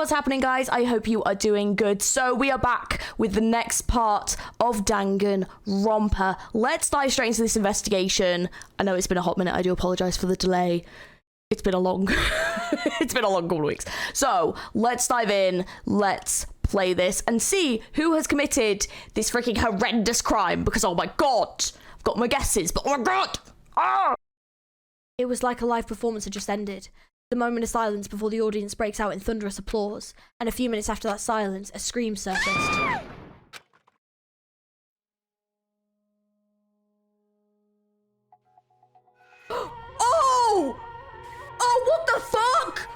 what's happening, guys? I hope you are doing good. So we are back with the next part of Danganronpa. Let's dive straight into this investigation. I know it's been a hot minute. I do apologize for the delay. It's been a long it's been a long couple of weeks. So let's dive in. Let's play this and see who has committed this freaking horrendous crime, because oh my god, I've got my guesses, but oh my god. Ah! It was like a live performance had just ended. The moment of silence before the audience breaks out in thunderous applause, and a few minutes after that silence, a scream surfaced. Oh! Oh, what the fuck?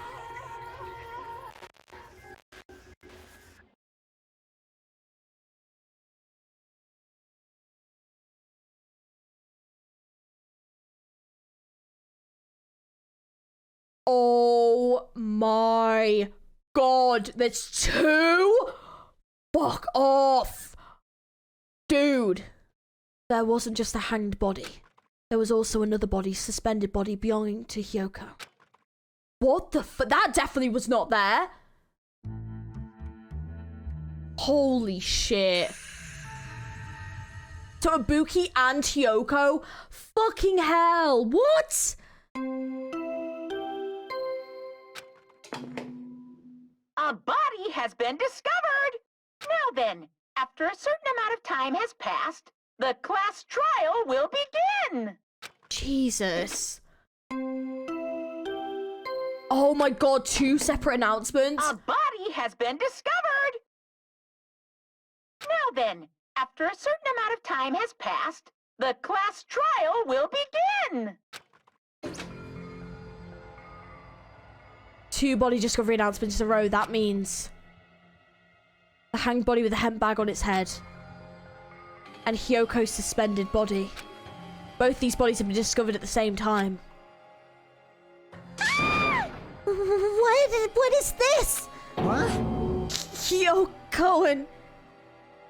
Oh my god, there's two? Fuck off. Dude. There wasn't just a hanged body. There was also another body, suspended body belonging to Hyoko. What the fuck? That definitely was not there. Holy shit. So Ibuki and Hyoko? Fucking hell. What? A body has been discovered! Now then, after a certain amount of time has passed, the class trial will begin! Jesus. Oh my god, two separate announcements? A body has been discovered! Now then, after a certain amount of time has passed, the class trial will begin! Two body discovery announcements in a row. That means the hanged body with a hemp bag on its head and Hyoko's suspended body. Both these bodies have been discovered at the same time. What is this? What? Hyoko, and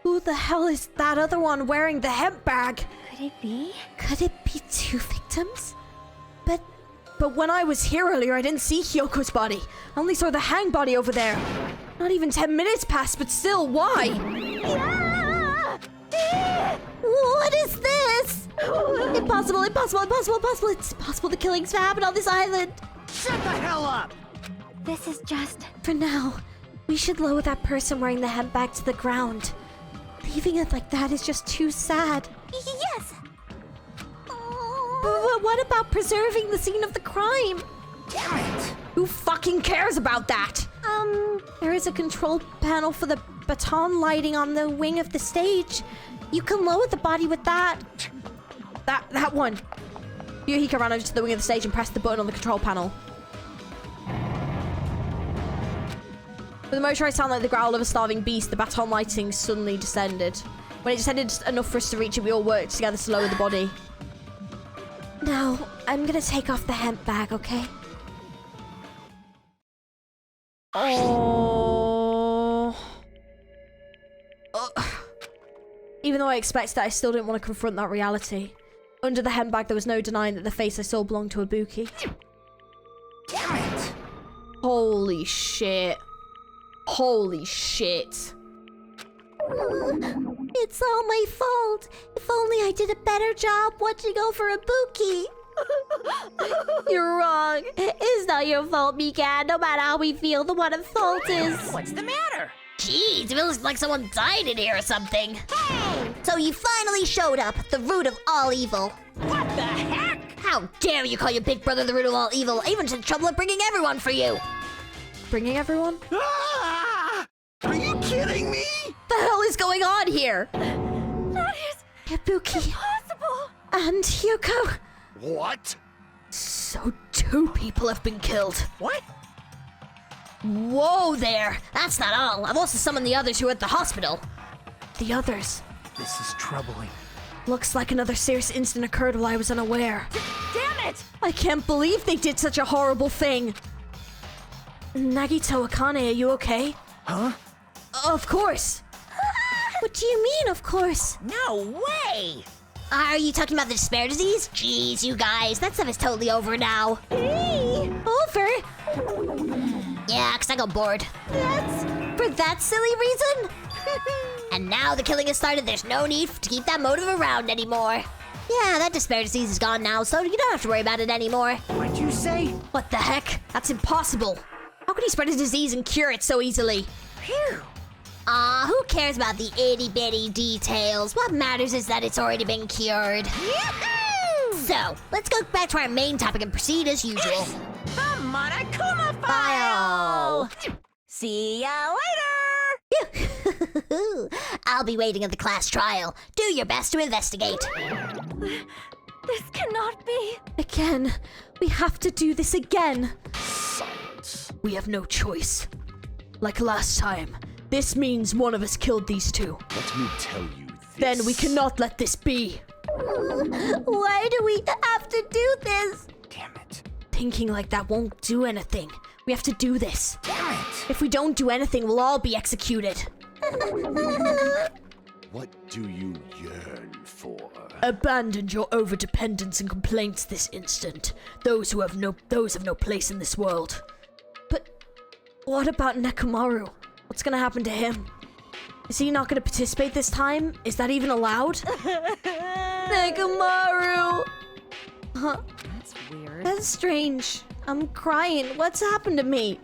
who the hell is that other one wearing the hemp bag? Could it be? Could it be two victims? But when I was here earlier, I didn't see Hyoko's body. I only saw the hanged body over there. Not even 10 minutes passed, but still, why? What is this? Impossible, impossible, impossible, impossible. It's impossible the killings happen on this island. Shut the hell up! This is just... For now, we should lower that person wearing the hemp bag to the ground. Leaving it like that is just too sad. Yes! But what about preserving the scene of the crime? Damn it! Who fucking cares about that? There is a control panel for the baton lighting on the wing of the stage. You can lower the body with that. That one. Yuhika ran over to the wing of the stage and pressed the button on the control panel. With the motorized sound like the growl of a starving beast, the baton lighting suddenly descended. When it descended enough for us to reach it, we all worked together to lower the body. Now, I'm gonna take off the hemp bag, okay? Oh. Even though I expected it, I still didn't want to confront that reality. Under the hemp bag, there was no denying that the face I saw belonged to Ibuki. Damn it! Holy shit. Holy shit. It's all my fault. If only I did a better job watching over Ibuki. You're wrong. It's not your fault, Mika. No matter how we feel, the one at fault is... What's the matter? Jeez, it feels like someone died in here or something. Hey! So you finally showed up, the root of all evil. What the heck? How dare you call your big brother the root of all evil? I even took trouble of bringing everyone for you. Bringing everyone? Ah! Are you kidding me? The hell is going on here? That is Ibuki impossible! and Hyoko. What? So two people have been killed. What? Whoa there. That's not all. I've also summoned the others who are at the hospital. The others. This is troubling. Looks like another serious incident occurred while I was unaware. Damn it! I can't believe they did such a horrible thing. Nagito Akane, are you okay? Huh? Of course. What do you mean, of course? No way. Are you talking about the despair disease? Jeez, you guys, that stuff is totally over now. Over? Yeah, Yeah, because I got bored. For that silly reason? And now the killing has started, there's no need to keep that motive around anymore. Yeah, that despair disease is gone now, so you don't have to worry about it anymore. What'd you say? What the heck? That's impossible. How could he spread a disease and cure it so easily? Phew. Who cares about the itty-bitty details? What matters is that it's already been cured. So, let's go back to our main topic and proceed as usual. The Monokuma file! See ya later! I'll be waiting at the class trial. Do your best to investigate. This cannot be. Again. We have to do this again. Silence. We have no choice. Like last time, this means one of us killed these two. Let me tell you this. Then we cannot let this be. Why do we have to do this? Damn it. Thinking like that won't do anything. We have to do this. Damn it. If we don't do anything, we'll all be executed. What do you yearn for? Abandon your overdependence and complaints this instant. Those have no place in this world. But what about Nekomaru? What's gonna happen to him? Is he not gonna participate this time? Is that even allowed? Nekomaru! Huh? That's weird. That's strange. I'm crying. What's happened to me?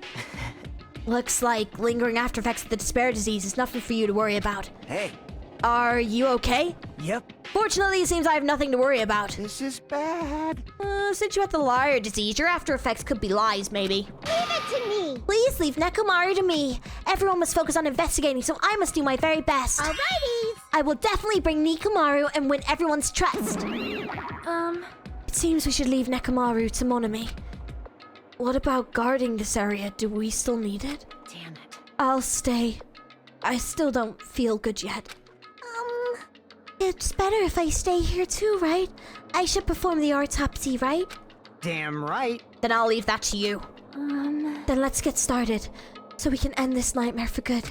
Looks like lingering after effects of the despair disease is nothing for you to worry about. Hey. Are you okay? Yep. Fortunately, it seems I have nothing to worry about. This is bad. Since you had the liar disease, your after effects could be lies, maybe. Leave it to me. Please leave Nekomaru to me. Everyone must focus on investigating, so I must do my very best. Alrighty. I will definitely bring Nekomaru and win everyone's trust. It seems we should leave Nekomaru to Monami. What about guarding this area? Do we still need it? Damn it. I'll stay. I still don't feel good yet. It's better if I stay here too, right? I should perform the autopsy, right? Damn right. Then I'll leave that to you. Then let's get started, so we can end this nightmare for good.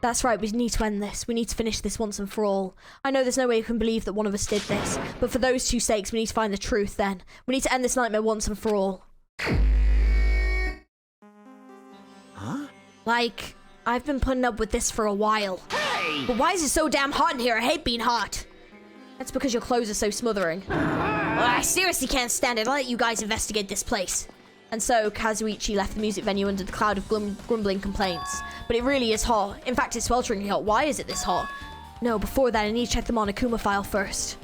That's right, we need to end this. We need to finish this once and for all. I know there's no way you can believe that one of us did this, but for those two sakes, we need to find the truth then. We need to end this nightmare once and for all. Huh? Like, I've been putting up with this for a while. Hey! But why is it so damn hot in here? I hate being hot. That's because your clothes are so smothering. Well, I seriously can't stand it. I'll let you guys investigate this place. And so, Kazuichi left the music venue under the cloud of grumbling complaints. But it really is hot. In fact, it's swelteringly hot. Why is it this hot? No, before that, I need to check the Monokuma file first.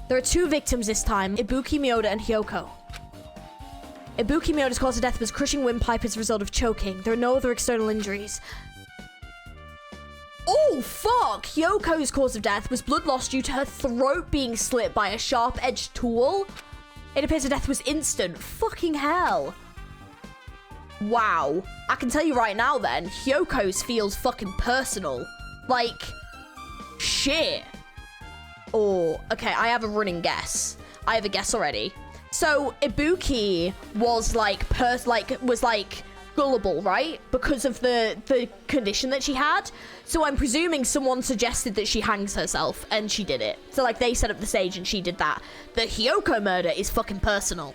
There are two victims this time, Ibuki Miyoda and Hyoko. Ibuki Miyoda's cause of death was crushing windpipe as a result of choking. There are no other external injuries. Oh, fuck! Hyoko's cause of death was blood loss due to her throat being slit by a sharp-edged tool. It appears her death was instant. Fucking hell. Wow. I can tell you right now then, Hyoko's feels fucking personal. Like, shit. Oh, okay, I have a running guess. I have a guess already. So, Ibuki was like, gullible, right? Because of the condition that she had. So I'm presuming someone suggested that she hangs herself, and she did it. So, like, they set up the stage and she did that. The Hyoko murder is fucking personal.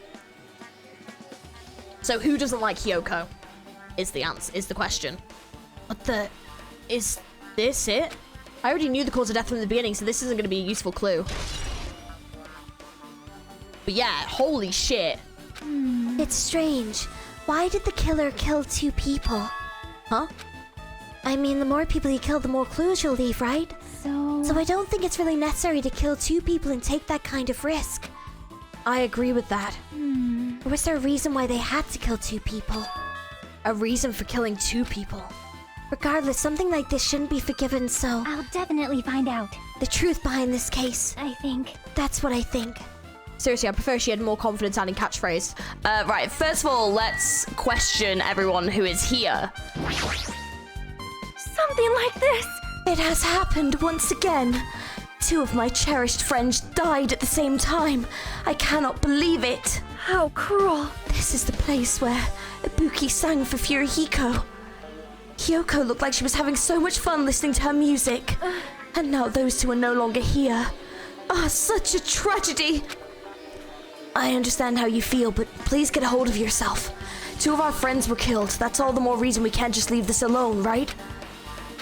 So who doesn't like Hyoko? Is the answer, is the question. What the... Is this it? I already knew the cause of death from the beginning, so this isn't going to be a useful clue. But yeah, holy shit. It's strange. Why did the killer kill two people? Huh? I mean, the more people you kill, the more clues you'll leave, right? So I don't think it's really necessary to kill two people and take that kind of risk. I agree with that. Or was there a reason why they had to kill two people? A reason for killing two people. Regardless, something like this shouldn't be forgiven, so... I'll definitely find out, The truth behind this case. I think. That's what I think. Seriously, I prefer she had more confidence sounding catchphrase. Right, first of all, let's question everyone who is here. Something like this! It has happened once again. Two of my cherished friends died at the same time. I cannot believe it. How cruel. This is the place where Ibuki sang for Furihiko. Hyoko looked like she was having so much fun listening to her music. And now those two are no longer here. Ah, such a tragedy. I understand how you feel, but please get a hold of yourself. 2 of our friends were killed. That's all the more reason we can't just leave this alone, right?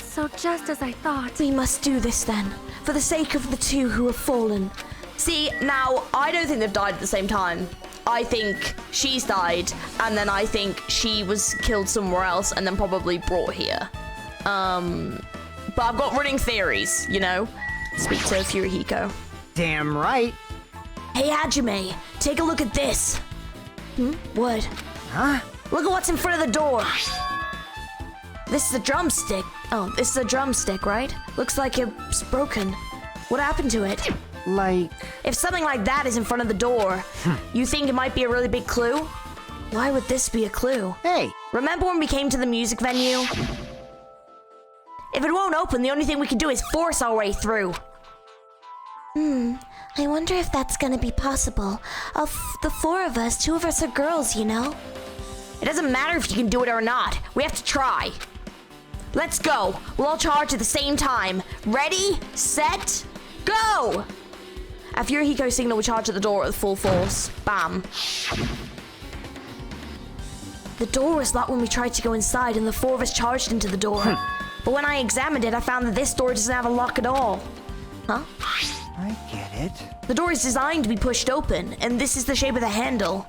So just as I thought. We must do this then, for the sake of the 2 who have fallen. See, now, I don't think they've died at the same time. I think she's died, and then I think she was killed somewhere else and then probably brought here. But I've got running theories, you know? Speak to Furihiko. Damn right. Hey, Hajime, take a look at this. What? Huh? Look at what's in front of the door. This is a drumstick. Oh, this is a drumstick, right? Looks like it's broken. What happened to it? Like... If something like that is in front of the door, you think it might be a really big clue? Why would this be a clue? Hey! Remember when we came to the music venue? If it won't open, the only thing we can do is force our way through. I wonder if that's gonna be possible. Of the 4 of us, 2 of us are girls, you know? It doesn't matter if you can do it or not. We have to try. Let's go. We'll all charge at the same time. Ready, set, go! At Furihiko's signal, we charge at the door at full force. Bam. The door was locked when we tried to go inside, and the 4 of us charged into the door. But when I examined it, I found that this door doesn't have a lock at all. Huh? I get it. The door is designed to be pushed open, and this is the shape of the handle.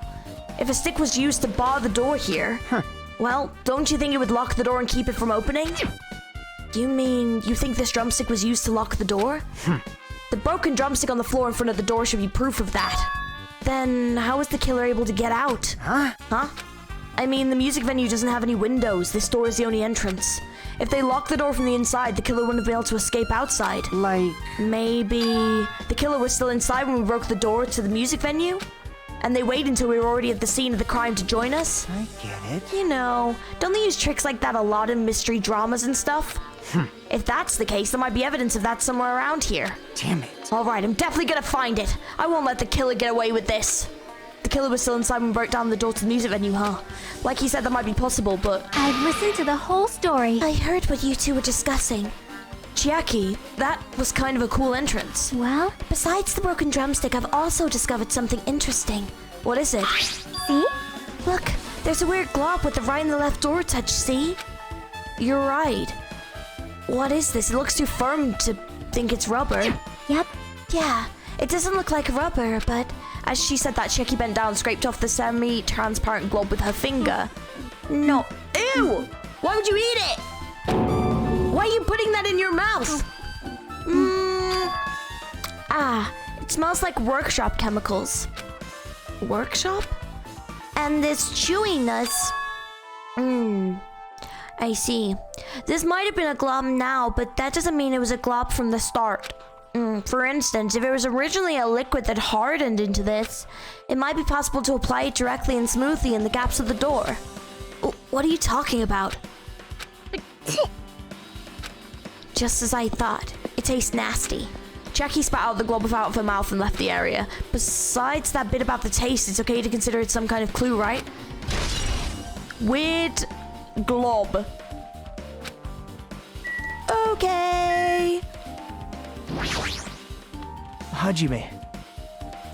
If a stick was used to bar the door here, well, don't you think it would lock the door and keep it from opening? You mean you think this drumstick was used to lock the door? The broken drumstick on the floor in front of the door should be proof of that. Then how was the killer able to get out? Huh? I mean, the music venue doesn't have any windows. This door is the only entrance. If they locked the door from the inside, the killer wouldn't have been able to escape outside. Like... Maybe the killer was still inside when we broke the door to the music venue? And they waited until we were already at the scene of the crime to join us? I get it. You know, don't they use tricks like that a lot in mystery dramas and stuff? If that's the case, there might be evidence of that somewhere around here. Damn it. Alright, I'm definitely gonna find it. I won't let the killer get away with this. The killer was still inside when we broke down the door to the music venue, huh? Like he said, that might be possible, but... I've listened to the whole story. I heard what you 2 were discussing. Chiaki, that was kind of a cool entrance. Well, Besides the broken drumstick, I've also discovered something interesting. What is it? see? Look, there's a weird glob with the right and the left door touch, see? You're right. What is this? It looks too firm to think it's rubber. Yep. Yeah, it doesn't look like rubber, but... As she said that, Chiaki bent down and scraped off the semi-transparent glob with her finger. No. Ew! Why would you eat it? Why are you putting that in your mouth? It smells like workshop chemicals. Workshop? And this chewiness... I see. This might have been a glob now, but that doesn't mean it was a glob from the start. For instance, if it was originally a liquid that hardened into this, it might be possible to apply it directly and smoothly in the gaps of the door. What are you talking about? Just as I thought. It tastes nasty. Jackie spat out the glob out of her mouth and left the area. Besides that bit about the taste, it's okay to consider it some kind of clue, right? Weird glob. Okay. Hajime.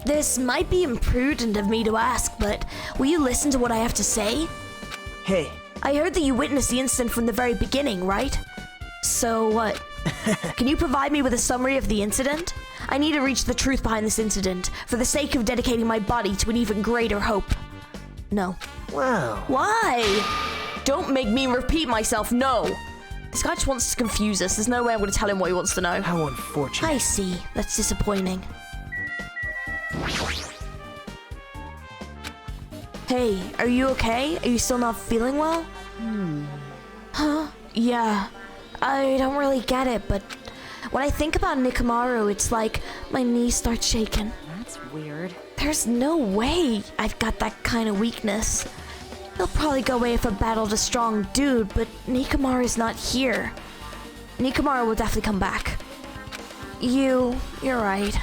This might be imprudent of me to ask, but will you listen to what I have to say? Hey. I heard that you witnessed the incident from the very beginning, right? So what? Can you provide me with a summary of the incident? I need to reach the truth behind this incident, for the sake of dedicating my body to an even greater hope. No. Wow. Why? Don't make me repeat myself, no! This guy just wants to confuse us. There's no way I'm going to tell him what he wants to know. How unfortunate. I see. That's disappointing. Hey, are you okay? Are you still not feeling well? Huh? Yeah. I don't really get it, but when I think about Nikamaru, it's like my knees start shaking. That's weird. There's no way I've got that kind of weakness. He'll probably go away if I battled a strong dude, but Nikamaru's not here. Nikamaru will definitely come back. You're right.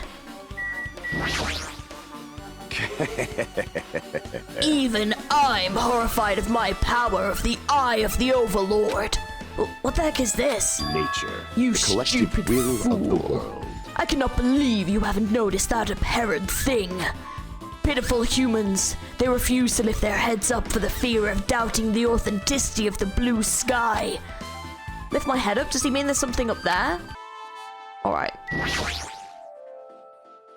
Even I'm horrified of my power of the Eye of the Overlord. What the heck is this? Nature, You the collective stupid will of the fool. world. I cannot believe you haven't noticed that apparent thing. Pitiful humans. They refuse to lift their heads up for the fear of doubting the authenticity of the blue sky. Lift my head up? Does he mean there's something up there? Alright.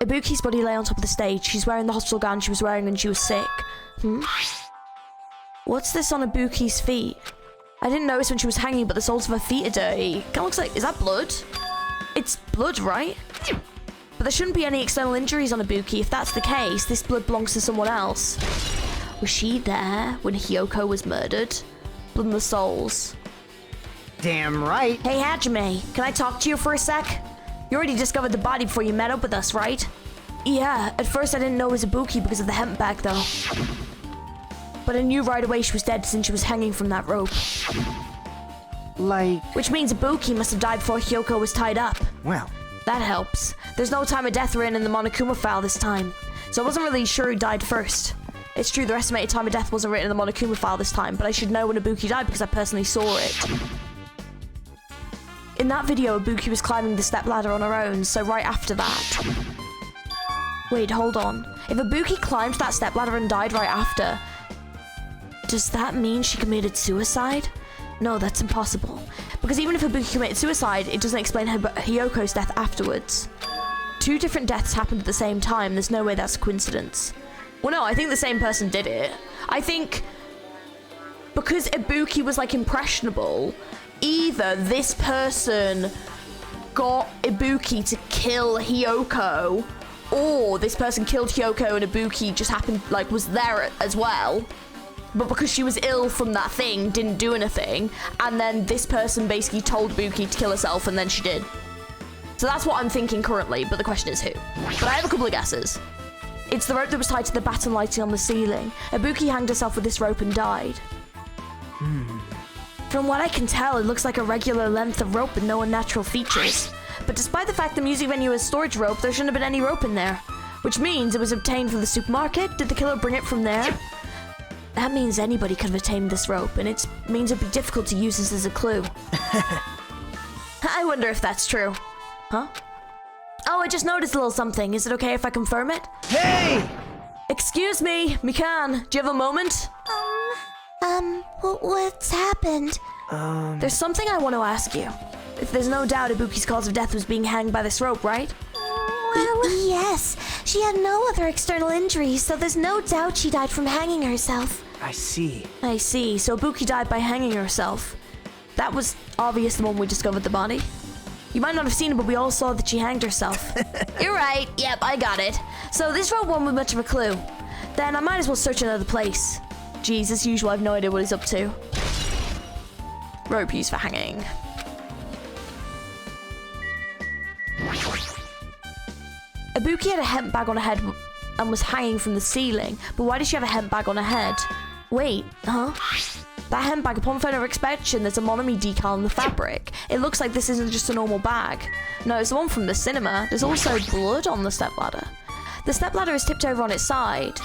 Ibuki's body lay on top of the stage. She's wearing the hospital gown she was wearing when she was sick. What's this on Ibuki's feet? I didn't notice when she was hanging, but the soles of her feet are dirty. Kinda looks like... Is that blood? It's blood, right? But there shouldn't be any external injuries on Ibuki. If that's the case, this blood belongs to someone else. Was she there when Hiyoko was murdered? Blood on the soles. Damn right. Hey, Hajime, can I talk to you for a sec? You already discovered the body before you met up with us, right? Yeah, at first I didn't know it was Ibuki because of the hemp bag, though. But I knew right away she was dead since she was hanging from that rope. Like, Which means Ibuki must have died before Hiyoko was tied up. well, That helps. There's no time of death written in the Monokuma file this time, so I wasn't really sure who died first. It's true, their estimated time of death wasn't written in the Monokuma file this time, but I should know when Ibuki died because I personally saw it. In that video, Ibuki was climbing the stepladder on her own, so right after that. Wait, hold on. If Ibuki climbed that stepladder and died right after, does that mean she committed suicide? No, that's impossible. Because even if Ibuki committed suicide, it doesn't explain Hiyoko's death afterwards. 2 different deaths happened at the same time. There's no way that's a coincidence. Well, no, I think the same person did it. I think because Ibuki was like impressionable, either this person got Ibuki to kill Hiyoko, or this person killed Hiyoko and Ibuki just happened, like, was there as well. But because she was ill from that thing, didn't do anything, and then this person basically told Ibuki to kill herself, and then she did. So that's what I'm thinking currently, but the question is who. But I have a couple of guesses. It's the rope that was tied to the baton lighting on the ceiling. Ibuki hanged herself with this rope and died. From what I can tell, it looks like a regular length of rope with no unnatural features. But despite the fact the music venue has storage rope, there shouldn't have been any rope in there. Which means it was obtained from the supermarket. Did the killer bring it from there? That means anybody could have attained this rope, and it means it'd be difficult to use this as a clue. I wonder if that's true. Huh? Oh, I just noticed a little something. Is it okay if I confirm it? hey! Excuse me, Mikan, do you have a moment? What's happened? There's something I want to ask you. If there's no doubt Ibuki's cause of death was being hanged by this rope, right? Yes, she had no other external injuries, so there's no doubt she died from hanging herself. I see. I see, so Ibuki died by hanging herself. That was obvious the moment we discovered the body. You might not have seen it, but we all saw that she hanged herself. You're right, yep, I got it. So this rope won't be much of a clue. Then I might as well search another place. Jeez, as usual, I have no idea what he's up to. Rope used for hanging. Ibuki had a hemp bag on her head and was hanging from the ceiling, but why did she have a hemp bag on her head? Wait, huh? That hemp bag, upon further inspection, there's a Monomi decal on the fabric. It looks like this isn't just a normal bag. No, it's the one from the cinema. There's also blood on the stepladder. The stepladder is tipped over on its side.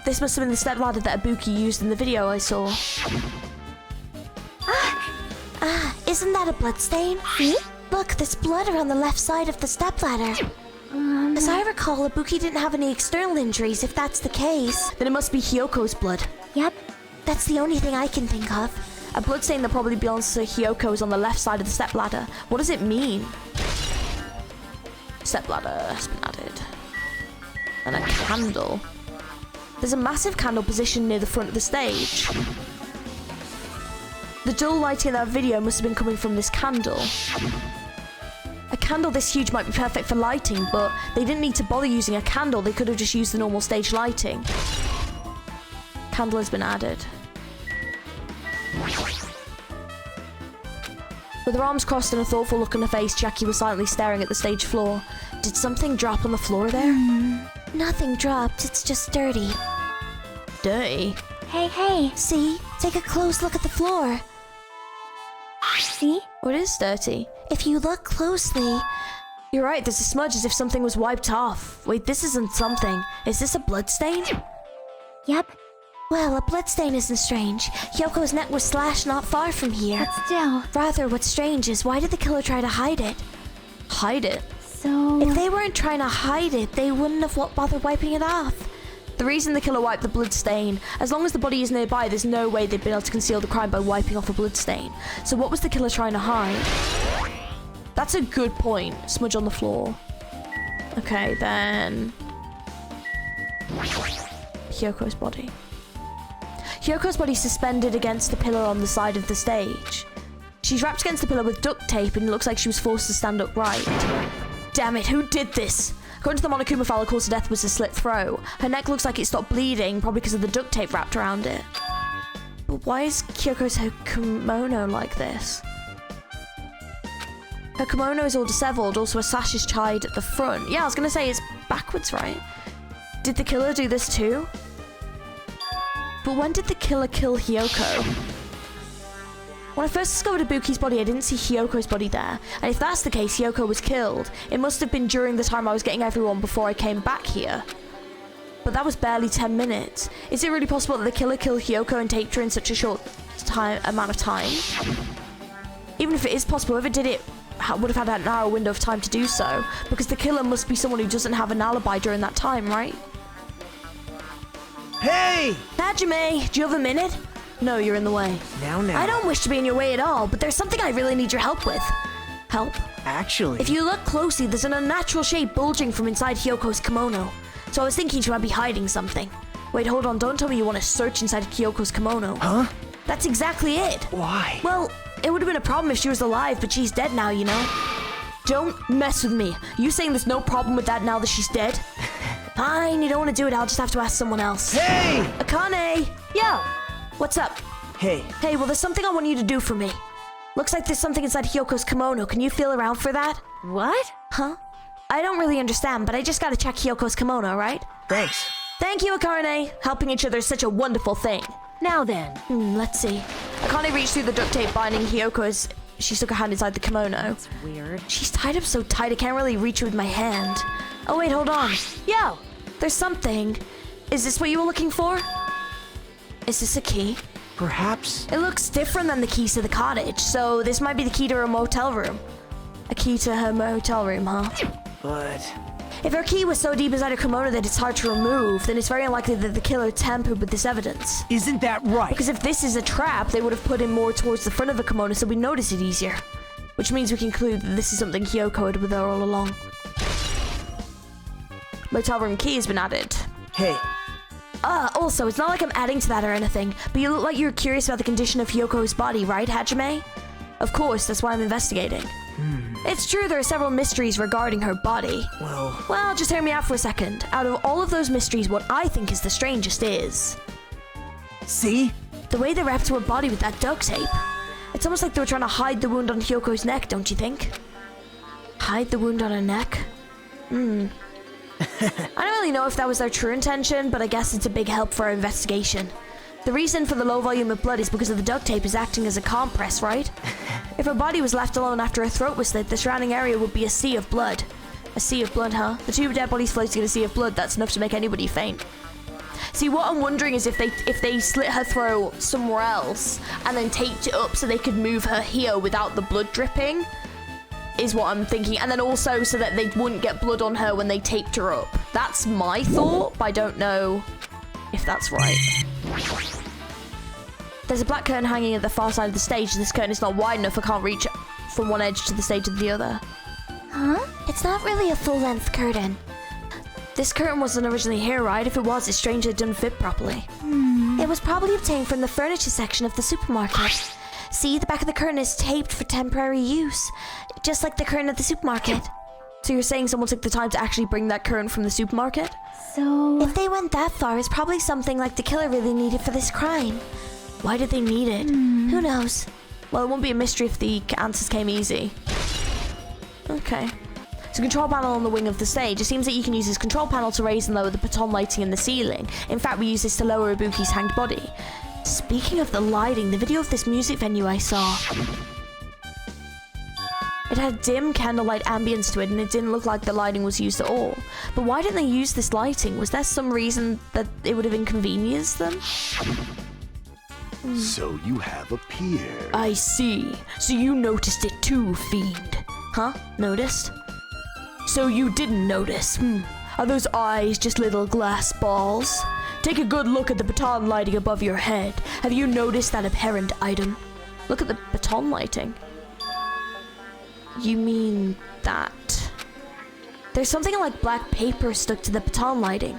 This must have been the stepladder that Ibuki used in the video I saw. Isn't that a bloodstain? Look, there's blood around the left side of the stepladder. As I recall, Ibuki didn't have any external injuries, if that's the case. Then it must be Hiyoko's blood. Yep, that's the only thing I can think of. A bloodstain that probably belongs to Hiyoko's on the left side of the stepladder. What does it mean? Stepladder has been added. And a candle. There's a massive candle positioned near the front of the stage. The dull lighting in that video must have been coming from this candle. A candle this huge might be perfect for lighting, but they didn't need to bother using a candle. They could have just used the normal stage lighting. Candle has been added. With her arms crossed and a thoughtful look on her face, Jackie was silently staring at the stage floor. Did something drop on the floor there? Nothing dropped, it's just dirty. Dirty? Hey. See? Take a close look at the floor. See? What is dirty? If you look closely... You're right, there's a smudge as if something was wiped off. Wait, this isn't something. Is this a bloodstain? Yep, Well, a bloodstain isn't strange. Hyoko's neck was slashed not far from here. but still. Rather, what's strange is why did the killer try to hide it? Hide it? So... If they weren't trying to hide it, they wouldn't have bothered wiping it off. The reason the killer wiped the blood stain, as long as the body is nearby, there's no way they'd be able to conceal the crime by wiping off a blood stain. So what was the killer trying to hide? That's a good point. Smudge on the floor. Okay, then... Hyoko's body. Hyoko's body suspended against the pillar on the side of the stage. She's wrapped against the pillar with duct tape and it looks like she was forced to stand upright. Damn it, who did this? According to the Monokuma file, the cause of death was a slit throat. Her neck looks like it stopped bleeding, probably because of the duct tape wrapped around it. But why is Kyoko's her kimono like this? Her kimono is all disheveled, also a sash is tied at the front. Yeah, I was gonna say it's backwards, right? Did the killer do this too? But when did the killer kill Hyoko? When I first discovered Ibuki's body, I didn't see Hyoko's body there. And if that's the case, Hyoko was killed. It must have been during the time I was getting everyone before I came back here. But that was barely 10 minutes. Is it really possible that the killer killed Hyoko and taped her in such a short amount of time? Even if it is possible, whoever did it would have had a narrow window of time to do so. Because the killer must be someone who doesn't have an alibi during that time, right? Hey! Hajime, do you have a minute? No, you're in the way. Now. I don't wish to be in your way at all, but there's something I really need your help with. Help? Actually... If you look closely, there's an unnatural shape bulging from inside Hyoko's kimono. So I was thinking she might be hiding something. Wait, hold on, don't tell me you want to search inside Hyoko's kimono. Huh? That's exactly it. Why? Well, it would have been a problem if she was alive, but she's dead now, you know? Don't mess with me. You saying there's no problem with that now that she's dead? Fine, you don't want to do it, I'll just have to ask someone else. Hey! Akane! Yo! What's up? Hey. Hey, well, there's something I want you to do for me. Looks like there's something inside Hyoko's kimono. Can you feel around for that? What? Huh? I don't really understand, but I just gotta check Hyoko's kimono, right? Thanks. Thank you, Akane. Helping each other is such a wonderful thing. Now then. Let's see. Akane reached through the duct tape binding Hyoko as she stuck her hand inside the kimono. That's weird. She's tied up so tight I can't really reach with my hand. Oh, wait, hold on. Yo! There's something. Is this what you were looking for? Is this a key? Perhaps... It looks different than the keys to the cottage, so this might be the key to her motel room. A key to her motel room, huh? But... If her key was so deep inside her kimono that it's hard to remove, then it's very unlikely that the killer tampered with this evidence. Isn't that right? Because if this is a trap, they would have put it more towards the front of the kimono so we notice it easier. Which means we conclude that this is something Hyoko had with her all along. Motel room key has been added. Hey. Also, it's not like I'm adding to that or anything, but you look like you're curious about the condition of Hyoko's body, right, Hajime? Of course, that's why I'm investigating. It's true there are several mysteries regarding her body. Well, just hear me out for a second. Out of all of those mysteries, what I think is the strangest is... See? The way they wrapped her body with that duct tape. It's almost like they were trying to hide the wound on Hyoko's neck, don't you think? Hide the wound on her neck? I don't really know if that was their true intention, but I guess it's a big help for our investigation. The reason for the low volume of blood is because of the duct tape is acting as a compress, right? If her body was left alone after her throat was slit, the surrounding area would be a sea of blood. A sea of blood, huh? The two dead bodies floating in a sea of blood, that's enough to make anybody faint. See, what I'm wondering is if they slit her throat somewhere else and then taped it up so they could move her here without the blood dripping, is what I'm thinking. And then also so that they wouldn't get blood on her when they taped her up. That's my thought, but I don't know if that's right. There's a black curtain hanging at the far side of the stage. This curtain is not wide enough. I can't reach from one edge to the stage to the other. Huh? It's not really a full-length curtain. This curtain wasn't originally here, right? If it was, it's strange it didn't fit properly. It was probably obtained from the furniture section of the supermarket. See, the back of the curtain is taped for temporary use, just like the curtain at the supermarket. So you're saying someone took the time to actually bring that curtain from the supermarket? So... If they went that far, it's probably something like the killer really needed for this crime. Why did they need it? Who knows? Well, it won't be a mystery if the answers came easy. Okay. So control panel on the wing of the stage. It seems that you can use this control panel to raise and lower the baton lighting in the ceiling. In fact, we use this to lower Ibuki's hanged body. Speaking of the lighting, the video of this music venue I saw, it had dim candlelight ambience to it and it didn't look like the lighting was used at all. But why didn't they use this lighting? Was there some reason that it would have inconvenienced them? So you have appeared. I see. So you noticed it too, fiend. Huh? Noticed? So you didn't notice. Are those eyes just little glass balls? Take a good look at the baton lighting above your head. Have you noticed that apparent item? Look at the baton lighting. You mean that? There's something like black paper stuck to the baton lighting.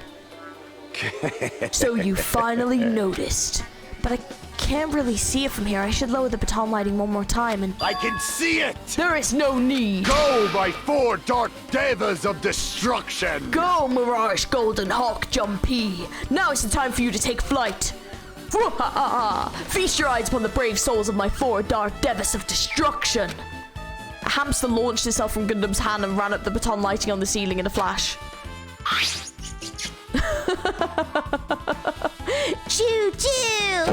So you finally noticed. But I can't really see it from here. I should lower the baton lighting one more time and... I can see it! There is no need. Go, my 4 dark devas of destruction! Go, Mirage Golden Hawk Jumpy. Now is the time for you to take flight. Feast your eyes upon the brave souls of my 4 dark devas of destruction. A hamster launched itself from Gundam's hand and ran up the baton lighting on the ceiling in a flash. Choo choo!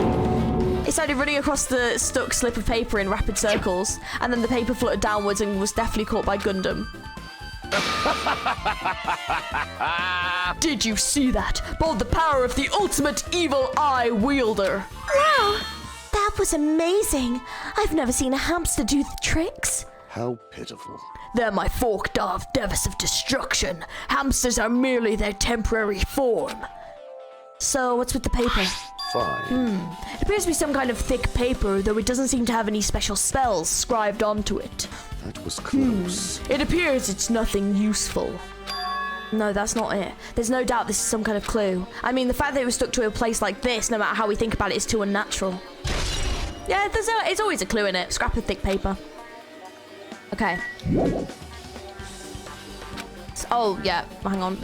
It started running across the stuck slip of paper in rapid circles, and then the paper fluttered downwards and was deftly caught by Gundam. Did you see that? Behold the power of the ultimate evil eye wielder. Wow, that was amazing. I've never seen a hamster do the tricks. How pitiful. They're my 4 dark devas of destruction. Hamsters are merely their temporary form. So, what's with the paper? Fine. It appears to be some kind of thick paper, though it doesn't seem to have any special spells scribed onto it. That was close. It appears it's nothing useful. No, that's not it. There's no doubt this is some kind of clue. I mean, the fact that it was stuck to a place like this, no matter how we think about it, is too unnatural. Yeah, it's always a clue in it. Scrap of thick paper. Okay. Oh, yeah. Hang on.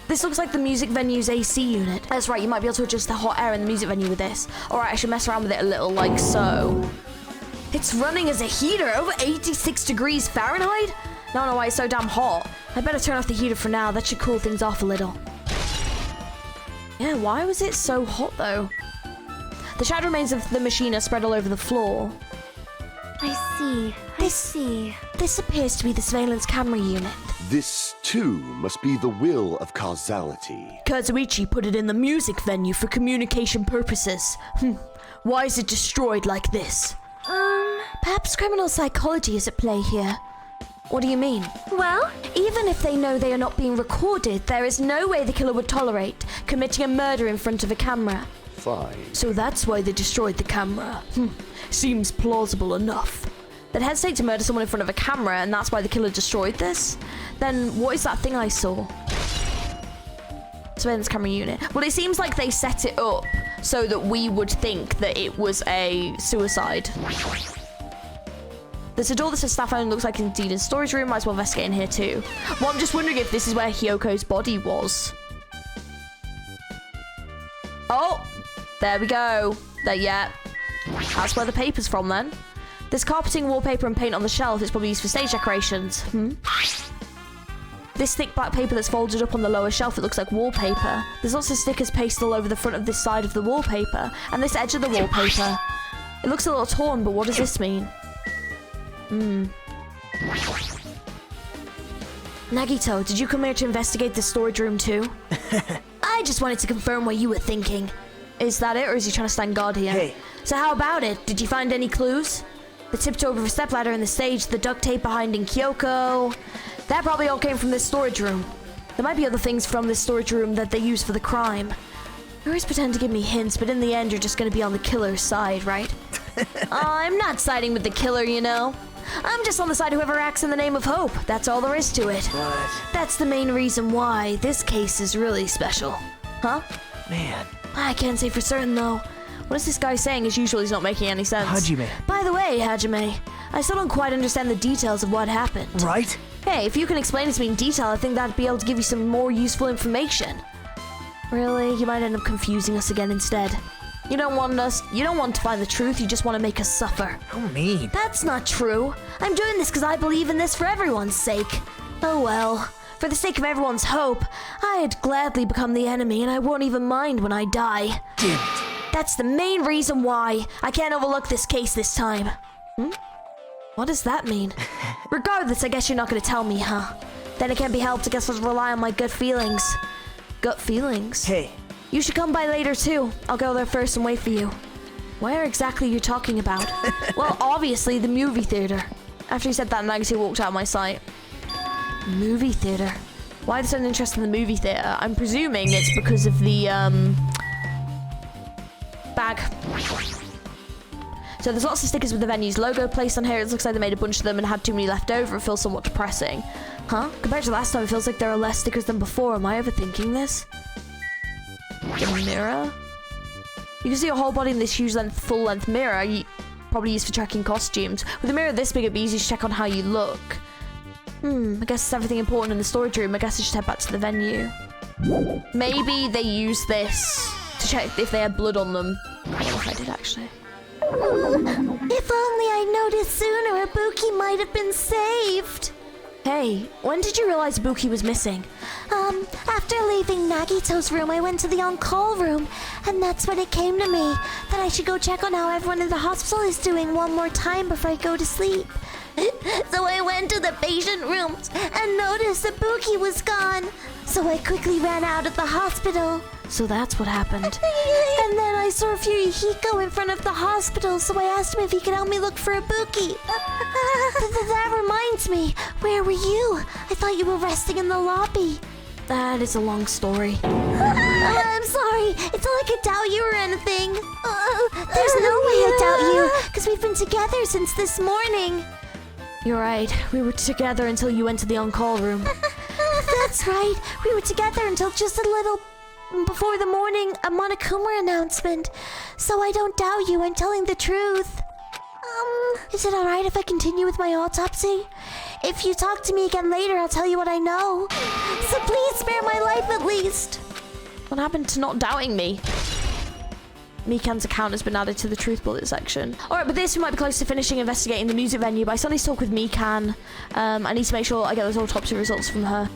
This looks like the music venue's AC unit. That's right. You might be able to adjust the hot air in the music venue with this. All right, I should mess around with it a little, like so. It's running as a heater, over 86 degrees Fahrenheit? I don't know why it's so damn hot. I better turn off the heater for now. That should cool things off a little. Yeah, why was it so hot, though? The shattered remains of the machine are spread all over the floor. I see. I see. This appears to be the surveillance camera unit. This, too, must be the will of causality. Kazuichi put it in the music venue for communication purposes. Why is it destroyed like this? Perhaps criminal psychology is at play here. What do you mean? Well, even if they know they are not being recorded, there is no way the killer would tolerate committing a murder in front of a camera. Fine. So that's why they destroyed the camera. Seems plausible enough. They'd hesitate to murder someone in front of a camera, and that's why the killer destroyed this? Then what is that thing I saw? Surveillance camera unit. Well, it seems like they set it up so that we would think that it was a suicide. There's a door that says staff only, looks like indeed in storage room. Might as well investigate in here too. Well, I'm just wondering if this is where Hyoko's body was. Oh, there we go. There, yeah. That's where the paper's from then. There's carpeting, wallpaper, and paint on the shelf. It's probably used for stage decorations. This thick black paper that's folded up on the lower shelf, it looks like wallpaper. There's lots of stickers pasted all over the front of this side of the wallpaper, and this edge of the wallpaper. It looks a little torn, but what does this mean? Nagito, did you come here to investigate the storage room too? I just wanted to confirm what you were thinking. Is that it, or is he trying to stand guard here? Hey. So how about it? Did you find any clues? The tiptoe over a stepladder in the stage, the duct tape behind in Kyoko. That probably all came from this storage room. There might be other things from this storage room that they use for the crime. You always pretend to give me hints, but in the end you're just gonna be on the killer's side, right? I'm not siding with the killer, you know. I'm just on the side of whoever acts in the name of hope. That's all there is to it. But... That's the main reason why this case is really special. Huh? man. I can't say for certain, though. What is this guy saying? As usual, he's not making any sense. Hajime. By the way, Hajime, I still don't quite understand the details of what happened. Right? Hey, if you can explain it to me in detail, I think that'd be able to give you some more useful information. Really? You might end up confusing us again instead. You don't want to find the truth, you just want to make us suffer. How mean. That's not true. I'm doing this because I believe in this for everyone's sake. Oh well. For the sake of everyone's hope, I'd gladly become the enemy and I won't even mind when I die. Damn it. That's the main reason why I can't overlook this case this time. What does that mean? Regardless, I guess you're not going to tell me, huh? Then it can't be helped. I guess I'll rely on my gut feelings. Gut feelings? Hey. You should come by later, too. I'll go there first and wait for you. Where exactly are you talking about? Well, obviously, the movie theater. After he said that, Nagasi walked out of my sight. Movie theater. Why there's an interest in the movie theater? I'm presuming it's because of the bag. So there's lots of stickers with the venue's logo placed on here. It looks like they made a bunch of them and had too many left over. It feels somewhat depressing. Huh? Compared to last time, it feels like there are less stickers than before. Am I overthinking this? The mirror? You can see your whole body in this huge length, full length mirror. Probably used for tracking costumes. With a mirror this big, it'd be easy to check on how you look. I guess it's everything important in the storage room. I guess I should head back to the venue. Maybe they use this to check if they had blood on them. I don't know if I did actually. If only I noticed sooner, Ibuki might have been saved. Hey, when did you realize Ibuki was missing? After leaving Nagito's room, I went to the on-call room, and that's when it came to me that I should go check on how everyone in the hospital is doing one more time before I go to sleep. So I went to the patient rooms and noticed Ibuki was gone. So I quickly ran out of the hospital. So that's what happened. And then I saw Furihiko in front of the hospital, so I asked him if he could help me look for Ibuki. That reminds me, where were you? I thought you were resting in the lobby. That is a long story. I'm sorry. It's not like I doubt you or anything. There's no way I doubt you, because we've been together since this morning. You're right. We were together until you went to the on-call room. That's right. We were together until just a little before the morning Monokuma announcement. So I don't doubt you. I'm telling the truth. Is it alright if I continue with my autopsy? If you talk to me again later, I'll tell you what I know. So please spare my life at least. What happened to not doubting me? Mikan's account has been added to the truth bullet section. Alright, but this we might be close to finishing investigating the music venue, but I still need to talk with Mikan. I need to make sure I get those autopsy results from her.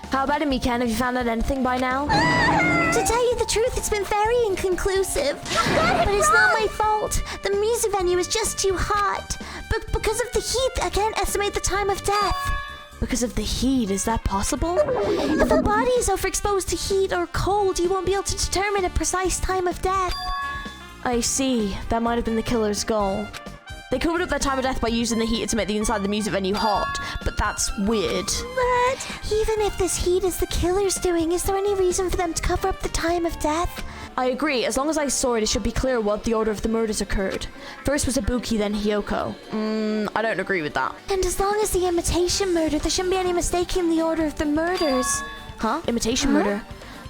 How about it, Mikan? Have you found out anything by now? To tell you the truth, it's been very inconclusive. But it's not my fault. The music venue is just too hot. But because of the heat, I can't estimate the time of death. Because of the heat, is that possible? If a body is overexposed to heat or cold, you won't be able to determine a precise time of death. I see. That might have been the killer's goal. They covered up their time of death by using the heater to make the inside of the music venue hot, but that's weird. But even if this heat is the killer's doing, is there any reason for them to cover up the time of death? I agree. As long as I saw it, it should be clear what the order of the murders occurred. First was Ibuki, then Hyoko. I don't agree with that. And as long as the imitation murder, there shouldn't be any mistaking the order of the murders. Huh? Imitation murder?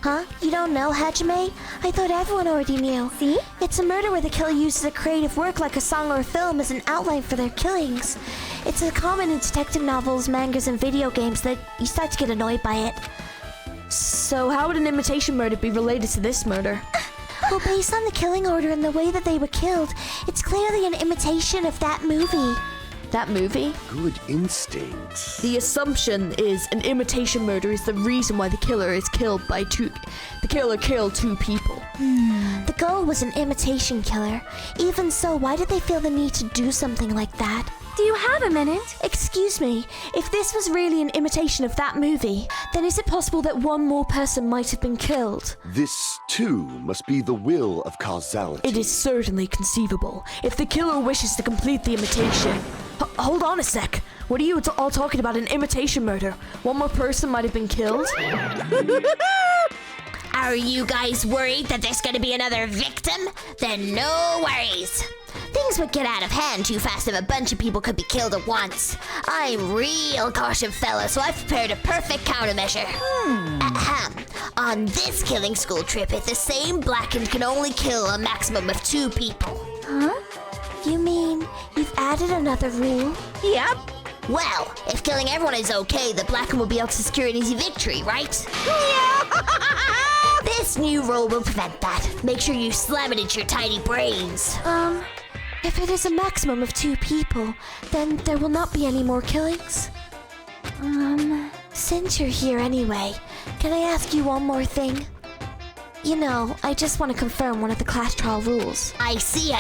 Huh? You don't know, Hajime? I thought everyone already knew. See? It's a murder where the killer uses a creative work like a song or a film as an outline for their killings. It's a common in detective novels, mangas, and video games that you start to get annoyed by it. So how would an imitation murder be related to this murder? Well, based on the killing order and the way that they were killed, it's clearly an imitation of that movie. That movie? Good instinct. The assumption is an imitation murder is the reason why the killer is killed by two... The killer killed two people. The goal was an imitation killer. Even so, why did they feel the need to do something like that? Do you have a minute? Excuse me, if this was really an imitation of that movie, then is it possible that one more person might have been killed? This, too, must be the will of causality. It is certainly conceivable. If the killer wishes to complete the imitation... Hold on a sec. What are you all talking about? An imitation murder? One more person might have been killed? Are you guys worried that there's gonna be another victim? Then no worries. Things would get out of hand too fast if a bunch of people could be killed at once. I'm real cautious fella, so I've prepared a perfect countermeasure. Ahem. On this killing school trip, if the same blackened can only kill a maximum of 2 people. Huh? You mean you've added another rule? Yep. Well, if killing everyone is okay, the blackened will be able to secure an easy victory, right? Yeah. This new rule will prevent that. Make sure you slam it into your tiny brains. If it is a maximum of 2 people, then there will not be any more killings? Since you're here anyway, can I ask you one more thing? You know, I just want to confirm one of the class trial rules. I see.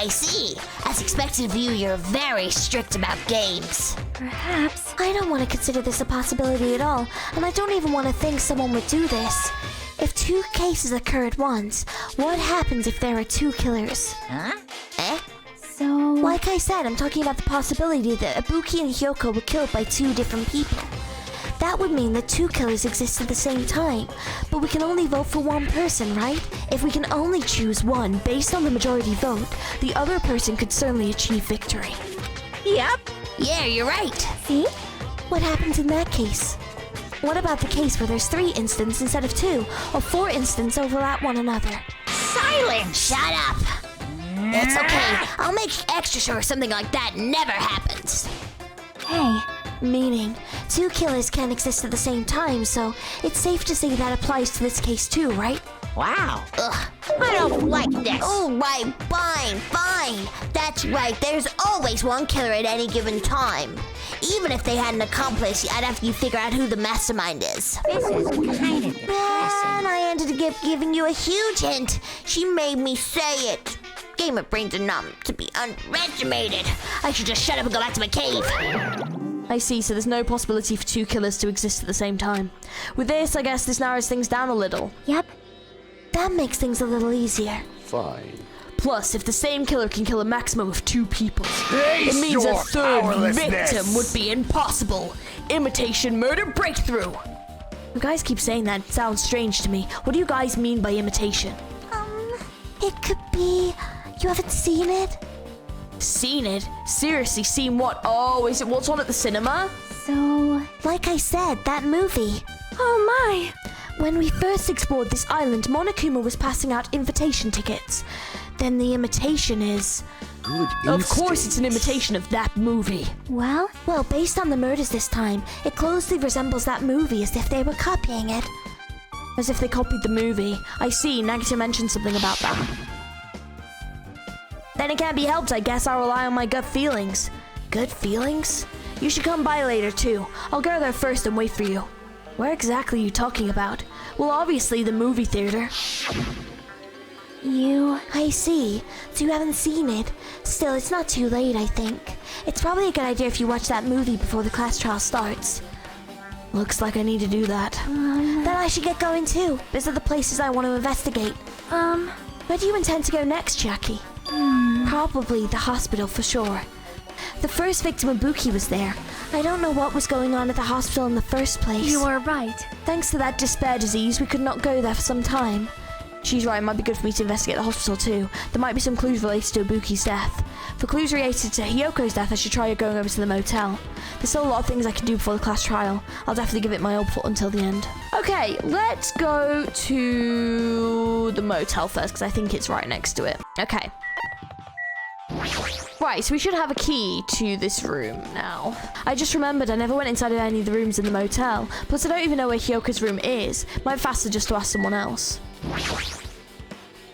As expected of you, you're very strict about games. Perhaps. I don't want to consider this a possibility at all, and I don't even want to think someone would do this. If 2 cases occur at once, what happens if there are 2 killers? Huh? Eh? So... Why Like I said, I'm talking about the possibility that Ibuki and Hyoko were killed by 2 different people. That would mean that 2 killers exist at the same time, but we can only vote for 1 person, right? If we can only choose one based on the majority vote, the other person could certainly achieve victory. Yep. Yeah, you're right. See? What happens in that case? What about the case where there's 3 instants instead of 2, or 4 instants overlap one another? Silence! Shut up. It's okay. I'll make extra sure something like that never happens. Hey. Meaning, 2 killers can't exist at the same time, so it's safe to say that applies to this case too, right? Wow. Ugh. I don't like this. All right, fine. That's right. There's always 1 killer at any given time. Even if they had an accomplice, I'd have you figure out who the mastermind is. This is kind of depressing. And I ended up giving you a huge hint. She made me say it. Gamer brains are not to be underestimated. I should just shut up and go back to my cave. I see, so there's no possibility for 2 killers to exist at the same time. With this, I guess this narrows things down a little. Yep. That makes things a little easier. Fine. Plus, if the same killer can kill a maximum of 2 people, Face it means a your 3rd powerlessness. victim would be impossible. Imitation murder breakthrough. You guys keep saying that. It sounds strange to me. What do you guys mean by imitation? It could be you haven't seen it. Seen it? Seriously, seen what? Oh, is it what's on at the cinema? So, like I said, that movie. Oh my! When we first explored this island, Monokuma was passing out invitation tickets. Then the imitation is... Good Of course it's an instincts. imitation of that movie. Well, based on the murders this time, it closely resembles that movie as if they were copying it. As if they copied the movie. I see, Nagita mentioned something about that. Then it can't be helped, I guess I'll rely on my gut feelings. Gut feelings? You should come by later too. I'll go there first and wait for you. Where exactly are you talking about? Well, obviously the movie theater. I see. So you haven't seen it. Still, it's not too late, I think. It's probably a good idea if you watch that movie before the class trial starts. Looks like I need to do that. Then I should get going too. These are the places I want to investigate. Where do you intend to go next, Jackie? Probably the hospital for sure. The first victim, Ibuki, was there. I don't know what was going on at the hospital in the first place. You are right. Thanks to that despair disease, we could not go there for some time. She's right, it might be good for me to investigate the hospital too. There might be some clues related to Ibuki's death. For clues related to Hyoko's death, I should try going over to the motel. There's still a lot of things I can do before the class trial. I'll definitely give it my all until the end. Okay, let's go to the motel first, because I think it's right next to it. Okay. Right, so we should have a key to this room now. I just remembered I never went inside of any of the rooms in the motel. Plus, I don't even know where Hyoko's room is. Might be faster just to ask someone else.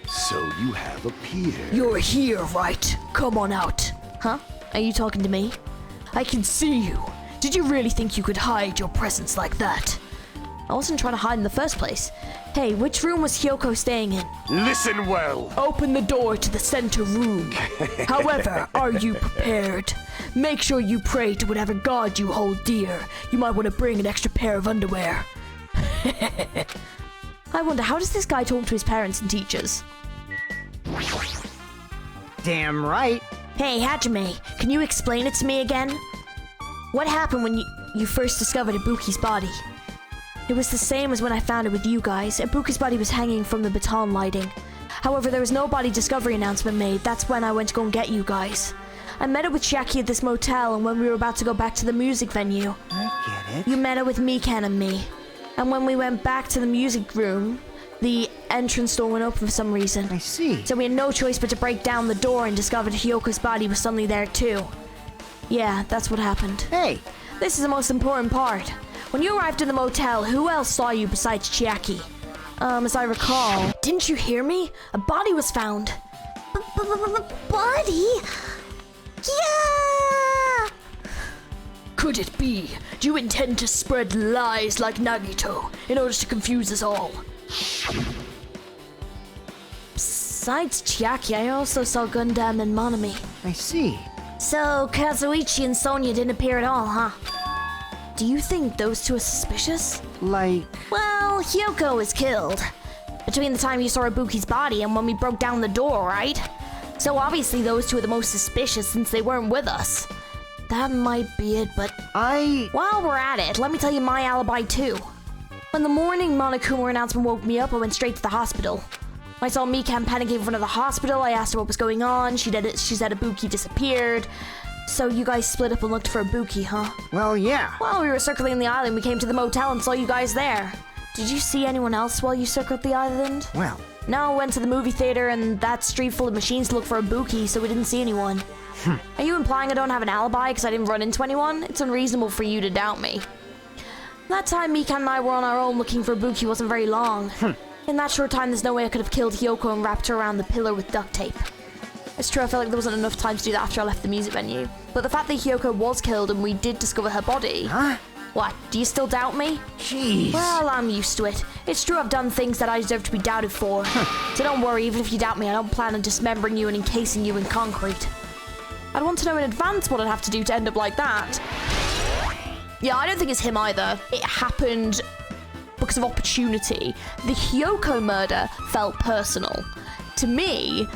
So you have appeared. You're here, right? Come on out. Huh? Are you talking to me? I can see you. Did you really think you could hide your presence like that? I wasn't trying to hide in the first place. Hey, which room was Hyoko staying in? Listen well. Open the door to the center room. However, are you prepared? Make sure you pray to whatever god you hold dear. You might want to bring an extra pair of underwear. I wonder, how does this guy talk to his parents and teachers? Damn right. Hey, Hajime, can you explain it to me again? What happened when you first discovered Ibuki's body? It was the same as when I found it with you guys. Ibuki's body was hanging from the baton lighting. However, there was no body discovery announcement made. That's when I went to go and get you guys. I met up with Jackie at this motel, and when we were about to go back to the music venue, I get it. you met up with Mikan and me. And when we went back to the music room, the entrance door went open for some reason. I see. So we had no choice but to break down the door and discovered Hyoko's body was suddenly there too. Yeah, that's what happened. Hey, This is the most important part. When you arrived in the motel, who else saw you besides Chiaki? As I recall, didn't you hear me? A body was found. Body? Yeah! Could it be? Do you intend to spread lies like Nagito in order to confuse us all? Besides Chiaki, I also saw Gundam and Monami. I see. So, Kazuichi and Sonya didn't appear at all, huh? Do you think those two are suspicious? Like, Well, Hyoko was killed. Between the time you saw Ibuki's body and when we broke down the door, right? So obviously those two are the most suspicious since they weren't with us. That might be it, but while we're at it, let me tell you my alibi too. When the morning Monokuma announcement woke me up, I went straight to the hospital. I saw Mikan panicking in front of the hospital. I asked her what was going on. She said Ibuki disappeared. So you guys split up and looked for Ibuki, huh? Well, yeah. While we were circling the island, we came to the motel and saw you guys there. Did you see anyone else while you circled the island? Well, No, I went to the movie theater and that street full of machines to look for Ibuki, so we didn't see anyone. Are you implying I don't have an alibi because I didn't run into anyone? It's unreasonable for you to doubt me. That time Mikan and I were on our own looking for Ibuki wasn't very long. In that short time, there's no way I could have killed Hyoko and wrapped her around the pillar with duct tape. It's true, I felt like there wasn't enough time to do that after I left the music venue. But the fact that Hyoko was killed and we did discover her body... Huh? What, do you still doubt me? Jeez. Well, I'm used to it. It's true I've done things that I deserve to be doubted for. So don't worry, even if you doubt me, I don't plan on dismembering you and encasing you in concrete. I'd want to know in advance what I'd have to do to end up like that. Yeah, I don't think it's him either. It happened because of opportunity. The Hyoko murder felt personal. To me,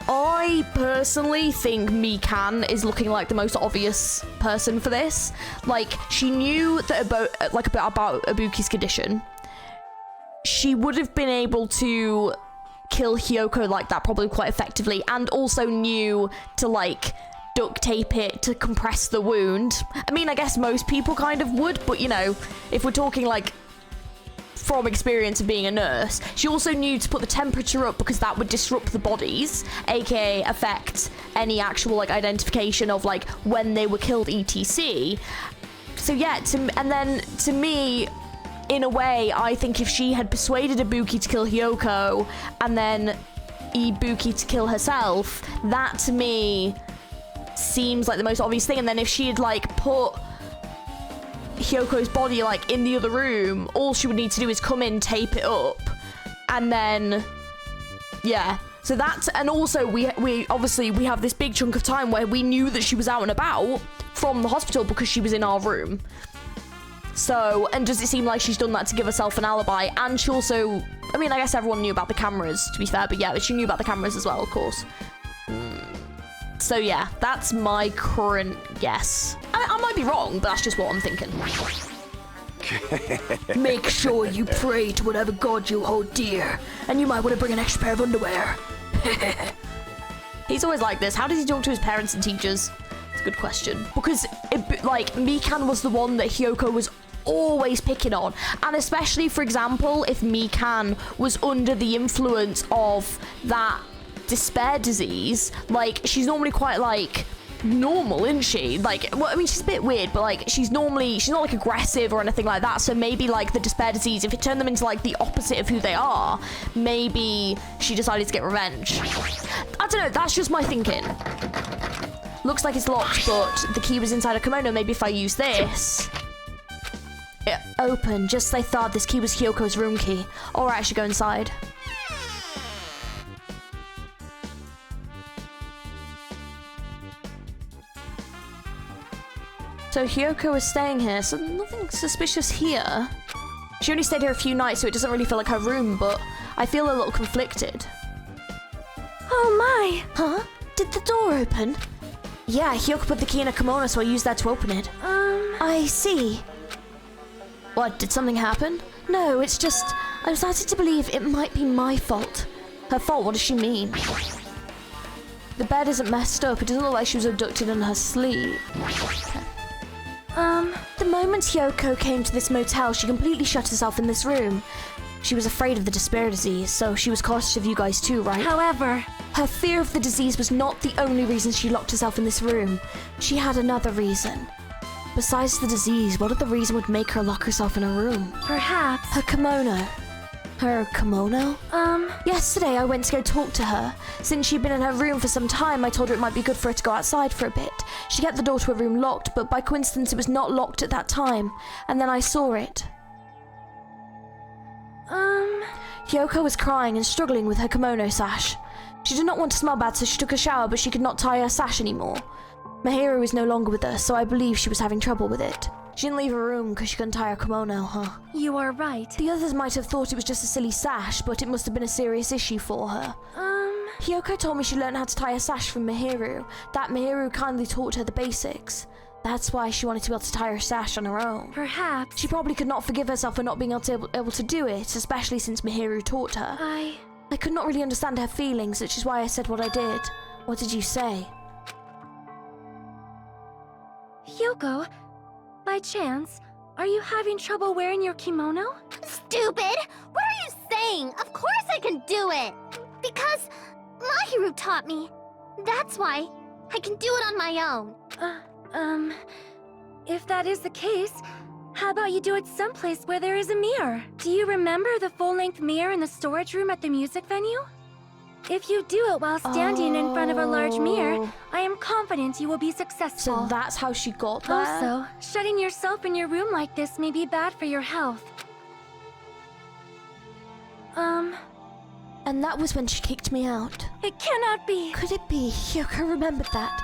I personally think Mikan is looking like the most obvious person for this. Like, she knew that about Ibuki's condition. She would have been able to kill Hyoko like that probably quite effectively, and also knew to like duct tape it to compress the wound. I mean, I guess most people kind of would, but you know, if we're talking like from experience of being a nurse, she also knew to put the temperature up because that would disrupt the bodies, aka affect any actual like identification of like when they were killed, etc. So yeah, and then to me, in a way, I think if she had persuaded Ibuki to kill Hyoko and then Ibuki to kill herself, that to me seems like the most obvious thing. And then if she had like put Hyoko's body like in the other room, all she would need to do is come in, tape it up, and then yeah. So that's, and also we obviously we have this big chunk of time where we knew that she was out and about from the hospital because she was in our room. So, and does it seem like she's done that to give herself an alibi? And she also, I mean, I guess everyone knew about the cameras, to be fair, but yeah, she knew about the cameras as well, of course. So yeah, that's my current guess. I might be wrong, but that's just what I'm thinking. Make sure you pray to whatever god you hold dear, and you might want to bring an extra pair of underwear. He's always like this. How does he talk to his parents and teachers? It's a good question. Because, like, Mikan was the one that Hyoko was always picking on. And especially, for example, if Mikan was under the influence of that despair disease, like, she's normally quite, like, normal, isn't she? Like, well, I mean, she's a bit weird, but, like, she's not, like, aggressive or anything like that. So maybe, like, the despair disease, if it turned them into, like, the opposite of who they are, maybe she decided to get revenge. I don't know, that's just my thinking. Looks like it's locked, but the key was inside a kimono. Maybe if I use this. It opened, just as I thought. This key was Hyoko's room key. Alright, I should go inside. So Hyoko is staying here, so nothing suspicious here. She only stayed here a few nights, so it doesn't really feel like her room, but I feel a little conflicted. Oh my! Huh? Did the door open? Yeah, Hyoko put the key in a kimono, so I used that to open it. I see. What, did something happen? No, it's just, I'm starting to believe it might be my fault. Her fault? What does she mean? The bed isn't messed up. It doesn't look like she was abducted in her sleep. The moment Hyoko came to this motel, she completely shut herself in this room. She was afraid of the despair disease, so she was cautious of you guys too, right? However, her fear of the disease was not the only reason she locked herself in this room. She had another reason. Besides the disease, what other reason would make her lock herself in a room? perhaps. Her kimono. Her kimono? Yesterday I went to go talk to her. Since she'd been in her room for some time, I told her it might be good for her to go outside for a bit. She kept the door to her room locked, but by coincidence it was not locked at that time. And then I saw it. Hyoko was crying and struggling with her kimono sash. She did not want to smell bad, so she took a shower, but she could not tie her sash anymore. Mahiro is no longer with us, so I believe she was having trouble with it. She didn't leave her room because she couldn't tie her kimono, huh? You are right. The others might have thought it was just a silly sash, but it must have been a serious issue for her. Hyoko told me she learned how to tie a sash from Mihiru. That Mihiru kindly taught her the basics. That's why she wanted to be able to tie her sash on her own. Perhaps. She probably could not forgive herself for not being able to do it, especially since Mihiru taught her. I could not really understand her feelings, which is why I said what I did. What did you say? Hyoko, by chance, are you having trouble wearing your kimono? Stupid! What are you saying? Of course I can do it! Because Mahiru taught me. That's why I can do it on my own. If that is the case, how about you do it someplace where there is a mirror? Do you remember the full-length mirror in the storage room at the music venue? If you do it while standing in front of a large mirror, I am confident you will be successful. So that's how she got there? Also, shutting yourself in your room like this may be bad for your health. And that was when she kicked me out. It cannot be. Could it be? Hyoko remembered that.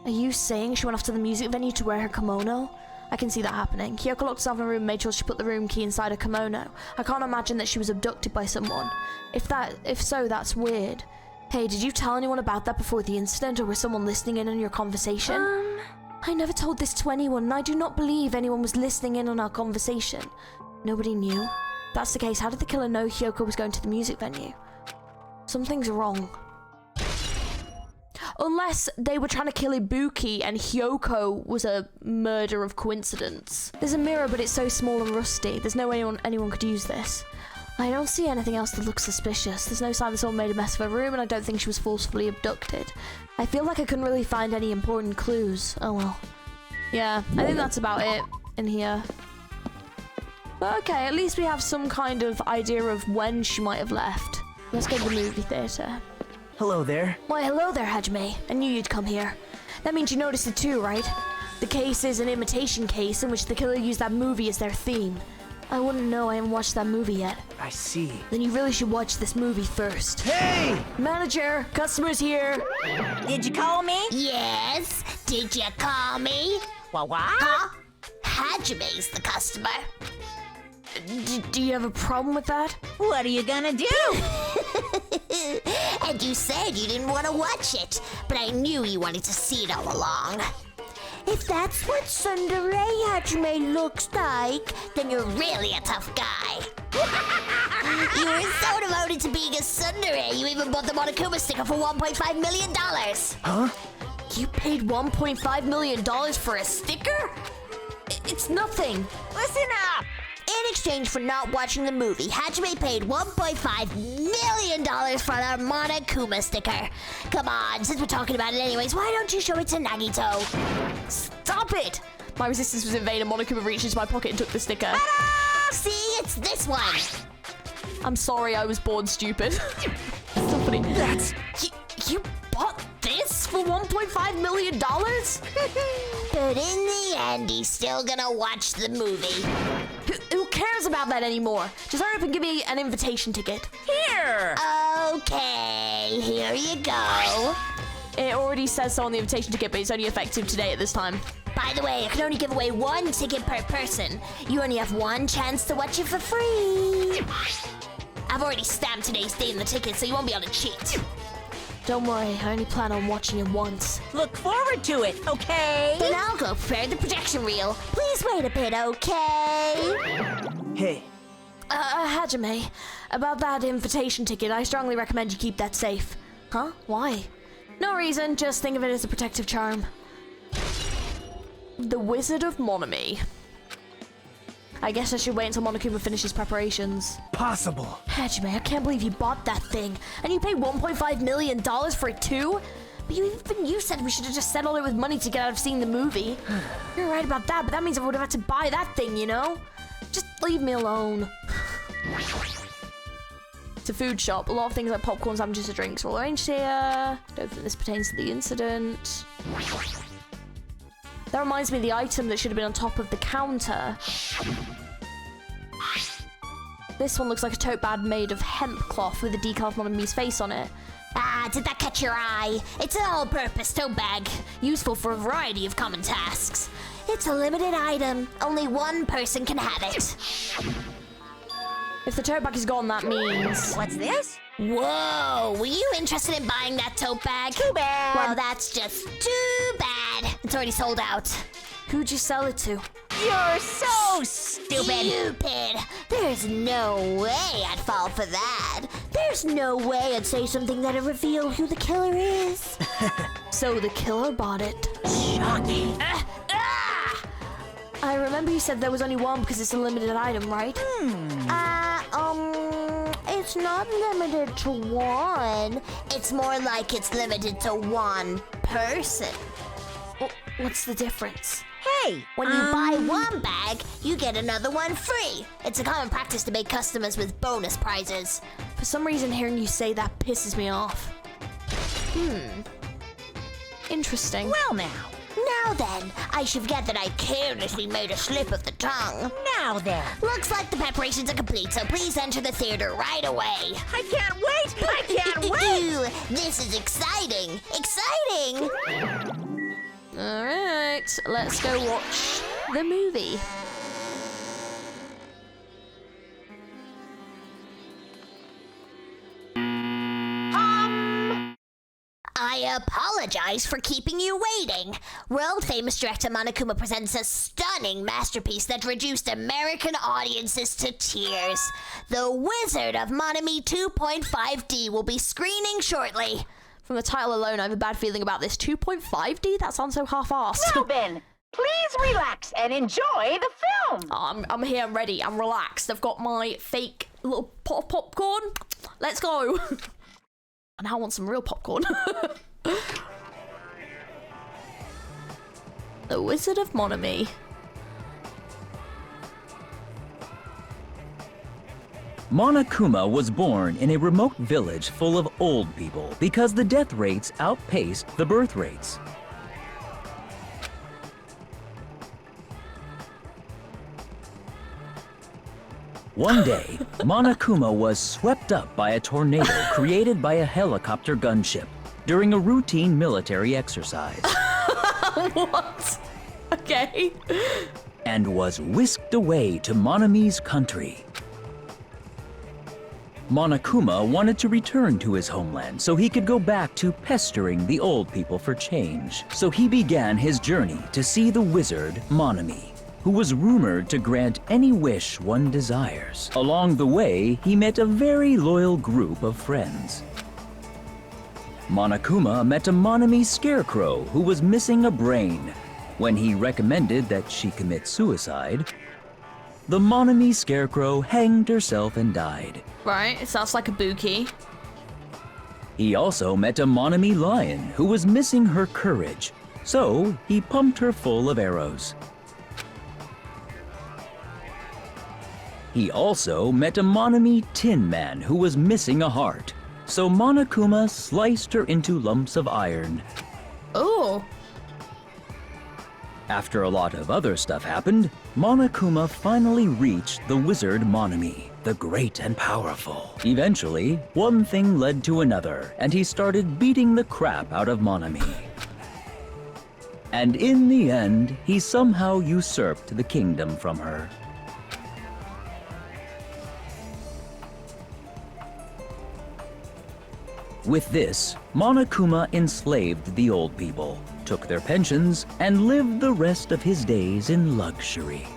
Are you saying she went off to the music venue to wear her kimono? I can see that happening. Hyoko locked herself in her room and made sure she put the room key inside her kimono. I can't imagine that she was abducted by someone. If so, that's weird. Hey, did you tell anyone about that before the incident, or was someone listening in on your conversation? I never told this to anyone, and I do not believe anyone was listening in on our conversation. Nobody knew. If that's the case, how did the killer know Hyoko was going to the music venue? Something's wrong. Unless they were trying to kill Ibuki and Hyoko was a murder of coincidence. There's a mirror, but it's so small and rusty. There's no way anyone could use this. I don't see anything else that looks suspicious. There's no sign that someone made a mess of her room, and I don't think she was forcefully abducted. I feel like I couldn't really find any important clues. Oh well. Yeah, I think that's about it in here. But okay, at least we have some kind of idea of when she might have left. Let's go to the movie theater. Hello there. Why, hello there, Hajime. I knew you'd come here. That means you noticed it too, right? The case is an imitation case in which the killer used that movie as their theme. I wouldn't know, I haven't watched that movie yet. I see. Then you really should watch this movie first. Hey! Manager, customers here. Did you call me? Yes? Did you call me? What? Huh? Hajime's the customer. Do you have a problem with that? What are you gonna do? And you said you didn't want to watch it, but I knew you wanted to see it all along. If that's what Tsundere Hajime looks like, then you're really a tough guy. You were so devoted to being a tsundere, you even bought the Monokuma sticker for $1.5 million. Huh? You paid $1.5 million for a sticker? It's nothing. Listen up! In exchange for not watching the movie, Hajime paid $1.5 million for the Monokuma sticker. Come on, since we're talking about it anyways, why don't you show it to Nagito? Stop it! My resistance was in vain and Monokuma reached into my pocket and took the sticker. Ta-da! See, it's this one. I'm sorry, I was born stupid. So funny. That's... You bought this for $1.5 million? But in the end, he's still gonna watch the movie. Who cares about that anymore? Just hurry up and give me an invitation ticket. Here! Okay, here you go. It already says so on the invitation ticket, but it's only effective today at this time. By the way, I can only give away one ticket per person. You only have one chance to watch it for free. I've already stamped today's date in the ticket, so you won't be able to cheat. Don't worry, I only plan on watching it once. Look forward to it, okay? Then I'll go prepare the projection reel. Please wait a bit, okay? Hey. Hajime, about that invitation ticket, I strongly recommend you keep that safe. Huh? Why? No reason, just think of it as a protective charm. The Wizard of Monami. I guess I should wait until Monokuma finishes preparations. Possible. Hajime, I can't believe you bought that thing. And you paid $1.5 million for it too? But even you said we should have just settled it with money to get out of seeing the movie. You're right about that, but that means I would have had to buy that thing, you know? Just leave me alone. It's a food shop. A lot of things like popcorn, sandwiches, and drinks are all arranged here. Don't think this pertains to the incident. That reminds me of the item that should have been on top of the counter. This one looks like a tote bag made of hemp cloth with a decal of Monami's face on it. Ah, did that catch your eye? It's an all-purpose tote bag, useful for a variety of common tasks. It's a limited item. Only one person can have it. If the tote bag is gone, that means... What's this? Whoa, were you interested in buying that tote bag? Too bad. Well, that's just too bad. It's already sold out. Who'd you sell it to? You're so stupid. Stupid. There's no way I'd fall for that. There's no way I'd say something that'd reveal who the killer is. So the killer bought it. Shocking. I remember you said there was only one because it's a limited item, right? It's not limited to one. It's more like it's limited to one person. What's the difference? Hey, When you buy one bag, you get another one free. It's a common practice to make customers with bonus prizes. For some reason, hearing you say that pisses me off. Interesting. well now. Now then, I should forget that I carelessly made a slip of the tongue. Now then. Looks like the preparations are complete, so please enter the theater right away. I can't wait. I can't wait. This is exciting. Exciting! All right, let's go watch the movie. I apologize for keeping you waiting. World-famous director Monokuma presents a stunning masterpiece that reduced American audiences to tears. The Wizard of Monami 2.5D will be screening shortly. From the title alone, I have a bad feeling about this. 2.5D? That sounds so half-assed. Now then, please relax and enjoy the film. I'm here, I'm ready, I'm relaxed. I've got my fake little pot of popcorn. Let's go. And I want some real popcorn. The Wizard of Monami. Monokuma was born in a remote village full of old people because the death rates outpaced the birth rates. One day, Monokuma was swept up by a tornado created by a helicopter gunship during a routine military exercise. What? Okay. And was whisked away to Monami's country. Monokuma wanted to return to his homeland so he could go back to pestering the old people for change. So he began his journey to see the wizard Monami, who was rumored to grant any wish one desires. Along the way, he met a very loyal group of friends. Monokuma met a Monami scarecrow who was missing a brain. When he recommended that she commit suicide, the Monami scarecrow hanged herself and died. Right, it sounds like a Buki. He also met a Monami lion who was missing her courage, so he pumped her full of arrows. He also met a Monami tin man who was missing a heart, so Monokuma sliced her into lumps of iron. Oh. After a lot of other stuff happened, Monokuma finally reached the wizard Monami, the great and powerful. Eventually, one thing led to another, and he started beating the crap out of Monami. And in the end, he somehow usurped the kingdom from her. With this, Monokuma enslaved the old people, took their pensions, and lived the rest of his days in luxury.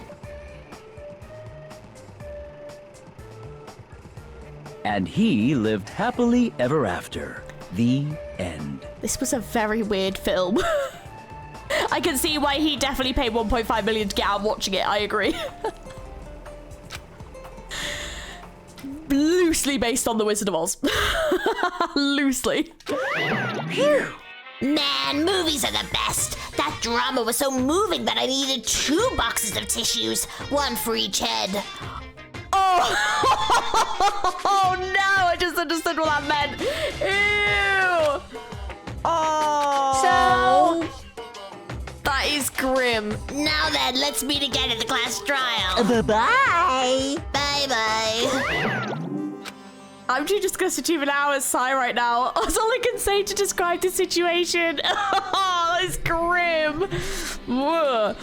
And he lived happily ever after. The end. This was a very weird film. I can see why he definitely paid 1.5 million to get out watching it, I agree. Loosely based on The Wizard of Oz. Loosely. Phew. Man, movies are the best. That drama was so moving that I needed 2 boxes of tissues, one for each head. Oh, oh no, I just understood what that meant. Ew. Oh. That is grim. Now then, let's meet again at the class trial. Bye-bye. Bye-bye. I'm due to discuss achievement hours sigh right now. That's all I can say to describe the situation. Oh, that's grim. Whoa.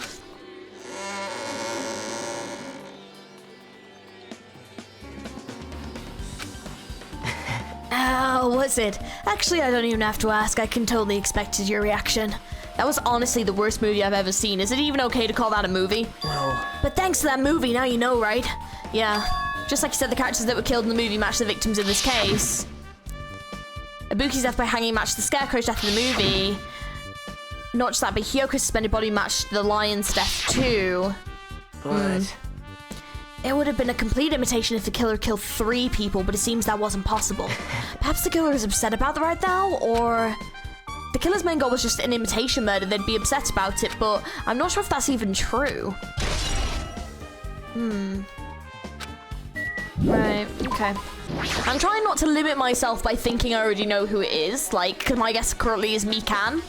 Oh, was it? Actually, I don't even have to ask. I can totally expected your reaction. That was honestly the worst movie I've ever seen. Is it even okay to call that a movie? Well, But thanks to that movie, now you know, right? Yeah. Just like you said, the characters that were killed in the movie match the victims in this case. Ibuki's death by hanging matched the Scarecrow's death in the movie. Not just that, but Hyoko's suspended body matched the lion's death too. but... It would have been a complete imitation if the killer killed 3 people, but it seems that wasn't possible. Perhaps the killer is upset about the right now, or... The killer's main goal was just an imitation murder, they'd be upset about it, but I'm not sure if that's even true. Right, okay. I'm trying not to limit myself by thinking I already know who it is, like, because my guess currently is Mikan,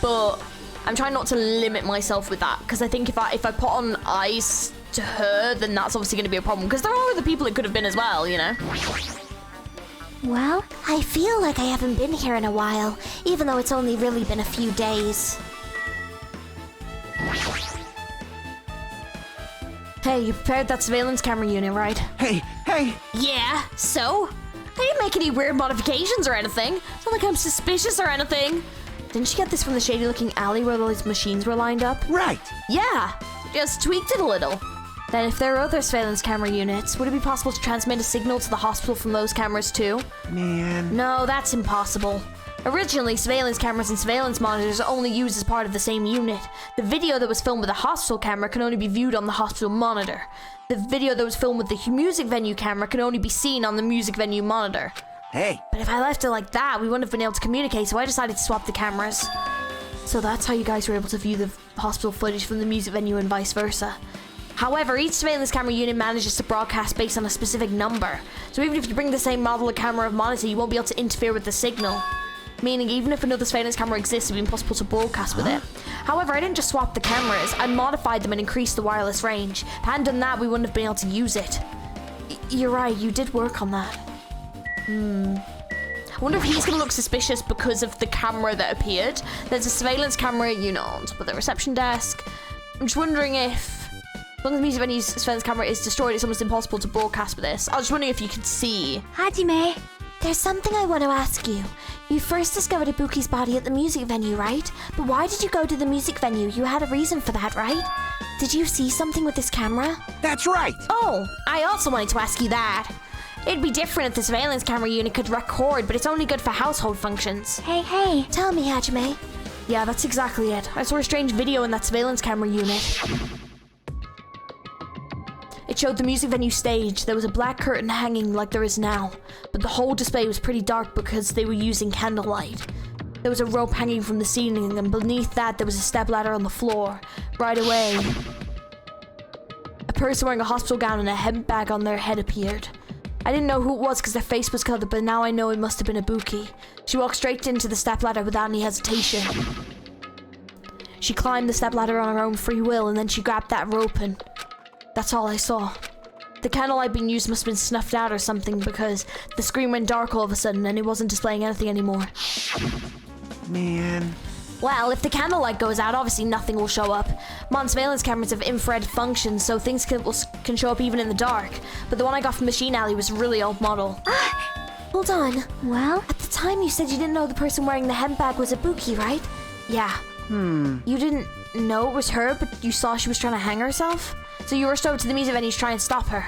but I'm trying not to limit myself with that, because I think if I put on eyes to her, then that's obviously going to be a problem, because there are other people it could have been as well, you know? Well, I feel like I haven't been here in a while, even though it's only really been a few days. Hey, you prepared that surveillance camera unit, right? Hey, hey! Yeah, so? I didn't make any weird modifications or anything. It's not like I'm suspicious or anything. Didn't you get this from the shady-looking alley where all these machines were lined up? Right! Yeah, just tweaked it a little. Then if there are other surveillance camera units, would it be possible to transmit a signal to the hospital from those cameras too? Man... No, that's impossible. Originally, surveillance cameras and surveillance monitors are only used as part of the same unit. The video that was filmed with a hospital camera can only be viewed on the hospital monitor. The video that was filmed with the music venue camera can only be seen on the music venue monitor. Hey! But if I left it like that, we wouldn't have been able to communicate, so I decided to swap the cameras. So that's how you guys were able to view the hospital footage from the music venue and vice versa. However, each surveillance camera unit manages to broadcast based on a specific number. So even if you bring the same model of camera or monitor, you won't be able to interfere with the signal. Meaning even if another surveillance camera exists, it would be impossible to broadcast with it. However, I didn't just swap the cameras, I modified them and increased the wireless range. If I hadn't done that, we wouldn't have been able to use it. You're right, you did work on that. I wonder if he's gonna look suspicious because of the camera that appeared. There's a surveillance camera, you know, on top of the reception desk. I'm just wondering if, as long as the music venue's surveillance camera is destroyed, it's almost impossible to broadcast with this. I was just wondering if you could see. Hajime. There's something I want to ask you. You first discovered Ibuki's body at the music venue, right? But why did you go to the music venue? You had a reason for that, right? Did you see something with this camera? That's right! Oh, I also wanted to ask you that. It'd be different if the surveillance camera unit could record, but it's only good for household functions. Hey. Tell me, Hajime. Yeah, that's exactly it. I saw a strange video in that surveillance camera unit. It showed the music venue stage. There was a black curtain hanging like there is now, but the whole display was pretty dark because they were using candlelight. There was a rope hanging from the ceiling, and beneath that there was a stepladder on the floor. Right away, a person wearing a hospital gown and a head bag on their head appeared. I didn't know who it was because their face was covered, but now I know it must have been Ibuki. She walked straight into the stepladder without any hesitation. She climbed the stepladder on her own free will, and then she grabbed that rope, and that's all I saw. The candlelight being used must have been snuffed out or something because the screen went dark all of a sudden and it wasn't displaying anything anymore. Man... Well, if the candlelight goes out, obviously nothing will show up. Modern surveillance cameras have infrared functions, so things can show up even in the dark. But the one I got from Machine Alley was really old model. Hold on. Well, At the time you said you didn't know the person wearing the handbag was Ibuki, right? Yeah. You didn't know it was her, but you saw she was trying to hang herself? So you rushed over to the music venue to try and stop her.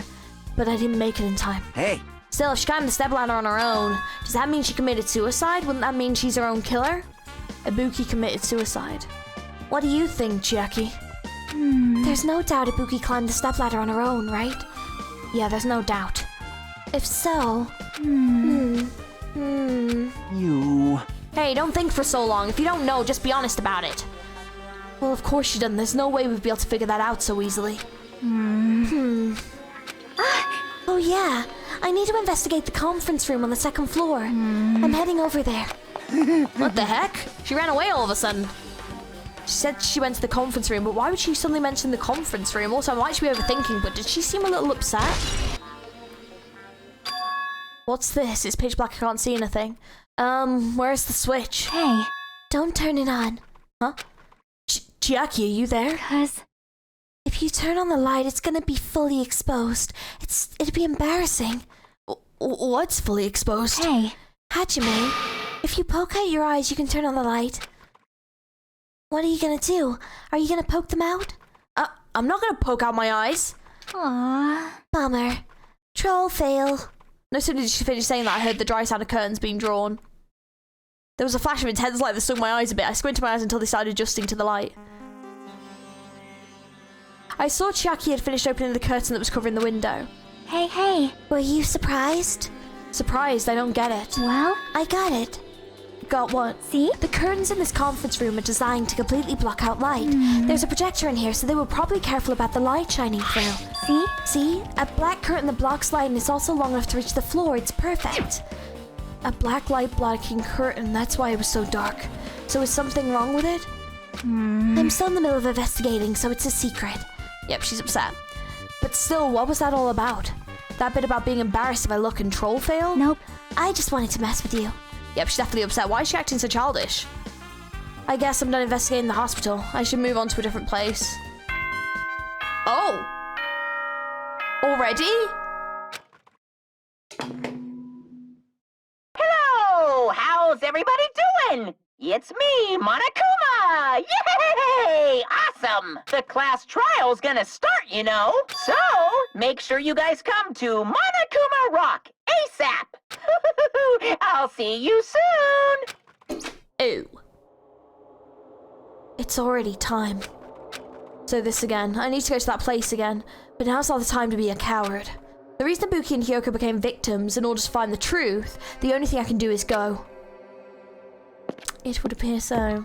But I didn't make it in time. Hey! Still, if she climbed the stepladder on her own, does that mean she committed suicide? Wouldn't that mean she's her own killer? Ibuki committed suicide. What do you think, Chiaki? There's no doubt Ibuki climbed the stepladder on her own, right? Yeah, there's no doubt. If so... You... Hey, don't think for so long. If you don't know, just be honest about it. Well, of course you didn't. There's no way we'd be able to figure that out so easily. Oh yeah, I need to investigate the conference room on the second floor. I'm heading over there. What the heck? She ran away all of a sudden. She said she went to the conference room, but why would she suddenly mention the conference room? Also, I might be overthinking, but did she seem a little upset? What's this? It's pitch black, I can't see anything. Where's the switch? hey, Don't turn it on. Huh? Chiaki, are you there? 'cause If you turn on the light, it's gonna be fully exposed. It'd be embarrassing. What's fully exposed? hey, Hajime, if you poke out your eyes, you can turn on the light. What are you gonna do? Are you gonna poke them out? I'm not gonna poke out my eyes. Aww. Bummer. Troll fail. No sooner did she finish saying that, I heard the dry sound of curtains being drawn. There was a flash of intense light that stung my eyes a bit. I squinted my eyes until they started adjusting to the light. I saw Chiaki had finished opening the curtain that was covering the window. Hey. Were you surprised? Surprised, I don't get it. Well, I got it. Got what? see? The curtains in this conference room are designed to completely block out light. There's a projector in here, so they were probably careful about the light shining through. See? See? A black curtain that blocks light and is also long enough to reach the floor. It's perfect. A black light blocking curtain, that's why it was so dark. So is something wrong with it? I'm still in the middle of investigating, so it's a secret. Yep, she's upset. But still, what was that all about? That bit about being embarrassed if I look and troll fail? Nope. I just wanted to mess with you. Yep, she's definitely upset. Why is she acting so childish? I guess I'm done investigating the hospital. I should move on to a different place. Oh! Already? Hello! How's everybody doing? It's me, Monokuma! Yay! Awesome! The class trial's gonna start, you know. So, make sure you guys come to Monokuma Rock ASAP! I'll see you soon! Ew. It's already time. So this again. I need to go to that place again. But now's not the time to be a coward. The reason Ibuki and Hyoko became victims in order to find the truth, the only thing I can do is go. It would appear so.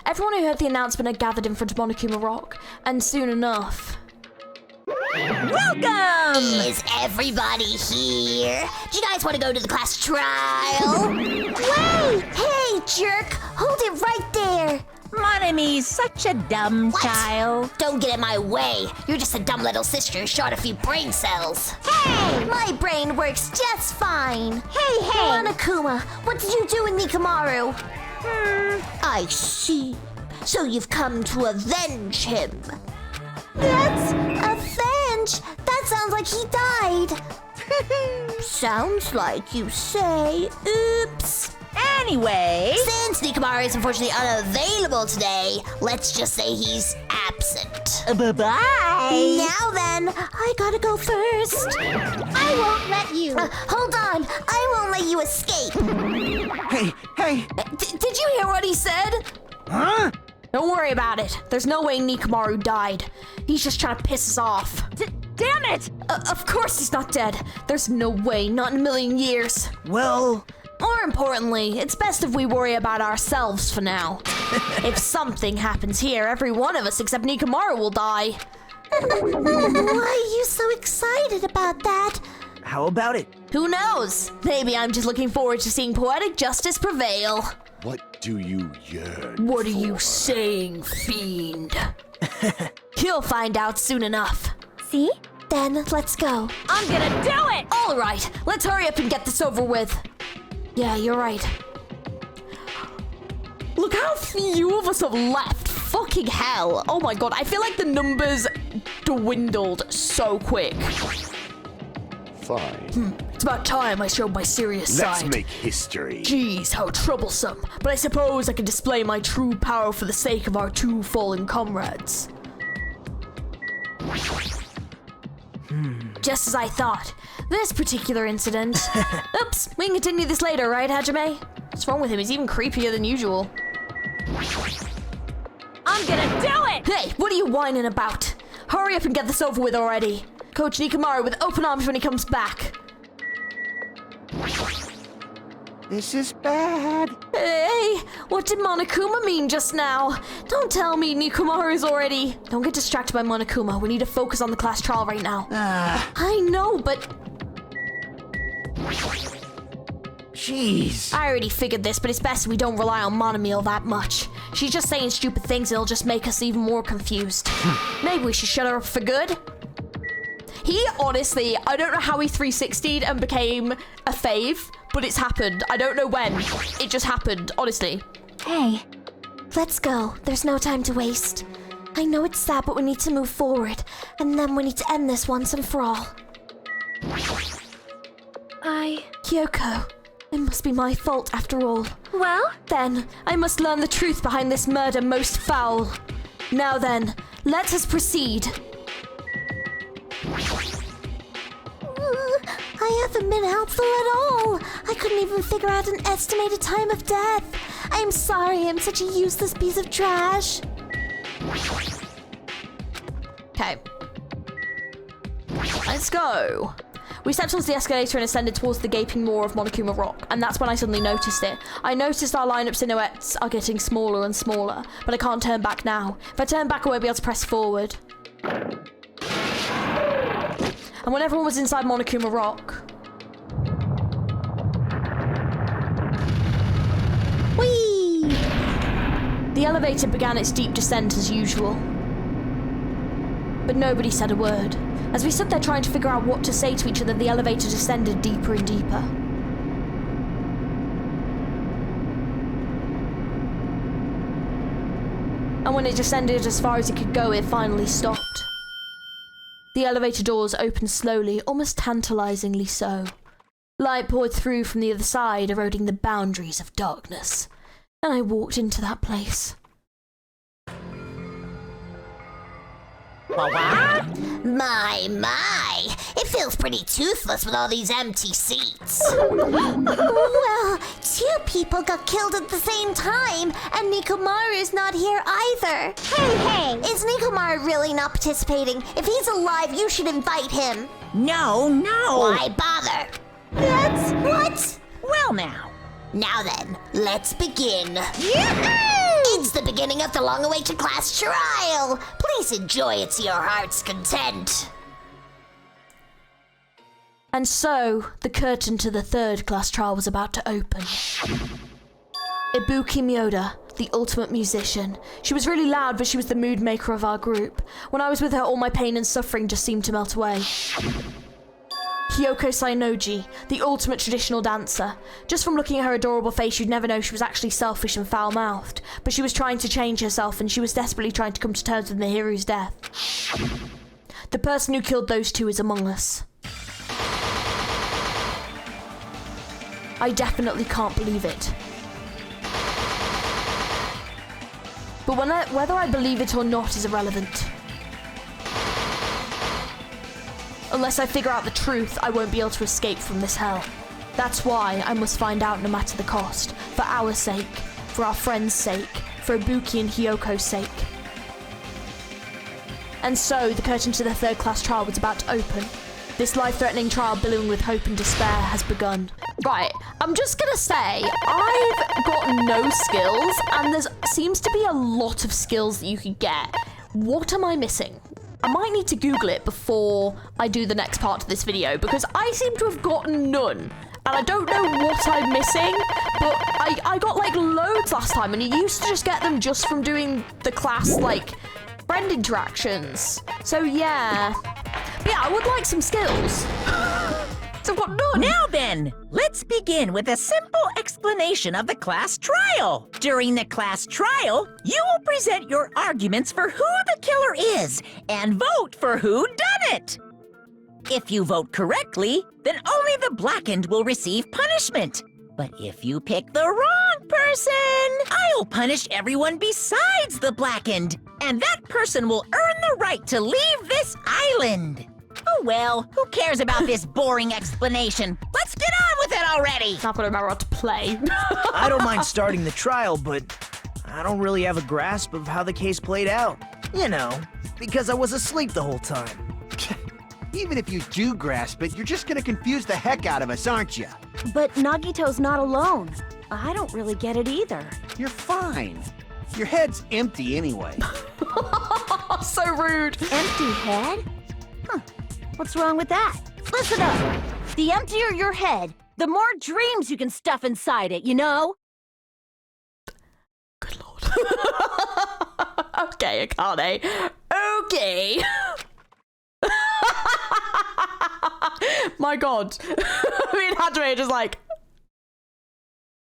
Everyone who heard the announcement had gathered in front of Monokuma Rock, and soon enough... Welcome! Is everybody here? Do you guys want to go to the class trial? Wait! Hey, jerk! Hold it right there! Monomi's such a dumb child. Don't get in my way. You're just a dumb little sister who shot a few brain cells. Hey! My brain works just fine. Hey! Monokuma, what did you do with Nikamaru? I see. So you've come to avenge him. That's avenge? That sounds like he died. Sounds like you say. Oops. Anyway... Since Nikamaru is unfortunately unavailable today, let's just say he's absent. Bye-bye! Now then, I gotta go first. I won't let you. Hold on, I won't let you escape. Hey! Did you hear what he said? Huh? Don't worry about it. There's no way Nikamaru died. He's just trying to piss us off. Damn it! Of course he's not dead. There's no way, not in a million years. Well... More importantly, it's best if we worry about ourselves for now. If something happens here, every one of us except Nikamaru will die. Why are you so excited about that? How about it? Who knows? Maybe I'm just looking forward to seeing poetic justice prevail. What do you yearn What are you for? saying, fiend? You'll find out soon enough. See? Then let's go. I'm gonna do it! All right, let's hurry up and get this over with. Yeah, you're right. Look how few of us have left. Fucking hell. Oh my god, I feel like the numbers dwindled so quick. Fine. It's about time I showed my serious Let's side. make history. Jeez, how troublesome. But I suppose I can display my true power for the sake of our two fallen comrades. Just as I thought. This particular incident... Oops, we can continue this later, right, Hajime? What's wrong with him? He's even creepier than usual. I'm gonna do it! Hey, what are you whining about? Hurry up and get this over with already. Coach Nikamaru with open arms when he comes back. This is bad. Hey, what did Monokuma mean just now? Don't tell me Nikamaru's already... Don't get distracted by Monokuma. We need to focus on the class trial right now. I know, but... Jeez. I already figured this, but it's best we don't rely on Monomi all that much. She's just saying stupid things that'll just make us even more confused. Maybe we should shut her up for good? He, honestly, I don't know how he 360'd and became a fave, but it's happened. I don't know when. It just happened, honestly. Hey. Let's go. There's no time to waste. I know it's sad, but we need to move forward. And then we need to end this once and for all. I... Kyoko, It must be my fault after all. Well, Then, I must learn the truth behind this murder most foul. Now then, let us proceed. I haven't been helpful at all. I couldn't even figure out an estimated time of death. I'm sorry, I'm such a useless piece of trash. Okay. Let's go. We stepped onto the escalator and ascended towards the gaping maw of Monokuma Rock, and that's when I suddenly noticed it. I noticed our lineup silhouettes are getting smaller and smaller, but I can't turn back now. If I turn back, I won't be able to press forward. And when everyone was inside Monokuma Rock... Whee! The elevator began its deep descent as usual. But nobody said a word. As we stood there trying to figure out what to say to each other, the elevator descended deeper and deeper. And when it descended as far as it could go, it finally stopped. The elevator doors opened slowly, almost tantalizingly so. Light poured through from the other side, eroding the boundaries of darkness. And I walked into that place. My. It feels pretty toothless with all these empty seats. Well, 2 people got killed at the same time, and Nikomaru's not here either. Hey! Is Nikomaru really not participating? If he's alive, you should invite him. No. Why bother? What? Well now. Now then, let's begin. Yahoo! It's the beginning of the long-awaited class trial. Please enjoy it to your heart's content. And so, the curtain to the 3rd class trial was about to open. Ibuki Miyoda, the ultimate musician. She was really loud, but she was the mood maker of our group. When I was with her, all my pain and suffering just seemed to melt away. Hiyoko Sainoji, the ultimate traditional dancer. Just from looking at her adorable face, you'd never know she was actually selfish and foul-mouthed. But she was trying to change herself, and she was desperately trying to come to terms with Mihiru's death. The person who killed those 2 is among us. I definitely can't believe it. But whether I believe it or not is irrelevant. Unless I figure out the truth, I won't be able to escape from this hell. That's why I must find out no matter the cost. For our sake, for our friends' sake, for Ibuki and Hiyoko's sake. And so, the curtain to the 3rd class trial was about to open. This life-threatening trial billowing with hope and despair has begun. Right, I'm just gonna say, I've got no skills, and there seems to be a lot of skills that you could get. What am I missing? I might need to Google it before I do the next part of this video, because I seem to have gotten none. And I don't know what I'm missing, but I got like loads last time, and you used to just get them just from doing the class, like, friend interactions. So yeah. But yeah, I would like some skills. So I've got none. Now then, let's begin with a simple explanation of the class trial. During the class trial, you will present your arguments for who the killer is and vote for who done it. If you vote correctly, then only the blackened will receive punishment. But if you pick the wrong person, I'll punish everyone besides the blackened, and that person will earn the right to leave this island. Oh well, who cares about this boring explanation? Let's get on with it already! Not gonna remember how to play. I don't mind starting the trial, but I don't really have a grasp of how the case played out. You know, because I was asleep the whole time. Even if you do grasp it, you're just gonna confuse the heck out of us, aren't you? but Nagito's not alone. I don't really get it either. You're fine. Your head's empty anyway. So rude. Empty head? Huh. What's wrong with that? Listen up. The emptier your head, the more dreams you can stuff inside it, you know? Good lord. Okay, Akane. Okay. My god. Me and Hadwe are just like...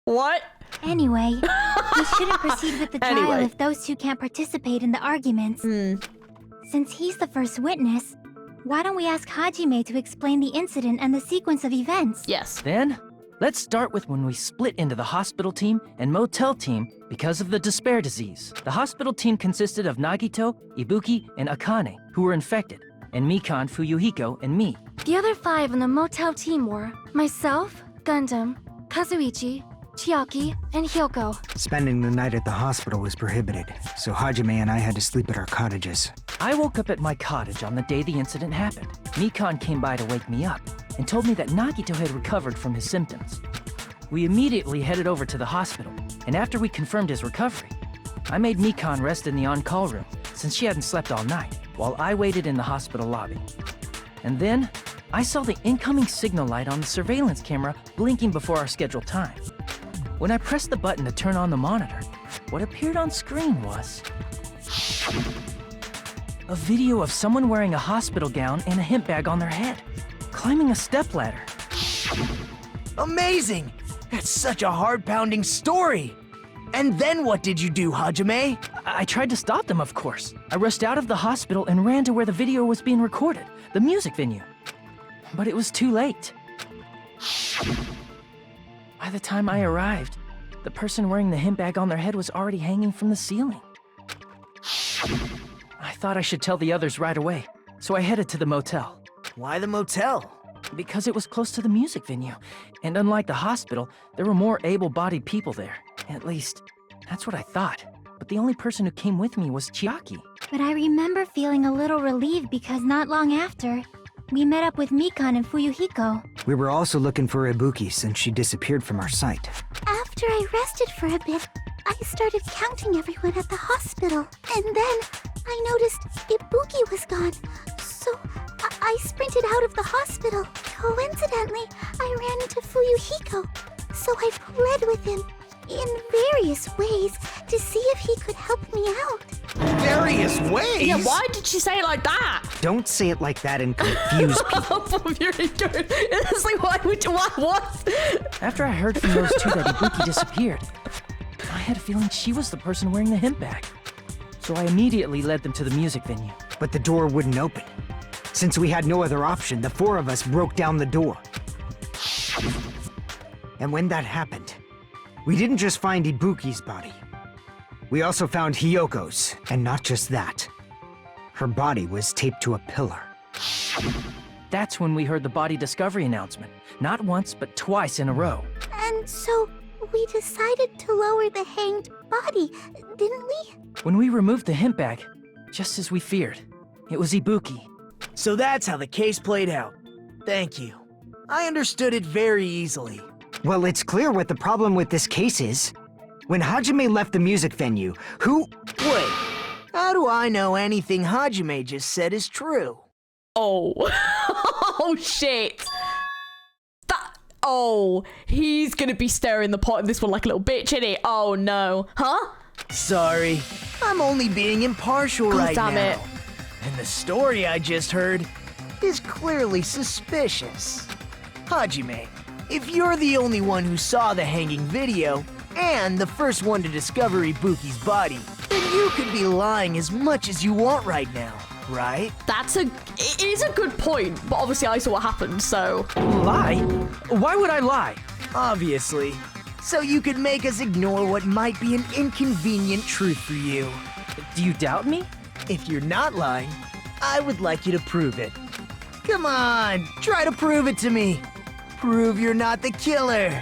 What? Anyway, we shouldn't proceed with the trial Anyway. if those two can't participate in the arguments. Since he's the first witness, why don't we ask Hajime to explain the incident and the sequence of events? Yes. Then, Let's start with when we split into the hospital team and motel team because of the despair disease. The hospital team consisted of Nagito, Ibuki, and Akane, who were infected, and Mikan, Fuyuhiko, and me. The other 5 on the motel team were myself, Gundam, Kazuichi, Chiaki, and Hyoko. Spending the night at the hospital was prohibited, so Hajime and I had to sleep at our cottages. I woke up at my cottage on the day the incident happened. Mikan came by to wake me up and told me that Nagito had recovered from his symptoms. We immediately headed over to the hospital, and after we confirmed his recovery, I made Mikan rest in the on-call room since she hadn't slept all night, while I waited in the hospital lobby. And then, I saw the incoming signal light on the surveillance camera blinking before our scheduled time. When I pressed the button to turn on the monitor, what appeared on screen was a video of someone wearing a hospital gown and a hemp bag on their head, climbing a stepladder. Amazing! That's such a heart-pounding story! And then what did you do, Hajime? I tried to stop them, of course. I rushed out of the hospital and ran to where the video was being recorded, the music venue. But it was too late. By the time I arrived, the person wearing the hemp bag on their head was already hanging from the ceiling. I thought I should tell the others right away, so I headed to the motel. Why the motel? Because it was close to the music venue, and unlike the hospital, there were more able-bodied people there. At least, that's what I thought. But the only person who came with me was Chiaki. But I remember feeling a little relieved because not long after, we met up with Mikan and Fuyuhiko. We were also looking for Ibuki since she disappeared from our sight. After I rested for a bit, I started counting everyone at the hospital. And then I noticed Ibuki was gone. So I sprinted out of the hospital. Coincidentally, I ran into Fuyuhiko. So I pled with him in various ways to see if he could help me out. Various ways? Yeah, why did she say it like that? Don't say it like that and confuse people. It's like, why would you, what? After I heard from those two that Ibuki disappeared, I had a feeling she was the person wearing the hemp bag. So I immediately led them to the music venue. But the door wouldn't open. Since we had no other option, the 4 of us broke down the door. And when that happened, we didn't just find Ibuki's body. We also found Hyoko's, and not just that. Her body was taped to a pillar. That's when we heard the body discovery announcement. Not once, but twice in a row. And so we decided to lower the hanged body, didn't we? When we removed the hemp bag, just as we feared, it was Ibuki. So that's how the case played out. Thank you. I understood it very easily. Well, it's clear what the problem with this case is. When Hajime left the music venue, who— Wait, how do I know anything Hajime just said is true? Oh. Oh, shit. Oh, he's gonna be stirring the pot in this one like a little bitch, isn't he? Oh, no. Huh? Sorry, I'm only being impartial right damn now. it. And the story I just heard is clearly suspicious. Hajime, if you're the only one who saw the hanging video, and the first one to discover Ibuki's body, then you could be lying as much as you want right now, right? It is a good point, but obviously I saw what happened, so. Lie? Why would I lie? Obviously. So you could make us ignore what might be an inconvenient truth for you. Do you doubt me? If you're not lying, I would like you to prove it. Come on, try to prove it to me. Prove you're not the killer.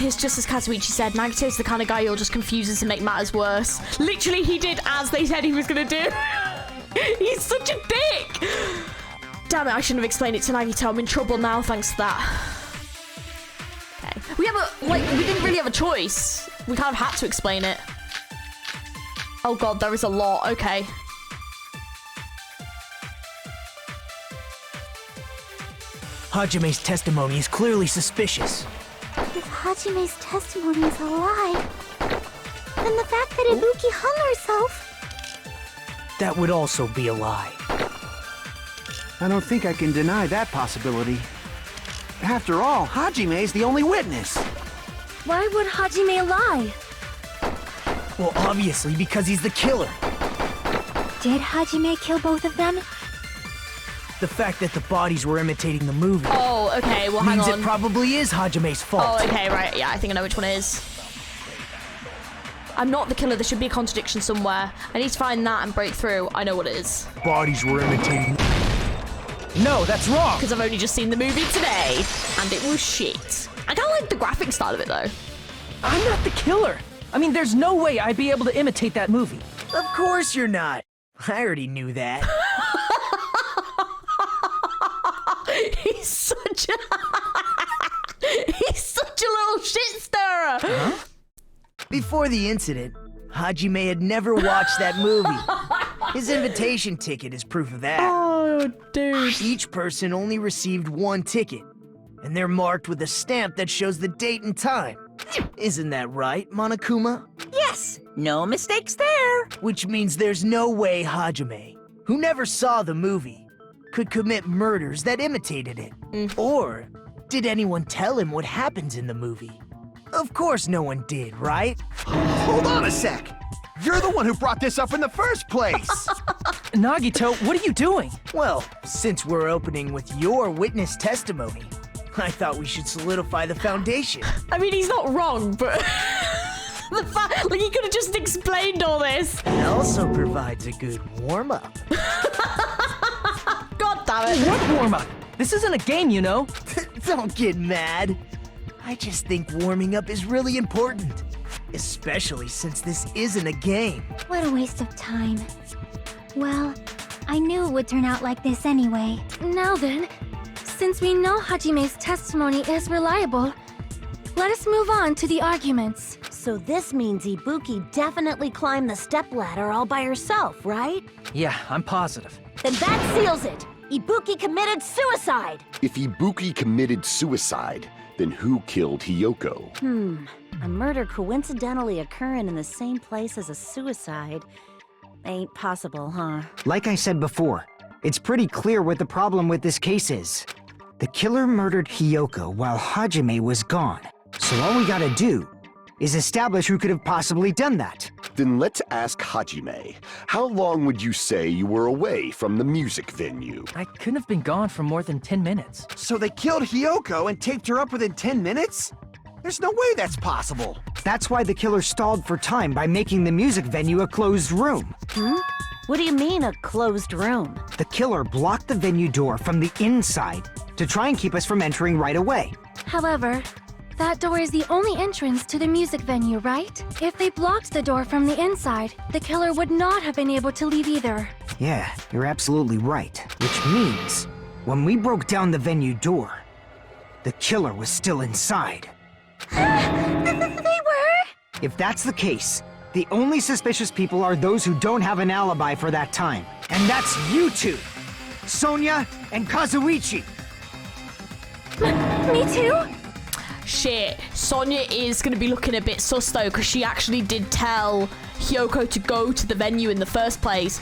It's just as Kazuichi said, Nagito's the kind of guy who'll just confuse us and make matters worse. Literally, he did as they said he was gonna do. He's such a dick. Damn it, I shouldn't have explained it to Nagito. I'm in trouble now thanks to that. Okay. We didn't really have a choice. We kind of had to explain it. Oh god, there is a lot. Okay. Hajime's testimony is clearly suspicious. If Hajime's testimony is a lie, then the fact that Ibuki hung herself... That would also be a lie. I don't think I can deny that possibility. After all, Hajime's the only witness. Why would Hajime lie? Well, obviously because he's the killer. Did Hajime kill both of them? The fact that the bodies were imitating the movie Oh, okay, well, hang means on. it probably is Hajime's fault. Oh, okay, right. Yeah, I think I know which one it is. I'm not the killer. There should be a contradiction somewhere. I need to find that and break through. I know what it is. Bodies were imitating... No, that's wrong! Because I've only just seen the movie today, and it was shit. I kind of like the graphic style of it, though. I'm not the killer! I mean, there's no way I'd be able to imitate that movie. Of course you're not. I already knew that. He's such a... He's such a little shit stirrer. Huh? Before the incident, Hajime had never watched that movie. His invitation ticket is proof of that. Oh, dude. Each person only received one ticket, and they're marked with a stamp that shows the date and time. Isn't that right, Monokuma? Yes, no mistakes there. Which means there's no way Hajime, who never saw the movie, could commit murders that imitated it. Or did anyone tell him what happens in the movie? Of course no one did, right? Hold on a sec! You're the one who brought this up in the first place! Nagito, what are you doing? Well, since we're opening with your witness testimony, I thought we should solidify the foundation. I mean, he's not wrong, but... the fact... Like, he could have just explained all this. It also provides a good warm-up. God damn it. What warm-up? This isn't a game, you know. Don't get mad. I just think warming up is really important. Especially since this isn't a game. What a waste of time. Well, I knew it would turn out like this anyway. Now then, since we know Hajime's testimony is reliable, let us move on to the arguments. So this means Ibuki definitely climbed the stepladder all by herself, right? Yeah, I'm positive. Then that seals it! Ibuki committed suicide! If Ibuki committed suicide, then who killed Hiyoko? A murder coincidentally occurring in the same place as a suicide ain't possible, huh? Like I said before, it's pretty clear what the problem with this case is. The killer murdered Hiyoko while Hajime was gone. So all we gotta do is establish who could have possibly done that. Then let's ask Hajime. How long would you say you were away from the music venue? I couldn't have been gone for more than 10 minutes. So they killed Hiyoko and taped her up within 10 minutes? There's no way that's possible. That's why the killer stalled for time by making the music venue a closed room. What do you mean, a closed room? The killer blocked the venue door from the inside to try and keep us from entering right away. However, that door is the only entrance to the music venue, right? If they blocked the door from the inside, the killer would not have been able to leave either. Yeah, you're absolutely right. Which means, when we broke down the venue door, the killer was still inside. They were? If that's the case, the only suspicious people are those who don't have an alibi for that time. And that's you two! Sonia and Kazuichi! Me too? Shit. Sonia is going to be looking a bit sus, though, because she actually did tell Hiyoko to go to the venue in the first place.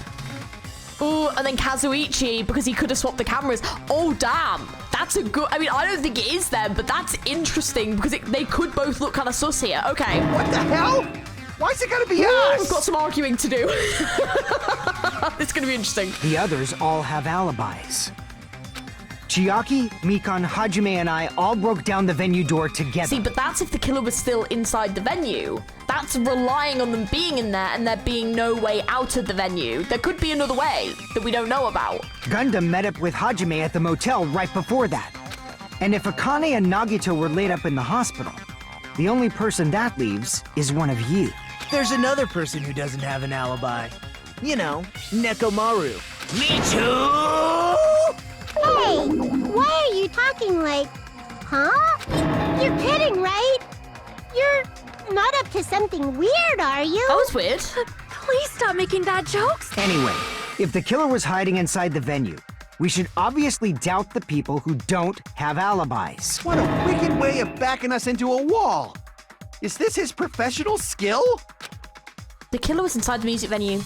Ooh, and then Kazuichi, because he could have swapped the cameras. Oh, damn. That's a good... I mean, I don't think it is them, but that's interesting, because they could both look kind of sus here. Okay. What the hell? Why is it gotta be Ooh, us? we've got some arguing to do. It's going to be interesting. The others all have alibis. Chiaki, Mikan, Hajime, and I all broke down the venue door together. See, but that's if the killer was still inside the venue. That's relying on them being in there and there being no way out of the venue. There could be another way that we don't know about. Gundam met up with Hajime at the motel right before that. And if Akane and Nagito were laid up in the hospital, the only person that leaves is one of you. There's another person who doesn't have an alibi. You know, Nekomaru. Me too! Hey, why are you talking like... Huh? You're kidding, right? You're not up to something weird, are you? That was weird. Please stop making bad jokes. Anyway, if the killer was hiding inside the venue, we should obviously doubt the people who don't have alibis. What a wicked way of backing us into a wall! Is this his professional skill? The killer was inside the music venue.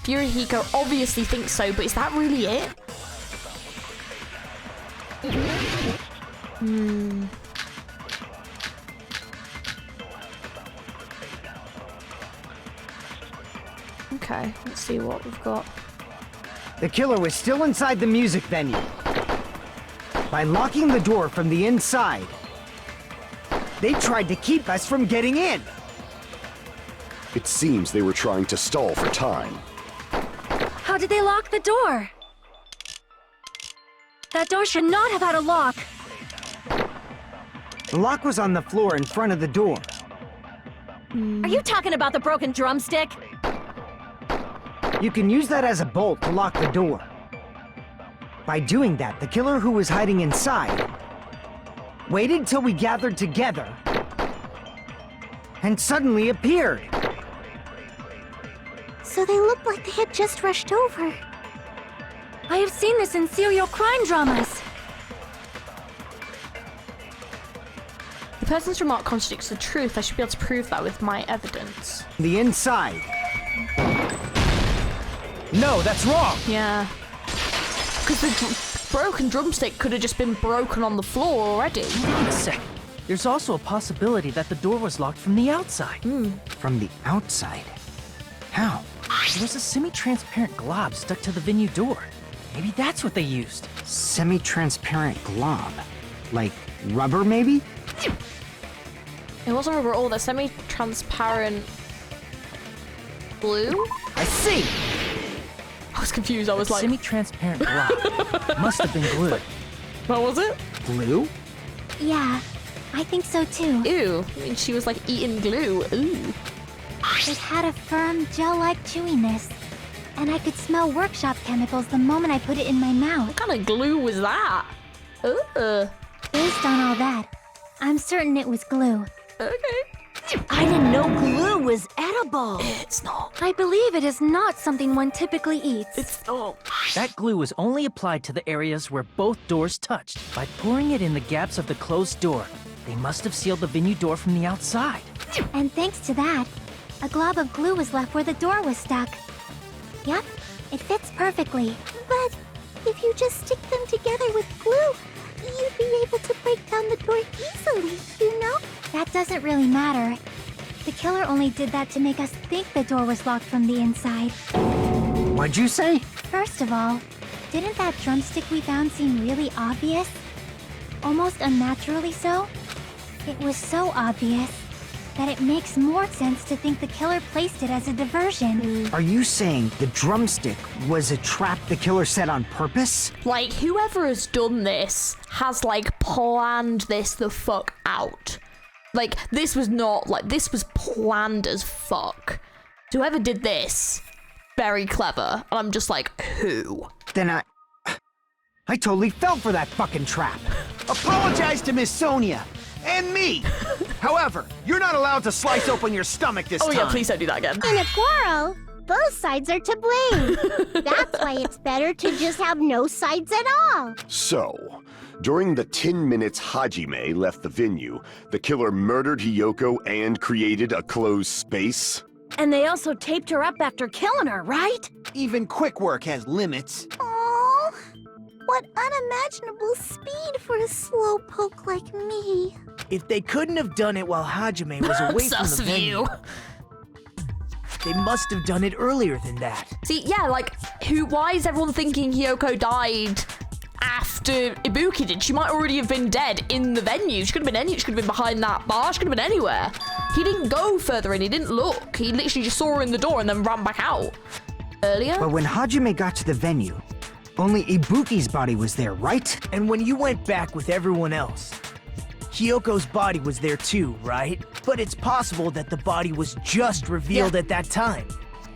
Furihiko obviously thinks so, but is that really it? Okay, let's see what we've got. The killer was still inside the music venue. By locking the door from the inside, they tried to keep us from getting in. It seems they were trying to stall for time. How did they lock the door? That door should not have had a lock. The lock was on the floor in front of the door. Are you talking about the broken drumstick? You can use that as a bolt to lock the door. By doing that, the killer who was hiding inside waited till we gathered together and suddenly appeared. So they looked like they had just rushed over. I have seen this in serial crime dramas. The person's remark contradicts the truth. I should be able to prove that with my evidence. The inside. No, that's wrong! Yeah. Because the broken drumstick could have just been broken on the floor already. Wait a sec. There's also a possibility that the door was locked from the outside. From the outside? How? There was a semi-transparent glob stuck to the venue door. Maybe that's what they used. Semi-transparent glob? Like rubber, maybe? It wasn't rubber at all. They're semi-transparent glue? I see! I was confused. I was like... Semi-transparent glob. Must have been glue. What was it? Glue? Yeah, I think so too. Ew. I mean, she was like eating glue. Ooh. It had a firm, gel-like chewiness. And I could smell workshop chemicals the moment I put it in my mouth. What kind of glue was that? Ugh. Based on all that, I'm certain it was glue. Okay. I didn't know glue was edible. It's not. I believe it is not something one typically eats. It's not. That glue was only applied to the areas where both doors touched. By pouring it in the gaps of the closed door, they must have sealed the venue door from the outside. And thanks to that, a glob of glue was left where the door was stuck. Yep, it fits perfectly. But if you just stick them together with glue, you'd be able to break down the door easily, you know? That doesn't really matter. The killer only did that to make us think the door was locked from the inside. What'd you say? First of all, didn't that drumstick we found seem really obvious? Almost unnaturally so? It was so obvious that it makes more sense to think the killer placed it as a diversion. Are you saying the drumstick was a trap the killer set on purpose? Like, whoever has done this has, like, planned this the fuck out. Like, this was not, like, this was planned as fuck. Whoever did this, very clever. And I'm just like, who? Then I totally fell for that fucking trap. Apologize to Miss Sonia. And me! However, you're not allowed to slice open your stomach this time. Oh yeah, please don't do that again. In a quarrel, both sides are to blame. That's why it's better to just have no sides at all. So, during the 10 minutes Hajime left the venue, the killer murdered Hiyoko and created a closed space? And they also taped her up after killing her, right? Even quick work has limits. Oh, what unimaginable speed for a slowpoke like me. If they couldn't have done it while Hajime was away from Sus the of venue, you. they must have done it earlier than that. See, yeah, like, why is everyone thinking Hiyoko died after Ibuki did? She might already have been dead in the venue. She could have been anywhere. She could have been behind that bar. She could have been anywhere. He didn't go further in. He didn't look. He literally just saw her in the door and then ran back out earlier. But when Hajime got to the venue, only Ibuki's body was there, right? And when you went back with everyone else, Hiyoko's body was there too, right? But it's possible that the body was just revealed at that time,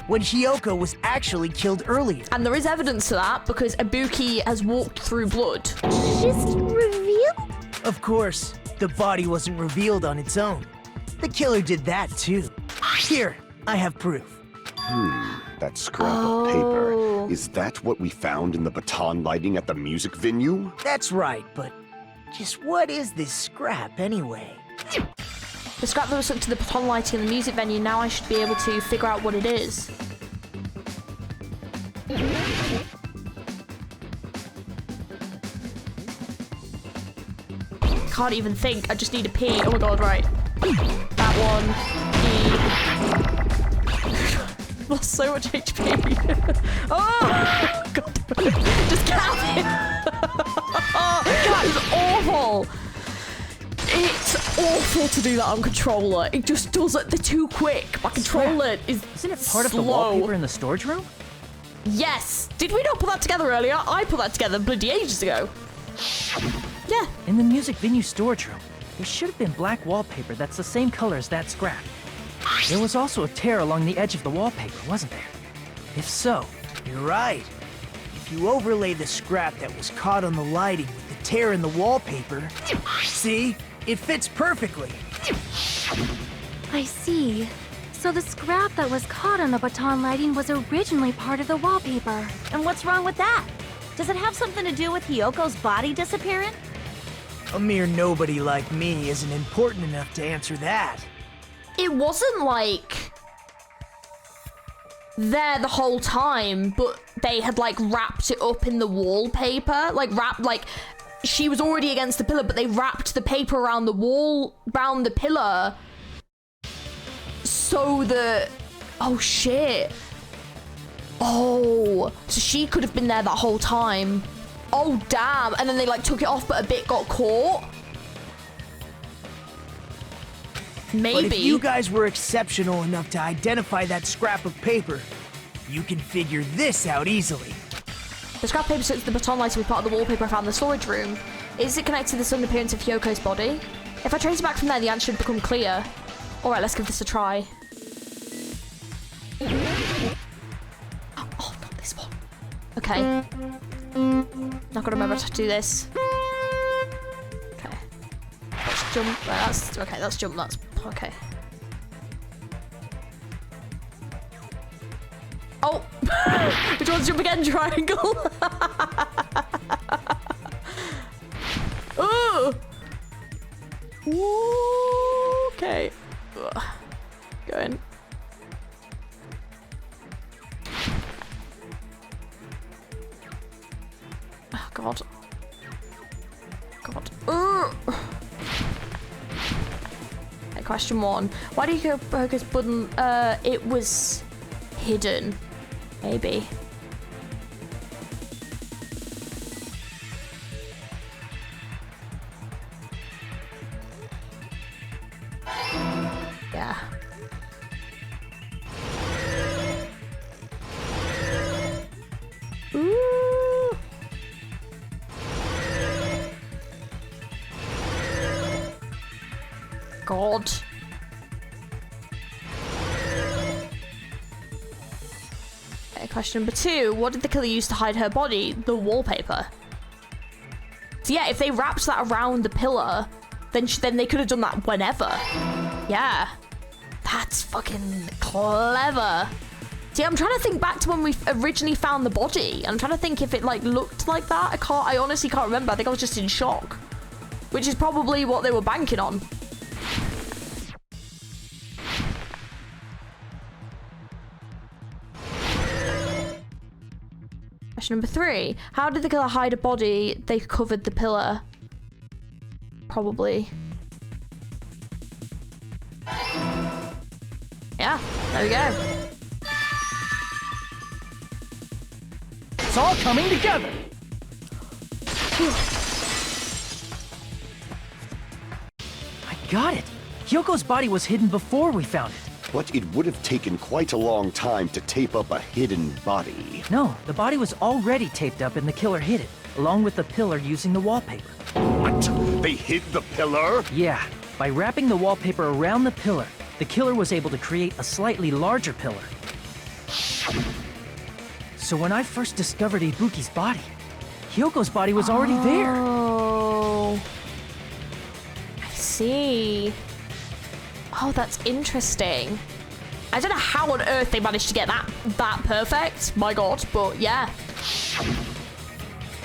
when Hiyoko was actually killed earlier. And there is evidence to that because Ibuki has walked through blood. Just revealed? Of course, the body wasn't revealed on its own. The killer did that too. Here, I have proof. That scrap of paper. Is that what we found in the baton lighting at the music venue? That's right, but just what is this scrap anyway? The scrap that was stuck to the baton lighting in the music venue, now I should be able to figure out what it is. Can't even think, I just need a P. Oh my god, right. That one. E. I've lost so much HP. Oh! God. Just get out of here. Oh, God, it's awful. It's awful to do that on controller. It just does it. They're too quick. My controller is Isn't it part slow. of the wallpaper in the storage room? Yes. Did we not put that together earlier? I put that together bloody ages ago. Yeah. In the music venue storage room, there should have been black wallpaper that's the same color as that scrap. There was also a tear along the edge of the wallpaper, wasn't there? If so... You're right. If you overlay the scrap that was caught on the lighting with the tear in the wallpaper... See? It fits perfectly. I see. So the scrap that was caught on the baton lighting was originally part of the wallpaper. And what's wrong with that? Does it have something to do with Hiyoko's body disappearing? A mere nobody like me isn't important enough to answer that. It wasn't like there the whole time, but they had like wrapped it up in the wallpaper, like she was already against the pillar, but they wrapped the paper around the wall, around the pillar, so that... Oh, shit. Oh, so she could have been there that whole time. Oh, damn. And then they, like, took it off, but a bit got caught. Maybe. But if you guys were exceptional enough to identify that scrap of paper, you can figure this out easily. The scrap paper sits the baton lighter with part of the wallpaper I found in the storage room. Is it connected to the sudden appearance of Hyoko's body? If I trace it back from there, the answer should become clear. Alright, let's give this a try. Oh, not this one. Okay. Not gonna remember how to do this. Okay. Let's jump. That's okay, let's jump. That's okay. Oh! Which one's jump again? Triangle? Ooh! Ooh, okay. Ugh. Going. Oh, God. God. Ugh. Okay, question 1. Why do you go focus button? It was hidden. Maybe. Yeah. Ooh. God. Okay, question number 2. What did the killer use to hide her body? The wallpaper. So yeah, if they wrapped that around the pillar, then they could have done that whenever. Yeah. That's fucking clever. See, I'm trying to think back to when we originally found the body. I'm trying to think if it like looked like that. I honestly can't remember. I think I was just in shock. Which is probably what they were banking on. Question number 3. How did the killer hide a body? They covered the pillar. Probably. Yeah, there we go. It's all coming together! I got it! Hyoko's body was hidden before we found it. But it would have taken quite a long time to tape up a hidden body. No, the body was already taped up and the killer hid it, along with the pillar using the wallpaper. What? They hid the pillar? Yeah, by wrapping the wallpaper around the pillar, the killer was able to create a slightly larger pillar. So when I first discovered Ibuki's body, Hyoko's body was already there. Oh. I see. Oh, that's interesting. I don't know how on earth they managed to get that perfect. My God, but yeah.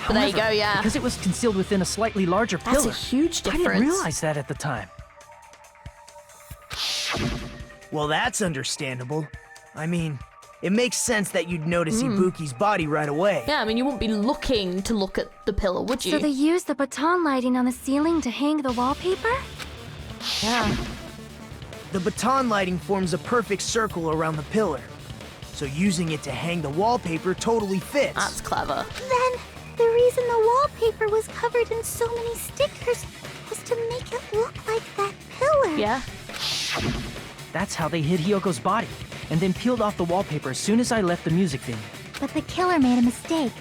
But there you go, yeah. Because it was concealed within a slightly larger pillar. That's a huge difference. I didn't realize that at the time. Well, that's understandable. I mean, it makes sense that you'd notice Ibuki's body right away. Yeah, I mean, you wouldn't be looking to look at the pillar, would you? So they used the baton lighting on the ceiling to hang the wallpaper? Yeah. The baton lighting forms a perfect circle around the pillar. so using it to hang the wallpaper totally fits. That's clever. Then, the reason the wallpaper was covered in so many stickers was to make it look like that pillar. Yeah. That's how they hid Hyoko's body, and then peeled off the wallpaper as soon as I left the music venue. But the killer made a mistake.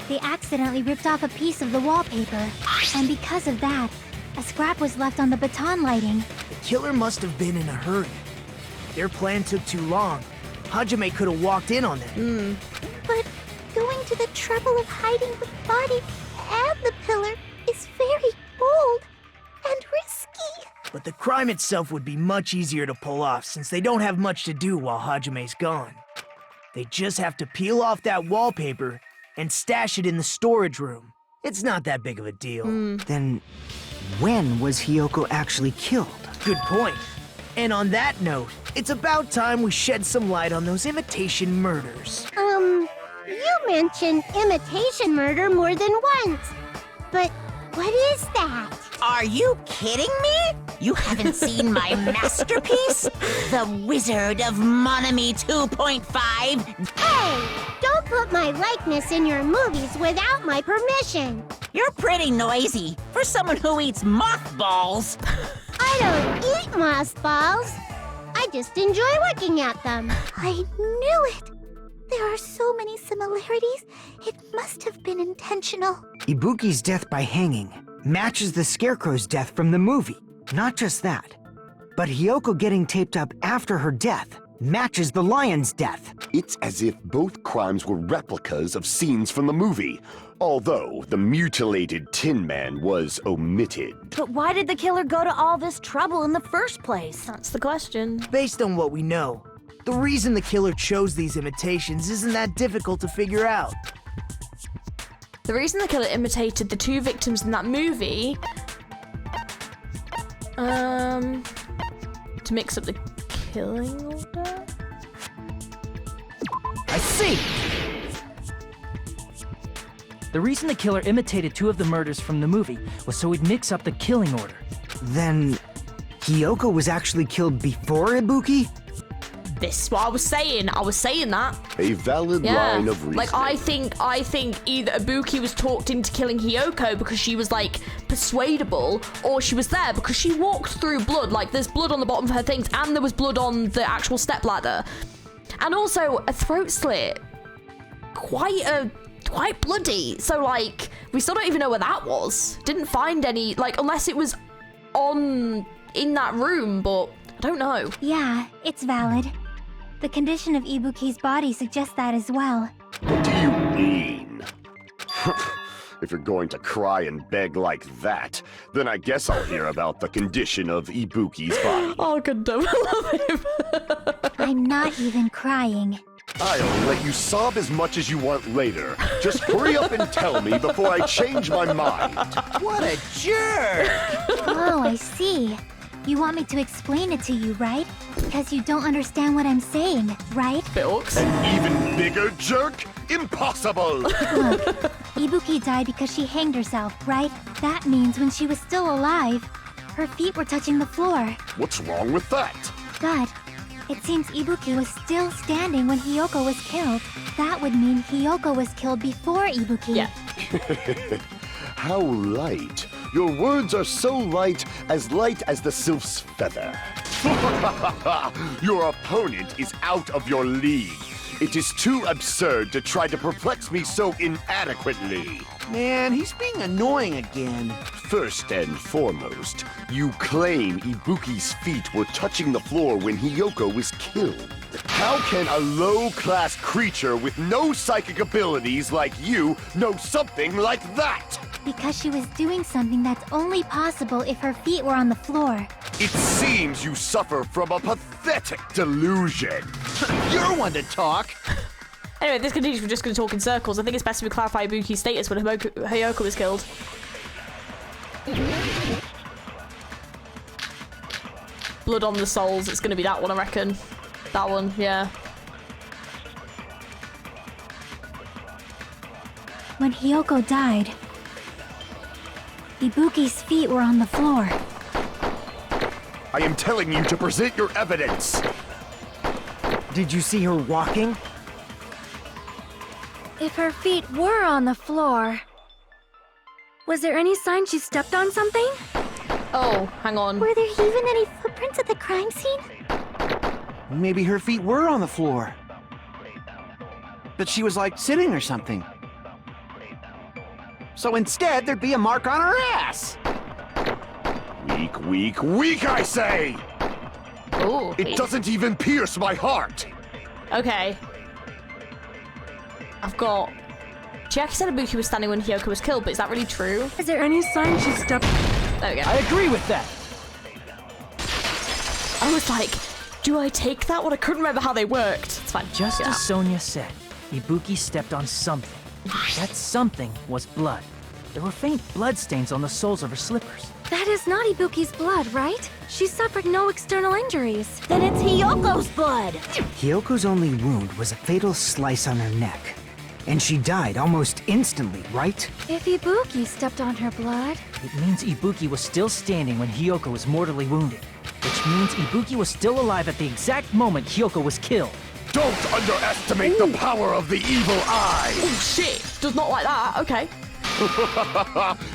They accidentally ripped off a piece of the wallpaper, and because of that, a scrap was left on the baton lighting. The killer must have been in a hurry. Their plan took too long. Hajime could have walked in on them. But going to the trouble of hiding the body and the pillar is very bold and risky. But the crime itself would be much easier to pull off since they don't have much to do while Hajime's gone. They just have to peel off that wallpaper and stash it in the storage room. It's not that big of a deal. Then, when was Hyoko actually killed? Good point. And on that note, it's about time we shed some light on those imitation murders. You mentioned imitation murder more than once. But what is that? Are you kidding me? You haven't seen my masterpiece? The Wizard of Monami 2.5? Hey, don't put my likeness in your movies without my permission. You're pretty noisy for someone who eats mothballs. I don't eat mothballs. I just enjoy looking at them. I knew it. There are so many similarities. It must have been intentional. Ibuki's death by hanging matches the Scarecrow's death from the movie. Not just that, but Hyoko getting taped up after her death matches the lion's death. It's as if both crimes were replicas of scenes from the movie, although the mutilated Tin Man was omitted. But why did the killer go to all this trouble in the first place? That's the question. Based on what we know, the reason the killer chose these imitations isn't that difficult to figure out. The reason the killer imitated the two victims in that movie, to mix up the killing order? I see! The reason the killer imitated two of the murders from the movie was so he'd mix up the killing order. Then, Hyoko was actually killed before Ibuki? This is what I was saying. I was saying that. A valid line of reasoning. Like, I think either Ibuki was talked into killing Hyoko because she was, like, persuadable, or she was there because she walked through blood. Like, there's blood on the bottom of her things, and there was blood on the actual stepladder. And also, a throat slit. Quite bloody. So, like, we still don't even know where that was. Didn't find any, like, unless it was in that room, but I don't know. Yeah, it's valid. The condition of Ibuki's body suggests that as well. What do you mean? If you're going to cry and beg like that, then I guess I'll hear about the condition of Ibuki's body. Oh, good damn, I love him. I'm not even crying. I'll let you sob as much as you want later. Just hurry up and tell me before I change my mind. What a jerk! Oh, I see. You want me to explain it to you, right? Because you don't understand what I'm saying, right? Bilks. An even bigger jerk? Impossible! Look, Ibuki died because she hanged herself, right? That means when she was still alive, her feet were touching the floor. What's wrong with that? But it seems Ibuki was still standing when Hyoko was killed. That would mean Hyoko was killed before Ibuki. Yeah. How light. Your words are so light as the sylph's feather. Your opponent is out of your league. It is too absurd to try to perplex me so inadequately. Man, he's being annoying again. First and foremost, you claim Ibuki's feet were touching the floor when Hyoko was killed. How can a low-class creature with no psychic abilities like you know something like that? Because she was doing something that's only possible if her feet were on the floor. It seems you suffer from a pathetic delusion. You're one to talk. Anyway, this continues. We're just going to talk in circles. I think it's best if we clarify Ibuki's status when Hyoko was killed. Blood on the souls. It's going to be that one, I reckon. That one, yeah. When Hyoko died, Ibuki's feet were on the floor. I am telling you to present your evidence. Did you see her walking? If her feet were on the floor, was there any sign she stepped on something? Oh, hang on. Were there even any footprints at the crime scene? Maybe her feet were on the floor. But she was like sitting or something. So instead, there'd be a mark on her ass. Weak, weak, weak, I say! Oh. It doesn't even pierce my heart! Okay. I've got... Chiaki said Ibuki was standing when Hiyoko was killed, but is that really true? Is there any sign she stepped... There we go. I agree with that. I was like, do I take that one? I couldn't remember how they worked. It's fine. Just Yeah. as Sonia said, Ibuki stepped on something. That something was blood. There were faint bloodstains on the soles of her slippers. That is not Ibuki's blood, right? She suffered no external injuries. Then it's Hiyoko's blood. Hiyoko's only wound was a fatal slice on her neck. And she died almost instantly, right? If Ibuki stepped on her blood... It means Ibuki was still standing when Hiyoko was mortally wounded. Which means Ibuki was still alive at the exact moment Hiyoko was killed. Don't underestimate the power of the evil eye! Oh shit! Does not like that. Okay.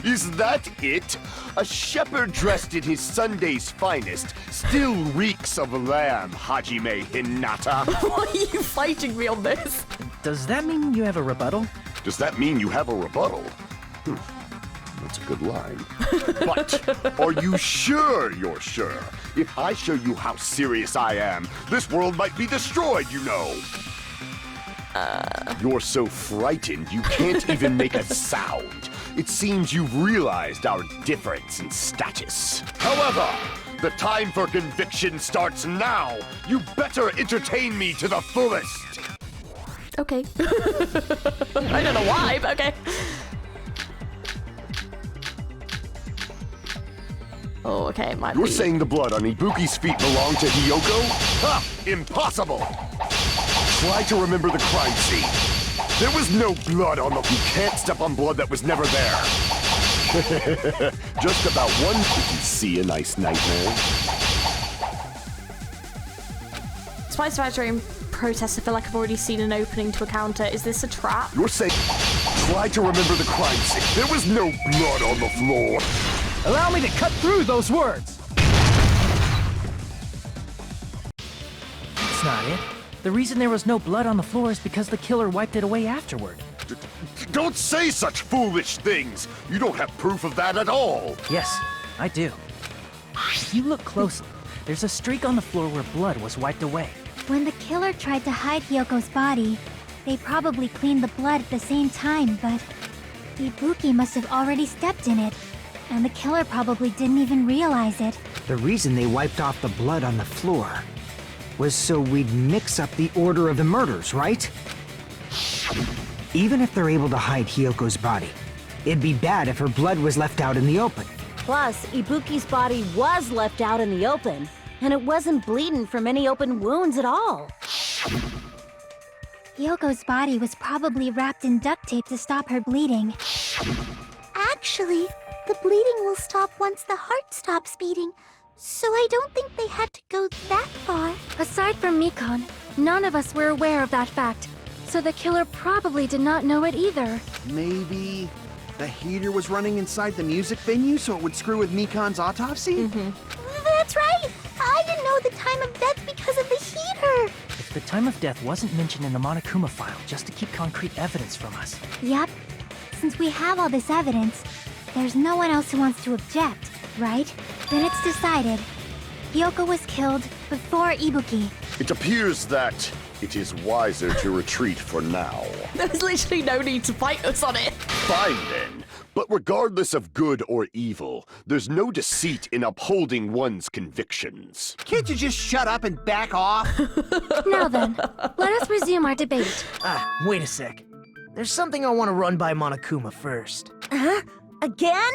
Is that it? A shepherd dressed in his Sunday's finest still reeks of lamb, Hajime Hinata. Why are you fighting me on this? Does that mean you have a rebuttal? Does that mean you have a rebuttal? That's a good line. But are you sure you're sure? If I show you how serious I am, this world might be destroyed, you know. You're so frightened you can't even make a sound. It seems you've realized our difference in status. However, the time for conviction starts now. You better entertain me to the fullest. Okay. I don't know why, but okay. Oh, okay, it might You're be. saying the blood on Ibuki's feet belonged to Hiyoko? Ha! Impossible! Try to remember the crime scene. There was no blood on the... You can't step on blood that was never there. Just about one... Did you see a nice nightmare? Spice Factory protest. I feel like I've already seen an opening to a counter. Is this a trap? You're saying... Try to remember the crime scene. There was no blood on the floor. Allow me to cut through those words! That's not it. The reason there was no blood on the floor is because the killer wiped it away afterward. Don't say such foolish things! You don't have proof of that at all! Yes, I do. If you look closely, there's a streak on the floor where blood was wiped away. When the killer tried to hide Hiyoko's body, they probably cleaned the blood at the same time, but Ibuki must have already stepped in it, and the killer probably didn't even realize it. The reason they wiped off the blood on the floor was so we'd mix up the order of the murders, right? Even if they're able to hide Hiyoko's body, it'd be bad if her blood was left out in the open. Plus, Ibuki's body was left out in the open, and it wasn't bleeding from any open wounds at all. Hiyoko's body was probably wrapped in duct tape to stop her bleeding. Actually, the bleeding will stop once the heart stops beating, so I don't think they had to go that far. Aside from Mikon, none of us were aware of that fact, so the killer probably did not know it either. Maybe the heater was running inside the music venue so it would screw with Mikon's autopsy? That's right! I didn't know the time of death because of the heater! If the time of death wasn't mentioned in the Monokuma file just to keep concrete evidence from us. Yep. Since we have all this evidence, there's no one else who wants to object, right? Then it's decided. Hiyoko was killed before Ibuki. It appears that it is wiser to retreat for now. There's literally no need to fight us on it. Fine then. But regardless of good or evil, there's no deceit in upholding one's convictions. Can't you just shut up and back off? Now then, let us resume our debate. Wait a sec. There's something I want to run by Monokuma first. Huh? Again?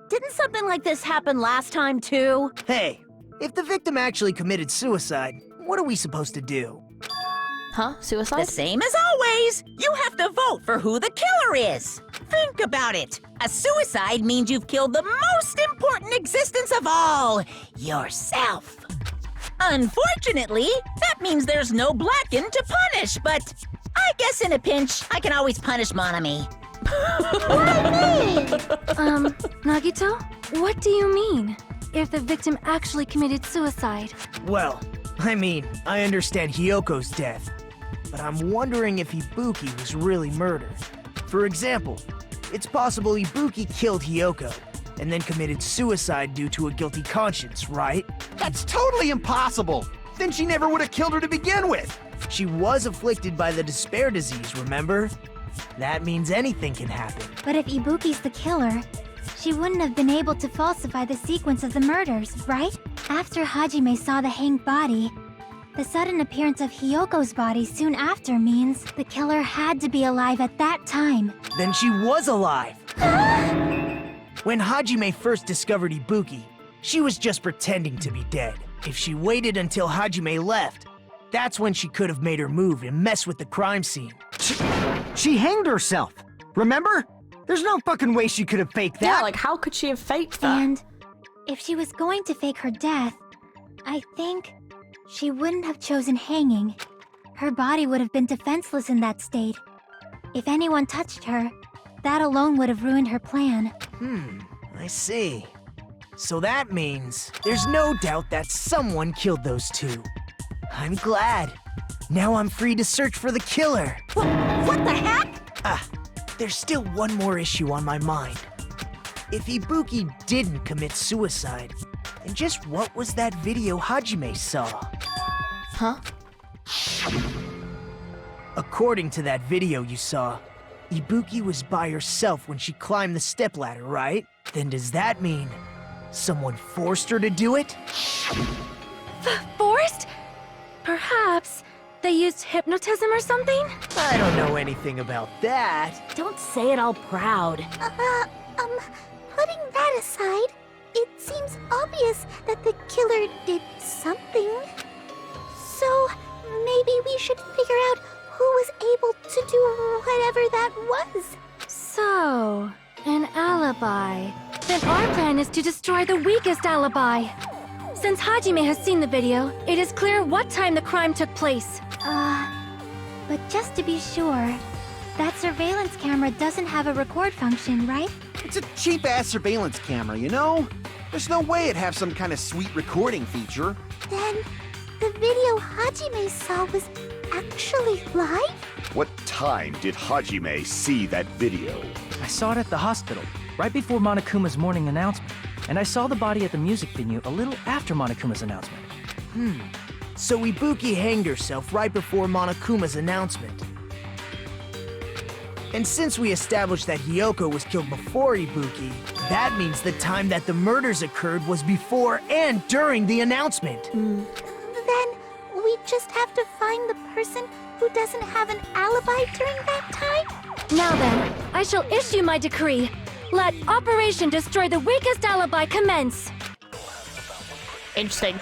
Didn't something like this happen last time, too? Hey, if the victim actually committed suicide, what are we supposed to do? Huh? Suicide? The same as always. You have to vote for who the killer is. Think about it. A suicide means you've killed the most important existence of all, yourself. Unfortunately, that means there's no Blacken to punish, but I I guess in a pinch, I can always punish Monami. Nagito, what do you mean? If the victim actually committed suicide? Well, I mean, I understand Hyoko's death, but I'm wondering if Ibuki was really murdered. For example, it's possible Ibuki killed Hyoko and then committed suicide due to a guilty conscience, right? That's totally impossible! Then she never would have killed her to begin with! She was afflicted by the despair disease, remember? That means anything can happen. But if Ibuki's the killer, she wouldn't have been able to falsify the sequence of the murders, right? After Hajime saw the hanged body, the sudden appearance of Hyoko's body soon after means the killer had to be alive at that time. Then she was alive! When Hajime first discovered Ibuki, she was just pretending to be dead. If she waited until Hajime left, that's when she could have made her move and mess with the crime scene. She hanged herself. Remember? There's no fucking way she could have faked that. Yeah, like how could she have faked that? And if she was going to fake her death, I think she wouldn't have chosen hanging. Her body would have been defenseless in that state. If anyone touched her, that alone would have ruined her plan. I see. So that means there's no doubt that someone killed those two. I'm glad. Now I'm free to search for the killer. What the heck? There's still one more issue on my mind. If Ibuki didn't commit suicide, then just what was that video Hajime saw? Huh? According to that video you saw, Ibuki was by herself when she climbed the stepladder, right? Then does that mean someone forced her to do it? Forced? Perhaps they used hypnotism or something? I don't know anything about that. Don't say it all proud. Putting that aside, it seems obvious that the killer did something. So, maybe we should figure out who was able to do whatever that was. So, an alibi. Then our plan is to destroy the weakest alibi. Since Hajime has seen the video, it is clear what time the crime took place. But just to be sure, that surveillance camera doesn't have a record function, right? It's a cheap-ass surveillance camera, you know? There's no way it'd have some kind of sweet recording feature. Then, the video Hajime saw was actually live? What time did Hajime see that video? I saw it at the hospital, right before Monokuma's morning announcement. And I saw the body at the music venue a little after Monokuma's announcement. So Ibuki hanged herself right before Monokuma's announcement. And since we established that Hyoko was killed before Ibuki, that means the time that the murders occurred was before and during the announcement. Then, we just have to find the person who doesn't have an alibi during that time? Now then, I shall issue my decree. Let Operation Destroy the Weakest Alibi commence. Interesting.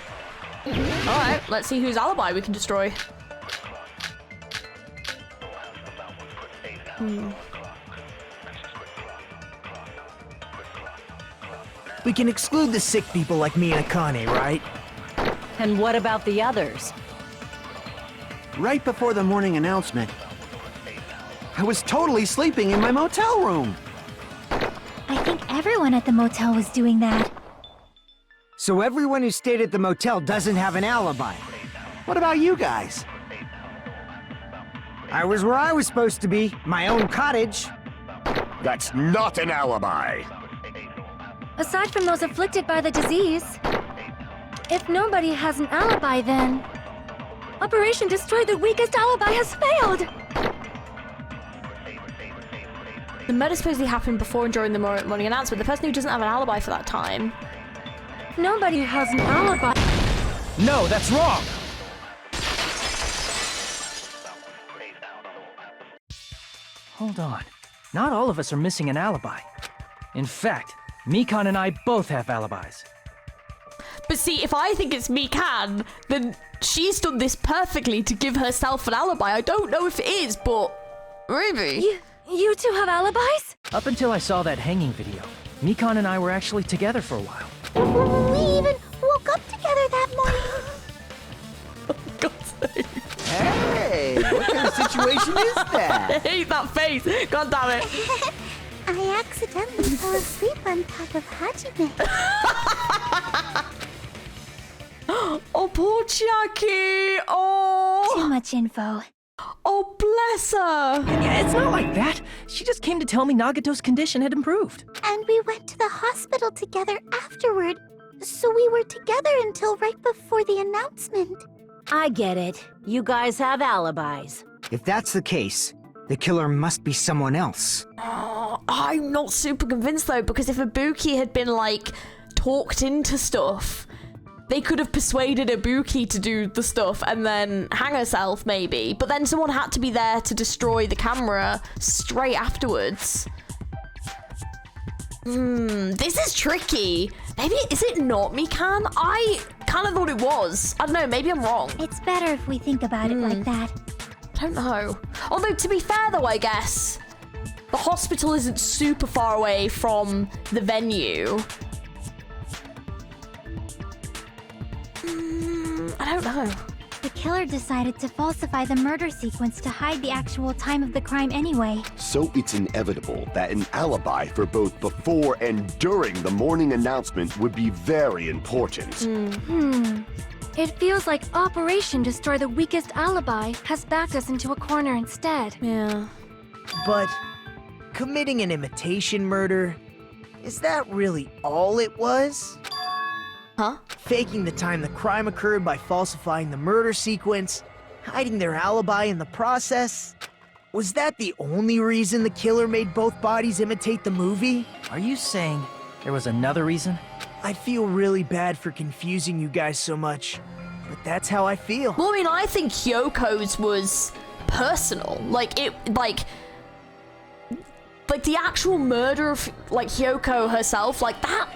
Alright, let's see whose alibi we can destroy. We can exclude the sick people like me and Akane, right? And what about the others? Right before the morning announcement, I was totally sleeping in my motel room. I think everyone at the motel was doing that. So everyone who stayed at the motel doesn't have an alibi. What about you guys? I was where I was supposed to be, my own cottage. That's not an alibi. Aside from those afflicted by the disease, if nobody has an alibi, then Operation Destroy the Weakest Alibi has failed! The murder supposedly happened before and during the morning announcement. The person who doesn't have an alibi for that time. Nobody has an alibi. No, that's wrong! Hold on. Not all of us are missing an alibi. In fact, Mikan and I both have alibis. But see, if I think it's Mikan, then she's done this perfectly to give herself an alibi. I don't know if it is, but maybe. You two have alibis? Up until I saw that hanging video, Mikan and I were actually together for a while. We even woke up together that morning. God's sake. Hey, look who's situation is I that? hate that face. God damn it. I accidentally fell asleep on top of Hajime. Oh, poor Chiaki. Oh. Too much info. Oh, bless her. Yeah, it's not like that. She just came to tell me Nagato's condition had improved. And we went to the hospital together afterward. So we were together until right before the announcement. I get it. You guys have alibis. If that's the case, the killer must be someone else. Oh, I'm not super convinced though, because if Ibuki had been like talked into stuff, they could have persuaded Ibuki to do the stuff and then hang herself maybe. But then someone had to be there to destroy the camera straight afterwards. This is tricky. Maybe, is it not Mikan? I kind of thought it was. I don't know, maybe I'm wrong. It's better if we think about it like that. I don't know. Although, to be fair though, I guess, the hospital isn't super far away from the venue. I don't know. The killer decided to falsify the murder sequence to hide the actual time of the crime anyway. So it's inevitable that an alibi for both before and during the morning announcement would be very important. It feels like Operation Destroy the Weakest Alibi has backed us into a corner instead. Yeah. But committing an imitation murder, is that really all it was? Huh? Faking the time the crime occurred by falsifying the murder sequence, hiding their alibi in the process? Was that the only reason the killer made both bodies imitate the movie? Are you saying there was another reason? I feel really bad for confusing you guys so much, but that's how I feel. Well, I mean, I think Hyoko's was personal. Like the actual murder of, like, Hyoko herself, like, that,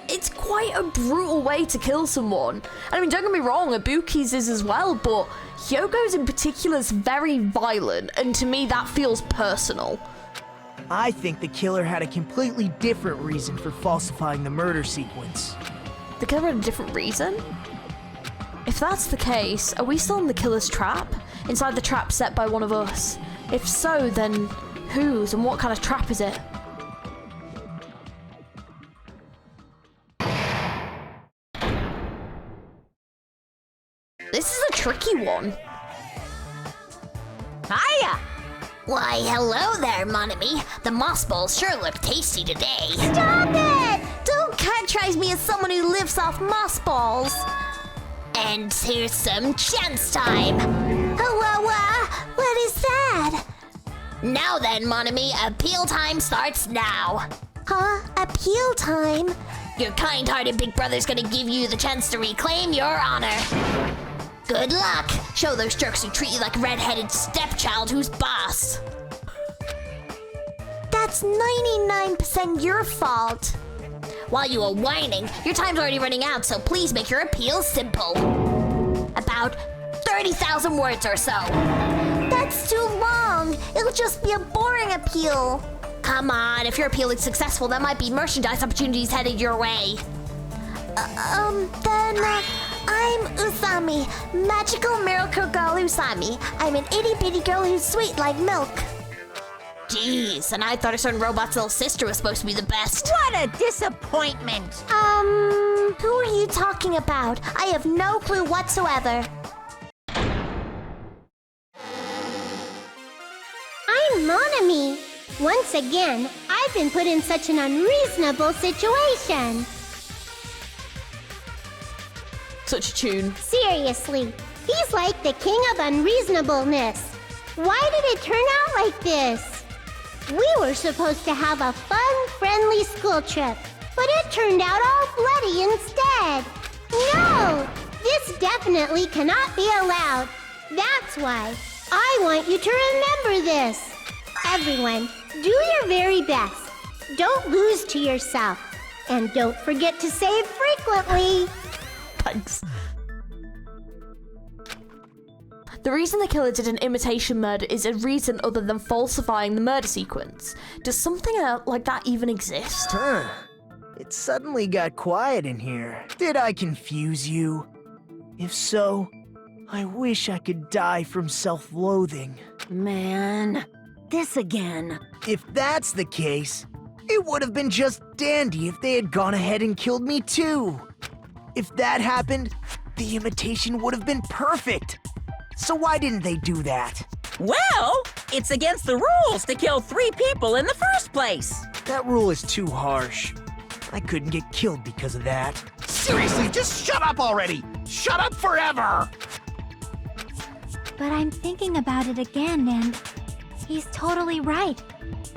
it's quite a brutal way to kill someone. I mean, don't get me wrong, Ibuki's is as well, but Hyoko's in particular is very violent, and to me, that feels personal. I think the killer had a completely different reason for falsifying the murder sequence. The killer had a different reason? If that's the case, are we still in the killer's trap? Inside the trap set by one of us? If so, then whose and what kind of trap is it? This is a tricky one. Hiya! Why, hello there, Monami. The moss balls sure look tasty today. Stop it! Don't characterize me as someone who lives off moss balls. And here's some chance time. What is that? Now then, Monami, appeal time starts now. Huh? Appeal time? Your kind-hearted big brother's gonna give you the chance to reclaim your honor. Good luck! Show those jerks who treat you like a red-headed stepchild who's boss. That's 99% your fault. While you are whining, your time's already running out, so please make your appeal simple. About 30,000 words or so. That's too long. It'll just be a boring appeal. Come on, if your appeal is successful, there might be merchandise opportunities headed your way. I'm Usami, magical miracle girl Usami. I'm an itty-bitty girl who's sweet like milk. Jeez, and I thought a certain robot's little sister was supposed to be the best. What a disappointment! Who are you talking about? I have no clue whatsoever. I'm Monami. Once again, I've been put in such an unreasonable situation. Such a tune. Seriously, he's like the king of unreasonableness. Why did it turn out like this? We were supposed to have a fun, friendly school trip, but it turned out all bloody instead. No! This definitely cannot be allowed. That's why I want you to remember this. Everyone, do your very best. Don't lose to yourself. And don't forget to save frequently. Thanks. The reason the killer did an imitation murder is a reason other than falsifying the murder sequence. Does something like that even exist? Huh. It suddenly got quiet in here. Did I confuse you? If so, I wish I could die from self-loathing. Man, this again. If that's the case, it would have been just dandy if they had gone ahead and killed me too. If that happened, the imitation would have been perfect. So why didn't they do that? Well, it's against the rules to kill 3 people in the first place. That rule is too harsh. I couldn't get killed because of that. Seriously, just shut up already! Shut up forever! But I'm thinking about it again, and he's totally right.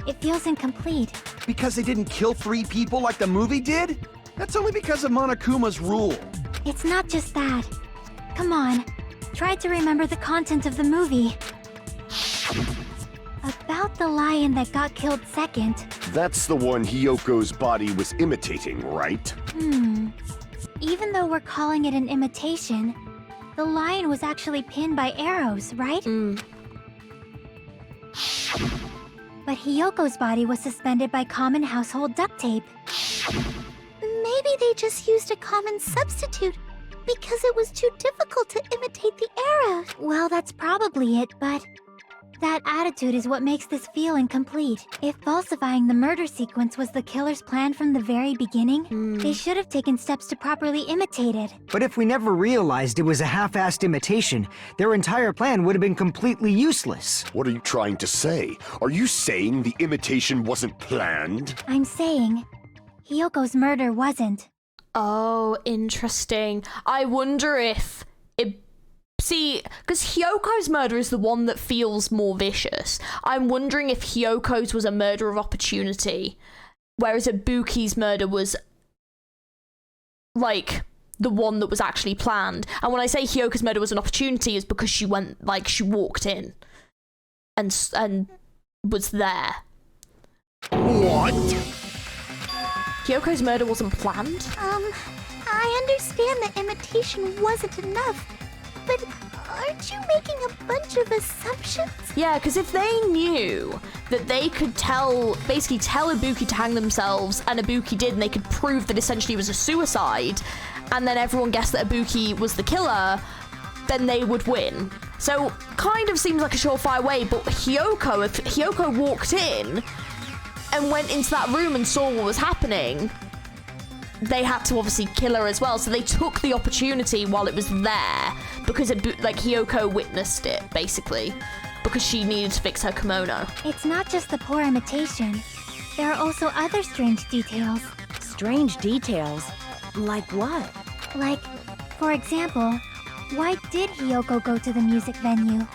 It feels incomplete. Because they didn't kill 3 people like the movie did? That's only because of Monokuma's rule. It's not just that. Come on, try to remember the content of the movie. About the lion that got killed second. That's the one Hyoko's body was imitating, right? Even though we're calling it an imitation, the lion was actually pinned by arrows, right? But Hyoko's body was suspended by common household duct tape. Maybe they just used a common substitute because it was too difficult to imitate the arrows. Well, that's probably it, but that attitude is what makes this feel incomplete. If falsifying the murder sequence was the killer's plan from the very beginning, they should have taken steps to properly imitate it. But if we never realized it was a half-assed imitation, their entire plan would have been completely useless. What are you trying to say? Are you saying the imitation wasn't planned? I'm saying Hyoko's murder wasn't. Oh, interesting. I wonder if it... See, because Hyoko's murder is the one that feels more vicious. I'm wondering if Hyoko's was a murder of opportunity, whereas Ibuki's murder was, like, the one that was actually planned. And when I say Hyoko's murder was an opportunity, it's because she went, like, she walked in and was there. What? Hyoko's murder wasn't planned? I understand that imitation wasn't enough. But aren't you making a bunch of assumptions? Yeah, because if they knew that they could basically tell Ibuki to hang themselves, and Ibuki did, and they could prove that essentially it was a suicide, and then everyone guessed that Ibuki was the killer, then they would win. So, kind of seems like a surefire way, but Hyoko, if Hyoko walked in and went into that room and saw what was happening, they had to obviously kill her as well, so they took the opportunity while it was there, because Hyoko witnessed it, basically, because she needed to fix her kimono. It's not just the poor imitation. There are also other strange details. Strange details? Like what? Like, for example, why did Hyoko go to the music venue?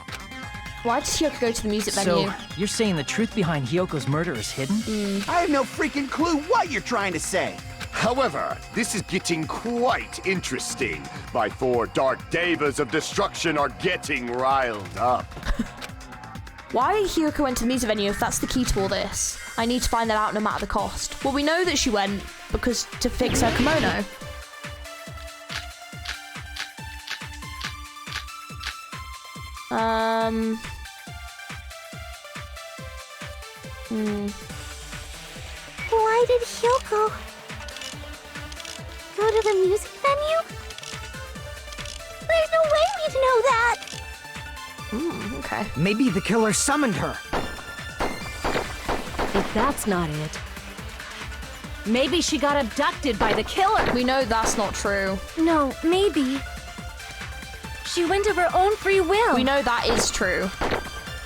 Why did Hyoko go to the music venue? So, you're saying the truth behind Hyoko's murder is hidden? I have no freaking clue what you're trying to say. However, this is getting quite interesting. My 4 dark devas of destruction are getting riled up. Why Hyoko went to the music venue if that's the key to all this? I need to find that out no matter the cost. Well, we know that she went because to fix her kimono. Why did Hyoko go to the music venue? There's no way we'd know that! Okay. Maybe the killer summoned her. If that's not it, maybe she got abducted by the killer. We know that's not true. No, maybe. She went of her own free will. We know that is true.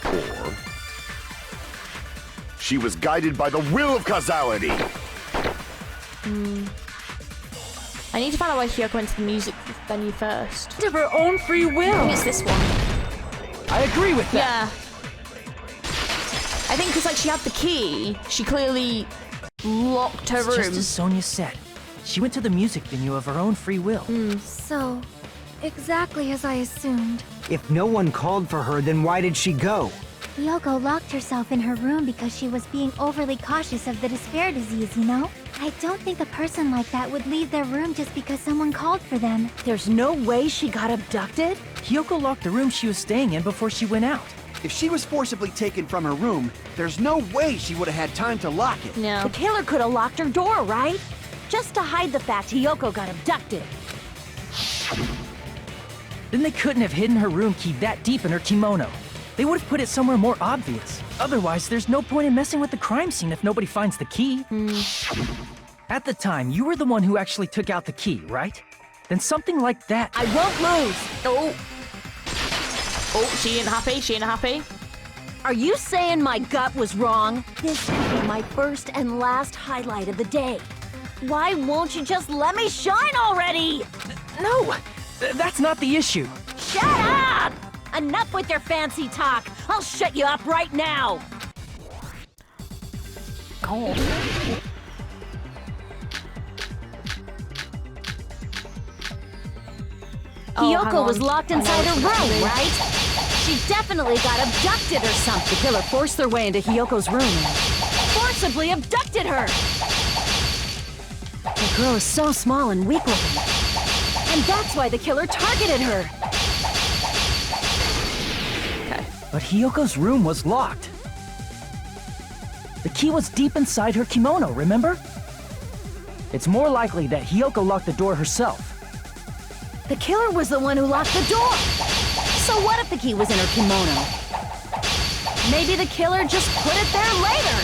Or she was guided by the will of causality. I need to find out why Hyoko went to the music venue first. Of her own free will. It's this one. I agree with that. Yeah. I think because she had the key, she clearly locked her It's room. just as Sonia said. She went to the music venue of her own free will. So, exactly as I assumed. If no one called for her, then why did she go? Hyoko locked herself in her room because she was being overly cautious of the despair disease, you know? I don't think a person like that would leave their room just because someone called for them. There's no way she got abducted? Hyoko locked the room she was staying in before she went out. If she was forcibly taken from her room, there's no way she would have had time to lock it. No. The killer could have locked her door, right? Just to hide the fact Hyoko got abducted. Then they couldn't have hidden her room key that deep in her kimono. They would have put it somewhere more obvious. Otherwise, there's no point in messing with the crime scene if nobody finds the key. At the time, you were the one who actually took out the key, right? Then something like that... I won't lose! Oh. Oh, she ain't happy. She ain't happy. Are you saying my gut was wrong? This could be my first and last highlight of the day. Why won't you just let me shine already? No! That's not the issue. Shut up! Enough with your fancy talk. I'll shut you up right now. Oh. Hiyoko was locked inside her room, right? She definitely got abducted or something. The killer forced their way into Hiyoko's room and forcibly abducted her. The girl is so small and weak-looking. And that's why the killer targeted her. But Hiyoko's room was locked. The key was deep inside her kimono, remember? It's more likely that Hiyoko locked the door herself. The killer was the one who locked the door. So what if the key was in her kimono? Maybe the killer just put it there later.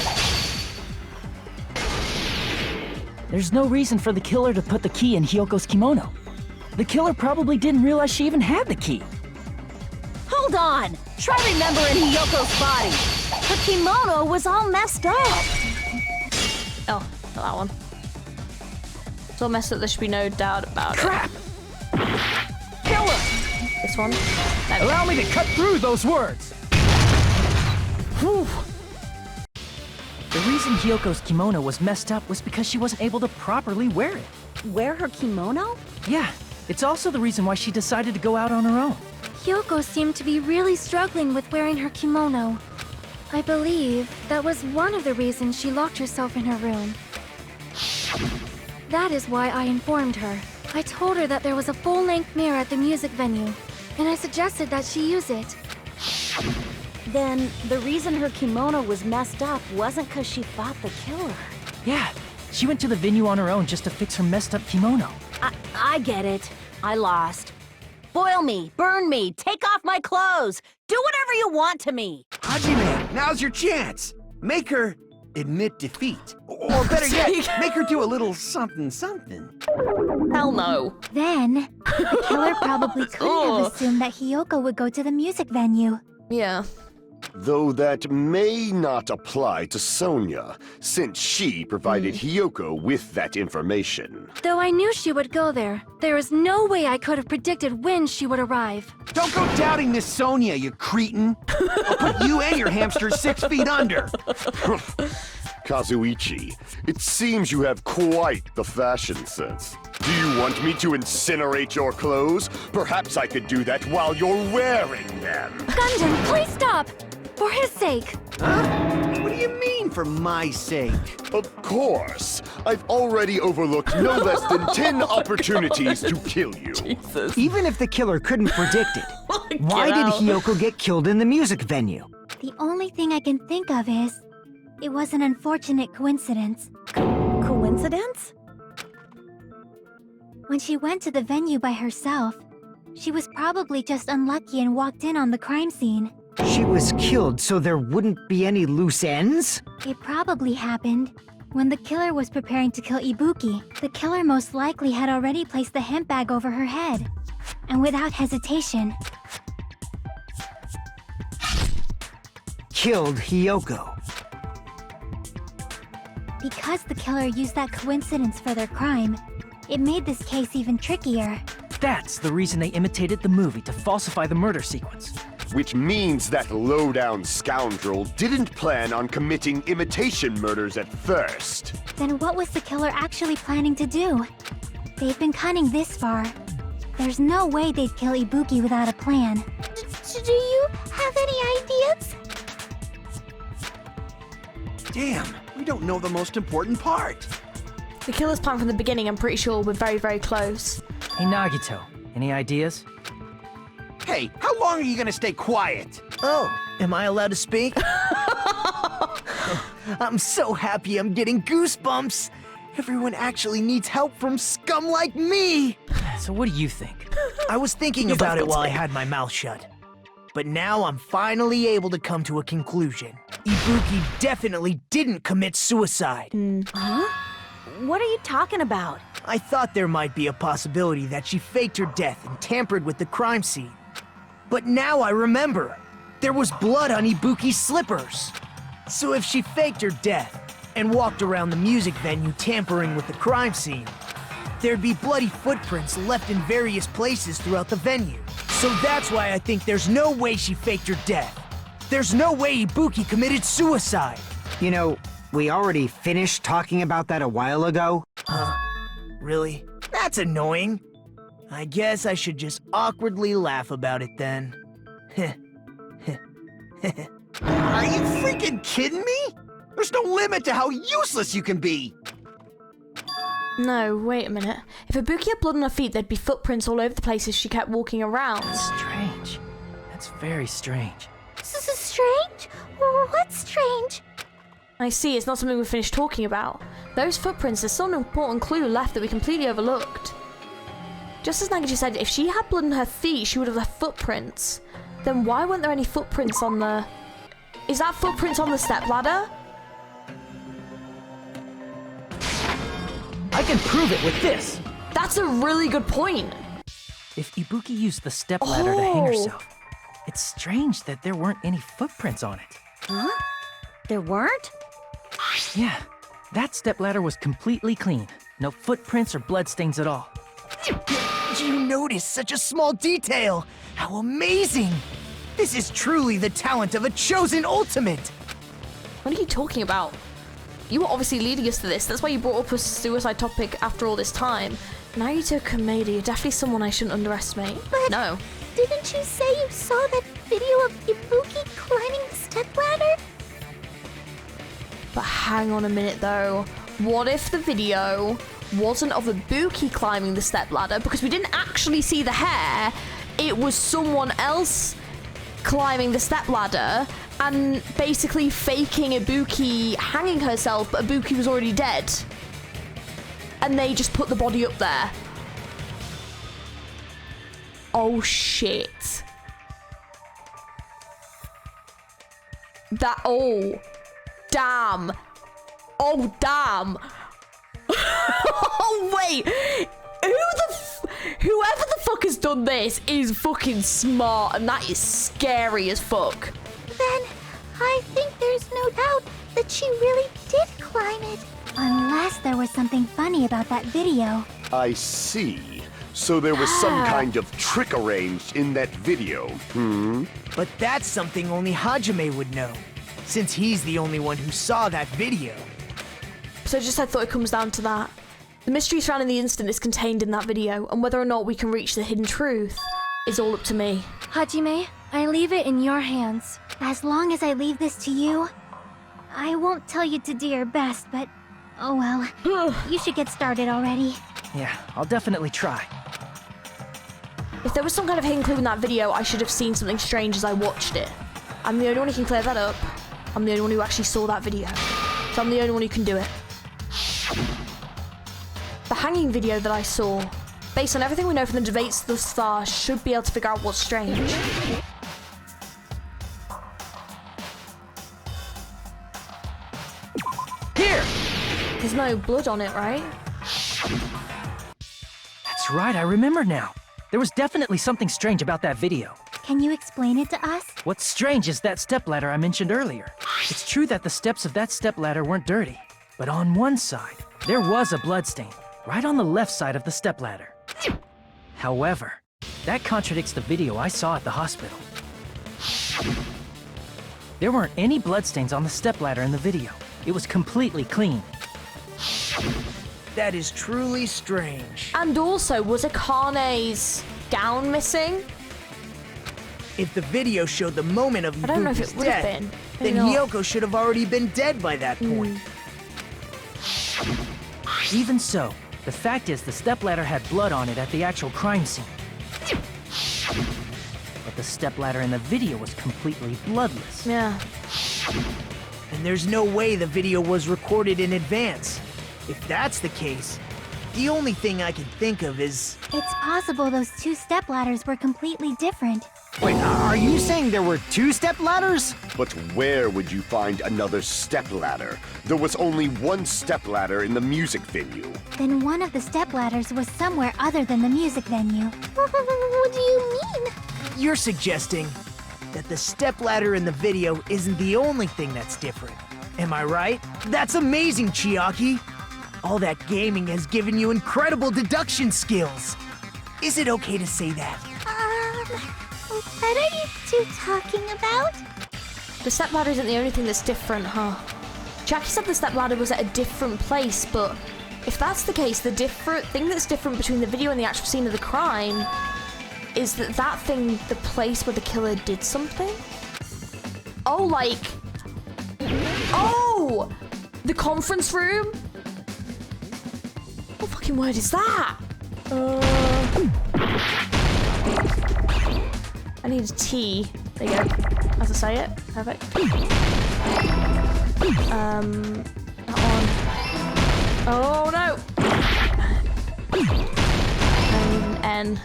There's no reason for the killer to put the key in Hiyoko's kimono. The killer probably didn't realize she even had the key. Hold on! Try remembering Hiyoko's body. Her kimono was all messed up. Oh, not that one. It's all messed up, there should be no doubt about Crap! Killer! This one. Allow me to cut through those words! Whew. The reason Hiyoko's kimono was messed up was because she wasn't able to properly wear it. Wear her kimono? Yeah, it's also the reason why she decided to go out on her own. Hiyoko seemed to be really struggling with wearing her kimono. I believe that was one of the reasons she locked herself in her room. That is why I informed her. I told her that there was a full-length mirror at the music venue, and I suggested that she use it. Then, the reason her kimono was messed up wasn't because she fought the killer. Yeah, she went to the venue on her own just to fix her messed up kimono. I get it. I lost. Boil me, burn me, take off my clothes, do whatever you want to me. Hajime, now's your chance. Make her admit defeat. Or better yet, make her do a little something something. Hell no. Then, the killer probably couldn't have assumed that Hiyoko would go to the music venue. Yeah. Though that may not apply to Sonia, since she provided Hiyoko with that information. Though I knew she would go there, there is no way I could have predicted when she would arrive. Don't go doubting Miss Sonia, you cretin. I'll put you and your hamster 6 feet under. Kazuichi, it seems you have quite the fashion sense. Do you want me to incinerate your clothes? Perhaps I could do that while you're wearing them. Gundam, please stop! For his sake. Huh? What do you mean, for my sake? Of course. I've already overlooked no less than 10 opportunities to kill you. Jesus. Even if the killer couldn't predict it, why did Hiyoko get killed in the music venue? The only thing I can think of is, it was an unfortunate coincidence. Coincidence? When she went to the venue by herself, she was probably just unlucky and walked in on the crime scene. She was killed so there wouldn't be any loose ends? It probably happened when the killer was preparing to kill Ibuki. The killer most likely had already placed the hemp bag over her head. And without hesitation, killed Hiyoko. Because the killer used that coincidence for their crime, it made this case even trickier. That's the reason they imitated the movie to falsify the murder sequence. Which means that low-down scoundrel didn't plan on committing imitation murders at first. Then what was the killer actually planning to do? They've been cunning this far. There's no way they'd kill Ibuki without a plan. Do you have any ideas? Damn, we don't know the most important part. The killer's plan from the beginning, I'm pretty sure we're very, very close. Hey Nagito, any ideas? Hey, how long are you gonna stay quiet? Oh, am I allowed to speak? I'm so happy I'm getting goosebumps. Everyone actually needs help from scum like me. So what do you think? I was thinking about it while I had my mouth shut. But now I'm finally able to come to a conclusion. Ibuki definitely didn't commit suicide. Huh? What are you talking about? I thought there might be a possibility that she faked her death and tampered with the crime scene. But now I remember. There was blood on Ibuki's slippers. So if she faked her death and walked around the music venue tampering with the crime scene, there'd be bloody footprints left in various places throughout the venue. So that's why I think there's no way she faked her death. There's no way Ibuki committed suicide. You know, we already finished talking about that a while ago. Huh? Really? That's annoying. I guess I should just awkwardly laugh about it then. Are you freaking kidding me? There's no limit to how useless you can be. No, wait a minute. If Ibuki had blood on her feet, there'd be footprints all over the places she kept walking around. Strange. That's very strange. Strange? What's strange? I see, it's not something we finished talking about. Those footprints, there's still an important clue left that we completely overlooked. Just as Nagaji said, if she had blood on her feet, she would have left footprints. Then why weren't there any footprints on the... Is that footprints on the stepladder? I can prove it with this. That's a really good point. If Ibuki used the stepladder to hang herself, it's strange that there weren't any footprints on it. Huh? There weren't? Yeah, that stepladder was completely clean. No footprints or bloodstains at all. You noticed such a small detail! How amazing! This is truly the talent of a chosen ultimate! What are you talking about? You were obviously leading us to this. That's why you brought up a suicide topic after all this time. Naruto Kameda, you're definitely someone I shouldn't underestimate. But no. Didn't you say you saw that video of Ibuki climbing the stepladder? But hang on a minute though. What if the video wasn't of Ibuki climbing the stepladder? Because we didn't actually see the hair. It was someone else climbing the stepladder and basically faking Ibuki hanging herself, but Ibuki was already dead. And they just put the body up there. Oh shit. That, oh, damn. Oh, damn. Oh, wait. Whoever the fuck has done this is fucking smart, and that is scary as fuck. Then I think there's no doubt that she really did climb it. Unless there was something funny about that video. I see. So there was some kind of trick arranged in that video, But that's something only Hajime would know, since he's the only one who saw that video. So I thought it comes down to that. The mystery surrounding the incident is contained in that video, and whether or not we can reach the hidden truth is all up to me. Hajime, I leave it in your hands. As long as I leave this to you, I won't tell you to do your best, but oh well. You should get started already. Yeah, I'll definitely try. If there was some kind of hidden clue in that video, I should have seen something strange as I watched it. I'm the only one who can clear that up. I'm the only one who actually saw that video. So I'm the only one who can do it. The hanging video that I saw, based on everything we know from the debates thus far, should be able to figure out what's strange. Here! There's no blood on it, right? That's right, I remember now. There was definitely something strange about that video. Can you explain it to us? What's strange is that stepladder I mentioned earlier. It's true that the steps of that stepladder weren't dirty, but on one side, there was a bloodstain, right on the left side of the stepladder. However, that contradicts the video I saw at the hospital. There weren't any bloodstains on the stepladder in the video. It was completely clean. That is truly strange. And also, was Akane's gown missing? If the video showed the moment of I don't know if Ibuki's it would have death, been. then Maybe not. Hiyoko should have already been dead by that point. Even so, the fact is the stepladder had blood on it at the actual crime scene. But the stepladder in the video was completely bloodless. Yeah. And there's no way the video was recorded in advance. If that's the case, the only thing I can think of is... It's possible those two stepladders were completely different. Wait, are you saying there were 2 stepladders? But where would you find another stepladder? There was only one stepladder in the music venue. Then one of the stepladders was somewhere other than the music venue. What do you mean? You're suggesting that the stepladder in the video isn't the only thing that's different. Am I right? That's amazing, Chiaki. All that gaming has given you incredible deduction skills. Is it okay to say that? What are you two talking about? The stepladder isn't the only thing that's different, huh? Jackie said the stepladder was at a different place, but if that's the case, the different thing that's different between the video and the actual scene of the crime is that thing, the place where the killer did something? Oh, like... Oh! The conference room? What fucking word is that? I need a T. There you go. As I say it. Perfect. That one. Oh no! N.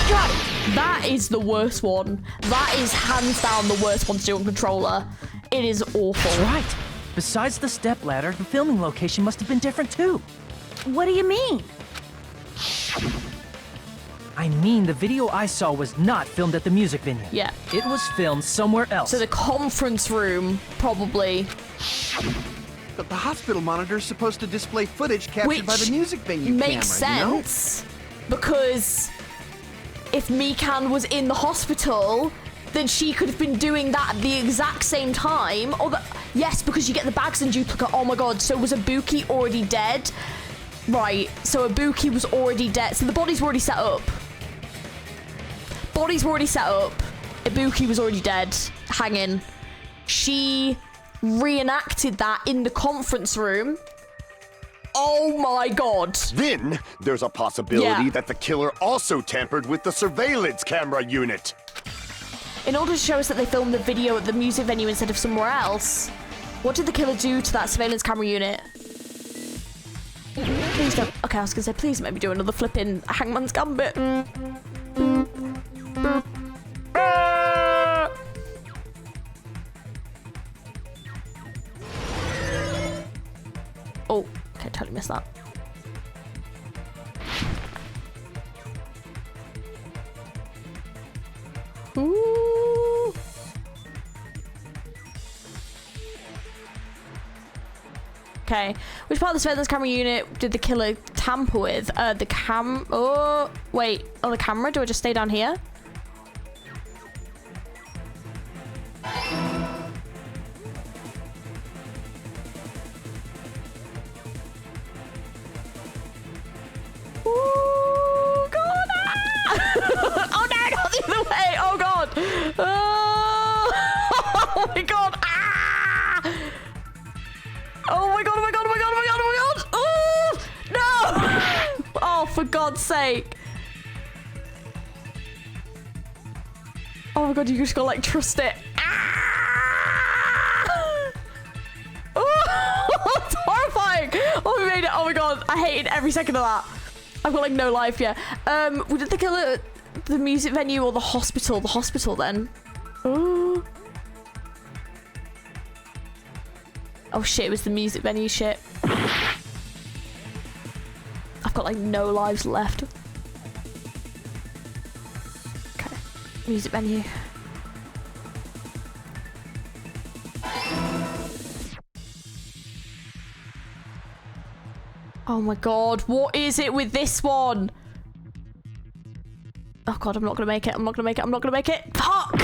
God, that is the worst one. That is hands down the worst one to do on controller. It is awful. That's right. Besides the stepladder, the filming location must have been different too. What do you mean? I mean, the video I saw was not filmed at the music venue. Yeah. It was filmed somewhere else. So the conference room, probably. But the hospital monitor is supposed to display footage captured by the music venue makes camera, sense, because if Mikan was in the hospital, then she could have been doing that at the exact same time. Yes, because you get the bags in duplicate. Oh my god, so was Ibuki already dead? Right, so Ibuki was already dead. So the bodies were already set up. Bodies were already set up. Ibuki was already dead, hanging. She reenacted that in the conference room. Oh my god. Then there's a possibility that the killer also tampered with the surveillance camera unit. In order to show us that they filmed the video at the music venue instead of somewhere else, what did the killer do to that surveillance camera unit? Please don't. Okay, I was gonna say, please maybe do another flipping Hangman's Gambit. Oh, okay, totally missed that. Ooh. Okay, which part of the surveillance camera unit did the killer tamper with? The oh, wait. Oh, the camera? Do I just stay down here? Ooh, God! Oh no, not the other way! Oh God! Oh my God! Ah! Oh my God! Oh my God! Oh my God! Oh my God! Oh my God! Oh no! Oh, for God's sake! Oh my God! You just gotta like trust it. Ah! Oh, it's horrifying! Oh, we made it! Oh my God! I hated every second of that. I've got like no life yet. We did the killer at the music venue or the hospital? The hospital then. Oh. Oh shit, it was the music venue shit. I've got like no lives left. Okay, music venue. Oh my God, what is it with this one? Oh God, I'm not gonna make it. I'm not gonna make it. I'm not gonna make it. Fuck!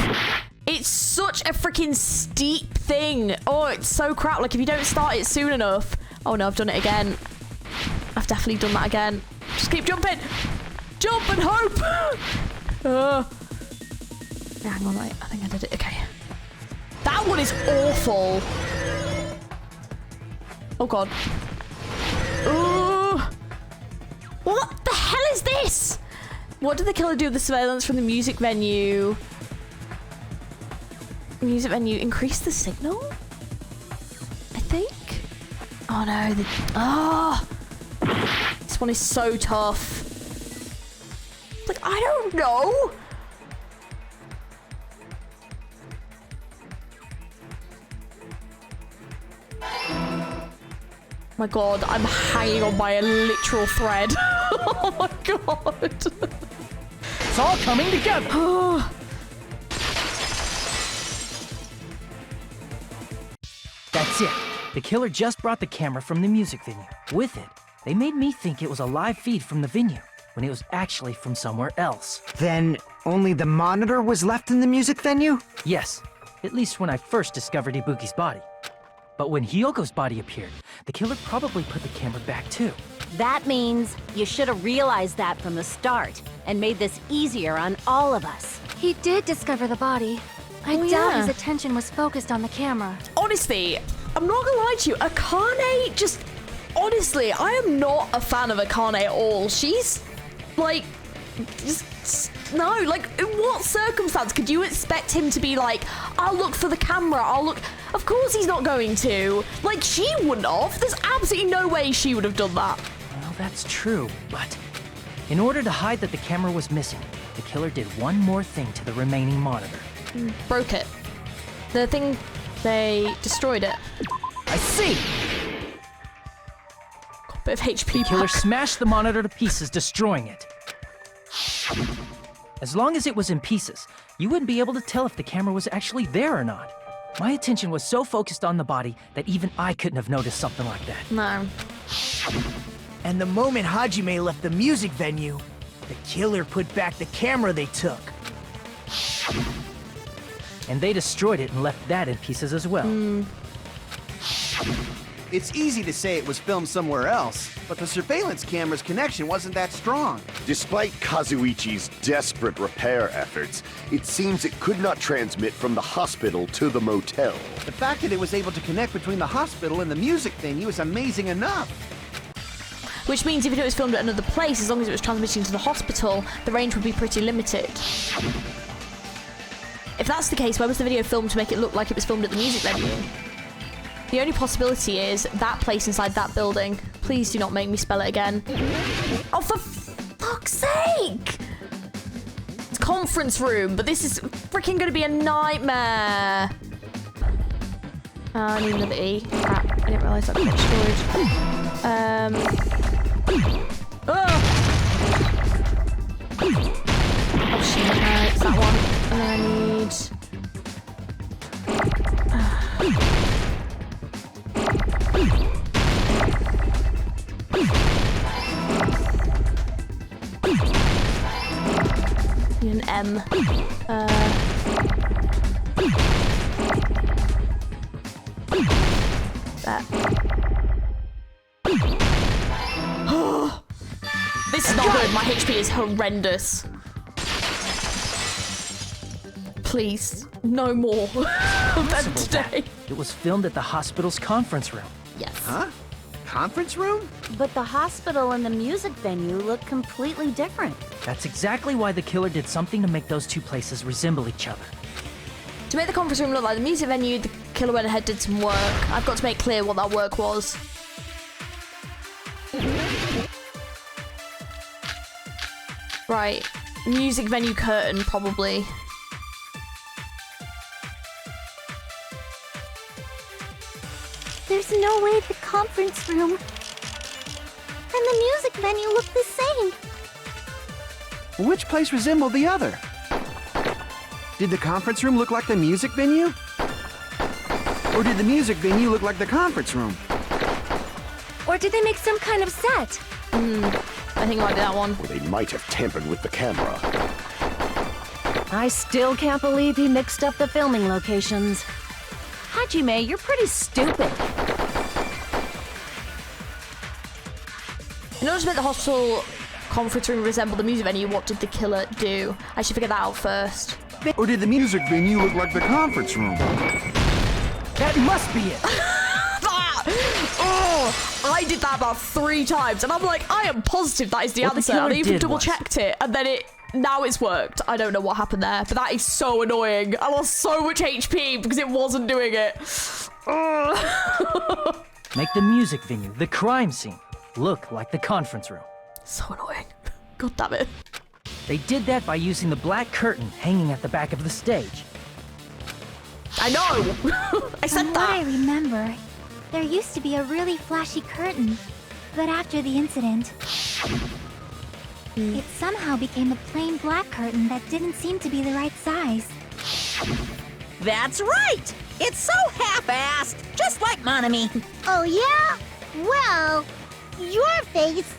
It's such a freaking steep thing. Oh, it's so crap. Like if you don't start it soon enough. Oh no, I've done it again. I've definitely done that again. Just keep jumping. Jump and hope. Yeah, hang on, right. I think I did it. Okay. That one is awful. Oh God. Ooh. What the hell is this? What did the killer do with the surveillance from the music venue? Music venue. Increase the signal? I think? Oh no, this one is so tough. Like, I don't know. My god, I'm hanging on by a literal thread. Oh my god. It's all coming together. That's it. The killer just brought the camera from the music venue. With it, they made me think it was a live feed from the venue, when it was actually from somewhere else. Then only the monitor was left in the music venue? Yes, at least when I first discovered Ibuki's body. But when Hyoko's body appeared, the killer probably put the camera back too. That means you should have realized that from the start and made this easier on all of us. He did discover the body. I doubt his attention was focused on the camera. Honestly, I'm not gonna lie to you, Akane just... Honestly, I am not a fan of Akane at all. She's, like... No, like, in what circumstance could you expect him to be like, I'll look for the camera, I'll look... Of course he's not going to. Like, she wouldn't have. There's absolutely no way she would have done that. Well, that's true, but... In order to hide that the camera was missing, the killer did one more thing to the remaining monitor. Broke it. The thing... They destroyed it. I see! Got a bit of HP The killer back. smashed the monitor to pieces, destroying it. As long as it was in pieces, you wouldn't be able to tell if the camera was actually there or not. My attention was so focused on the body that even I couldn't have noticed something like that. No. And the moment Hajime left the music venue, the killer put back the camera they took. And they destroyed it and left that in pieces as well. It's easy to say it was filmed somewhere else, but the surveillance camera's connection wasn't that strong. Despite Kazuichi's desperate repair efforts, it seems it could not transmit from the hospital to the motel. The fact that it was able to connect between the hospital and the music venue is amazing enough. Which means if it was filmed at another place, as long as it was transmitting to the hospital, the range would be pretty limited. If that's the case, why was the video filmed to make it look like it was filmed at the music venue? The only possibility is that place inside that building. Please do not make me spell it again. Oh, for fuck's sake! It's conference room, but this is freaking gonna be a nightmare. I need another E. Crap, I didn't realise that got destroyed. Oh, shit, it's that one. And then I need... An M. That. This is not good. My HP is horrendous. Please, no more than today. It was filmed at the hospital's conference room. Yes. Huh? Conference room? But the hospital and the music venue look completely different. That's exactly why the killer did something to make those two places resemble each other. To make the conference room look like the music venue, the killer went ahead and did some work. I've got to make clear what that work was. Right. Music venue curtain, probably. There's no way the conference room and the music venue look the same. Which place resembled the other? Did the conference room look like the music venue? Or did the music venue look like the conference room? Or did they make some kind of set? I think it might be that one. Or they might have tampered with the camera. I still can't believe he mixed up the filming locations. Hajime, you're pretty stupid. In order to make the hospital conference room resemble the music venue, what did the killer do? I should figure that out first. Or did the music venue look like the conference room? That must be it! Oh, I did that about 3 times, and I'm like, I am positive that is the What the answer. And I killer even did double-checked it, and then it now it's worked. I don't know what happened there, but that is so annoying. I lost so much HP because it wasn't doing it. Make the music venue, the crime scene, look like the conference room. So annoying. God damn it. They did that by using the black curtain hanging at the back of the stage. I know. I said From that. what I remember, there used to be a really flashy curtain, but after the incident, it somehow became a plain black curtain that didn't seem to be the right size. That's right! It's so half-assed, just like Monami. Oh yeah? Well, your face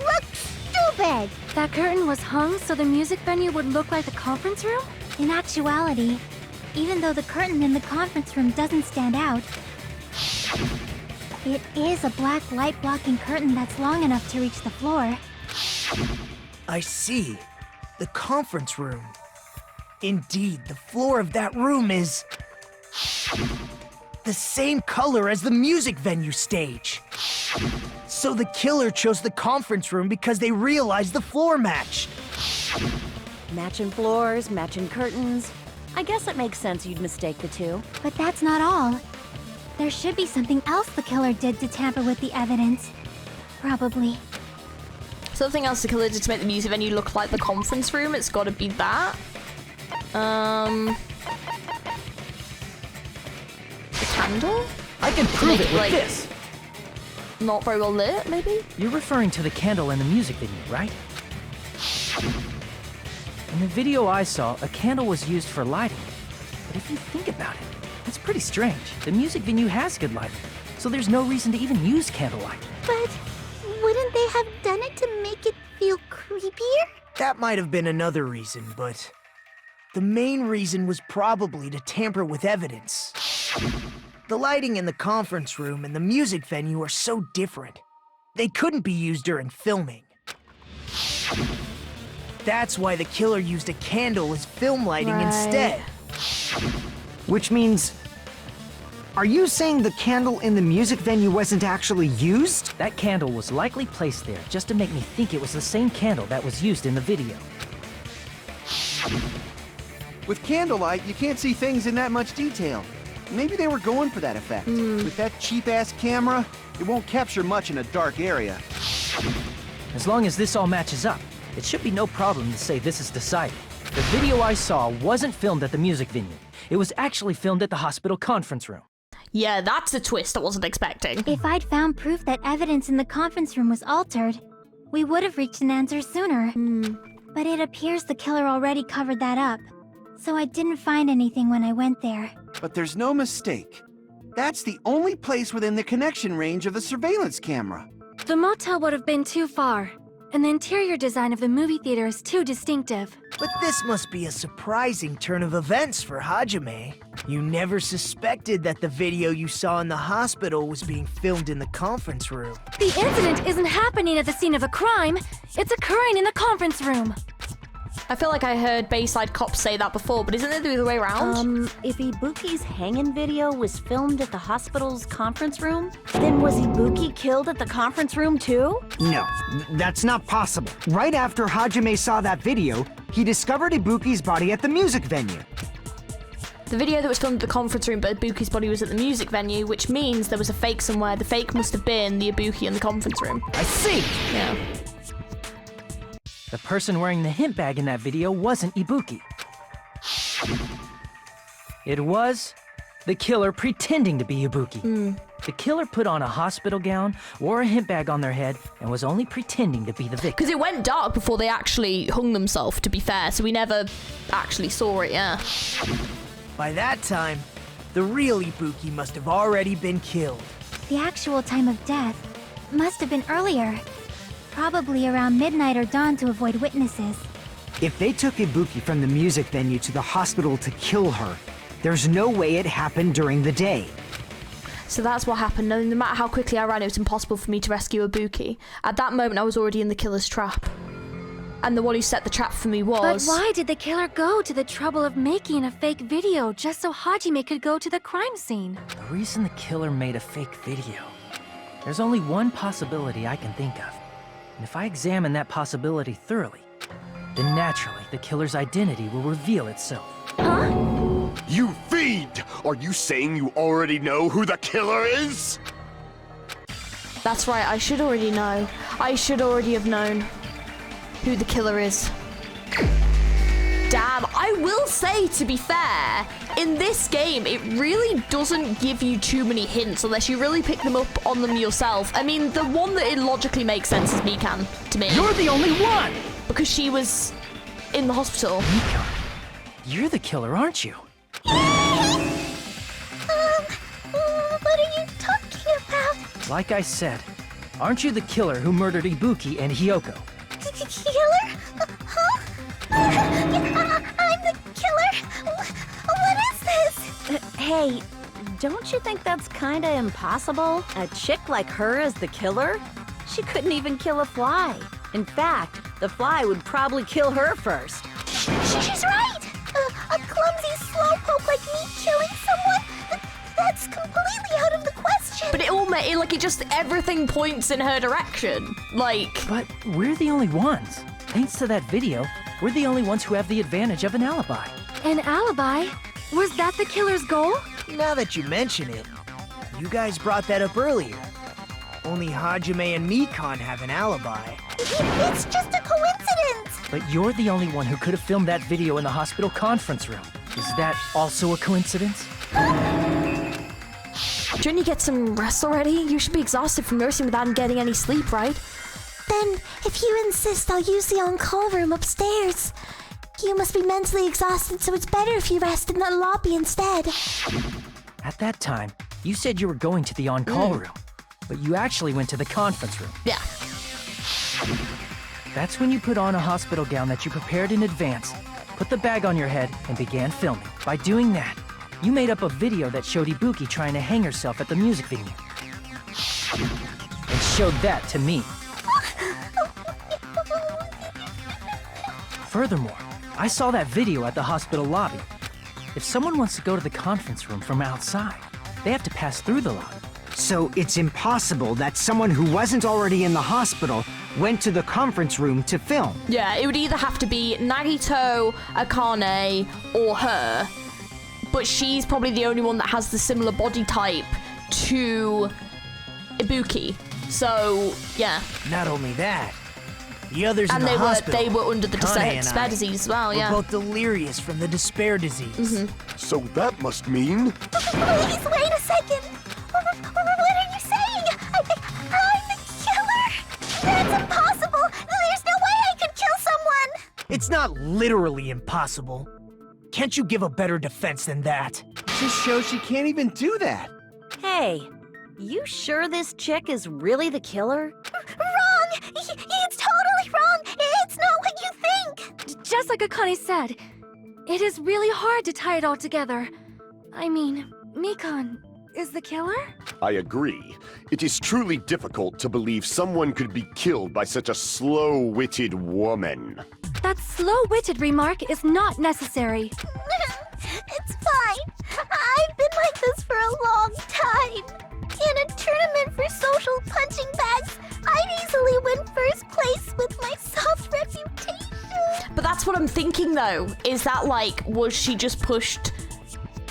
looks stupid! That curtain was hung so the music venue would look like the conference room? In actuality, even though the curtain in the conference room doesn't stand out, it is a black light-blocking curtain that's long enough to reach the floor. I see. The conference room. Indeed, the floor of that room is the same color as the music venue stage. So the killer chose the conference room because they realized the floor matched. Matching floors, matching curtains. I guess it makes sense you'd mistake the two. But that's not all. There should be something else the killer did to tamper with the evidence. Probably. Something else the killer did to make the music venue look like the conference room. It's got to be that. The candle? I can prove it with this. Not very well lit, maybe? You're referring to the candle in the music venue, right? In the video I saw, a candle was used for lighting. But if you think about it, that's pretty strange. The music venue has good lighting, so there's no reason to even use candlelight. But wouldn't they have done it to make it feel creepier? That might have been another reason, but the main reason was probably to tamper with evidence. The lighting in the conference room and the music venue are so different. They couldn't be used during filming. That's why the killer used a candle as film lighting instead. Which means... Are you saying the candle in the music venue wasn't actually used? That candle was likely placed there just to make me think it was the same candle that was used in the video. With candlelight, you can't see things in that much detail. Maybe they were going for that effect. With that cheap-ass camera, it won't capture much in a dark area. As long as this all matches up, it should be no problem to say this is decided. The video I saw wasn't filmed at the music venue. It was actually filmed at the hospital conference room. Yeah, that's a twist I wasn't expecting. If I'd found proof that evidence in the conference room was altered, we would have reached an answer sooner. But it appears the killer already covered that up, so I didn't find anything when I went there. But there's no mistake. That's the only place within the connection range of the surveillance camera. The motel would have been too far, and the interior design of the movie theater is too distinctive. But this must be a surprising turn of events for Hajime. You never suspected that the video you saw in the hospital was being filmed in the conference room. The incident isn't happening at the scene of a crime, it's occurring in the conference room. I feel like I heard Bayside Cops say that before, but isn't it the other way around? If Ibuki's hanging video was filmed at the hospital's conference room, then was Ibuki killed at the conference room too? No, that's not possible. Right after Hajime saw that video, he discovered Ibuki's body at the music venue. The video that was filmed at the conference room, but Ibuki's body was at the music venue, which means there was a fake somewhere. The fake must have been the Ibuki in the conference room. I see! Yeah. The person wearing the hint bag in that video wasn't Ibuki. It was the killer pretending to be Ibuki. The killer put on a hospital gown, wore a hint bag on their head, and was only pretending to be the victim. Because it went dark before they actually hung themselves, to be fair, so we never actually saw it, yeah. By that time, the real Ibuki must have already been killed. The actual time of death must have been earlier. Probably around midnight or dawn to avoid witnesses. If they took Ibuki from the music venue to the hospital to kill her, there's no way it happened during the day. So that's what happened. No matter how quickly I ran, it was impossible for me to rescue Ibuki. At that moment, I was already in the killer's trap. And the one who set the trap for me was... But why did the killer go to the trouble of making a fake video just so Hajime could go to the crime scene? The reason the killer made a fake video... There's only one possibility I can think of. And if I examine that possibility thoroughly, then naturally, the killer's identity will reveal itself. You fiend! Are you saying you already know who the killer is? That's right, I should already know. I should already have known who the killer is. Damn, I will say, to be fair, in this game, it really doesn't give you too many hints unless you really pick them up on them yourself. I mean, the one that it logically makes sense is Mikan, to me. You're the only one! Because she was in the hospital. Mikan, you're the killer, aren't you? What are you talking about? Like I said, aren't you the killer who murdered Ibuki and Hiyoko? Killer? Huh? I'm the killer? What is this? Hey, don't you think that's kinda impossible? A chick like her as the killer? She couldn't even kill a fly. In fact, the fly would probably kill her first. She's right! A clumsy slowpoke like me killing someone? That's completely out of the question. But it just everything points in her direction. Like. But we're the only ones. Thanks to that video, we're the only ones who have the advantage of an alibi. An alibi? Was that the killer's goal? Now that you mention it, you guys brought that up earlier. Only Hajime and Mikan have an alibi. It's just a coincidence! But you're the only one who could have filmed that video in the hospital conference room. Is that also a coincidence? Shouldn't you get some rest already? You should be exhausted from nursing without getting any sleep, right? Then, if you insist, I'll use the on-call room upstairs. You must be mentally exhausted, so it's better if you rest in the lobby instead. At that time, you said you were going to the on-call room, but you actually went to the conference room. Yeah. That's when you put on a hospital gown that you prepared in advance, put the bag on your head, and began filming. By doing that, you made up a video that showed Ibuki trying to hang herself at the music venue. And showed that to me. Furthermore, I saw that video at the hospital lobby. If someone wants to go to the conference room from outside, they have to pass through the lobby. So it's impossible that someone who wasn't already in the hospital went to the conference room to film. Yeah, it would either have to be Nagito, Akane, or her. But she's probably the only one that has the similar body type to Ibuki. So, yeah. Not only that, the others and in the hospital, they were under the Kane and despair I, disease as well, were yeah. both delirious from the despair disease. So that must mean... Please, wait a second. What are you saying? I'm the killer? That's impossible. There's no way I could kill someone. It's not literally impossible. Can't you give a better defense than that? Just shows she can't even do that. Hey, you sure this chick is really the killer? Wrong! It's totally wrong! It's not what you think! Just like Akane said, it is really hard to tie it all together. I mean, Mikan is the killer? I agree. It is truly difficult to believe someone could be killed by such a slow-witted woman. That slow-witted remark is not necessary. It's fine. I've been like this for a long time. In a tournament for social punching bags, I'd easily win first place with my soft reputation. But that's what I'm thinking, though. Is that, like, was she just pushed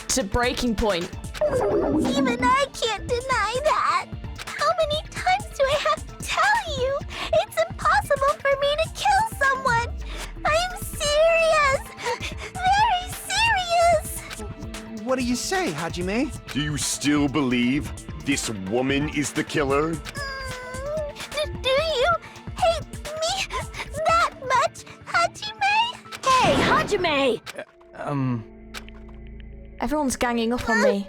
to breaking point? Even I can't deny that. How many times do I have to tell you? It's impossible for me to kill someone. I'm serious. Very serious. What do you say, Hajime? Do you still believe this woman is the killer? Do you hate me that much, Hajime? Hey, Hajime! Everyone's ganging up on me.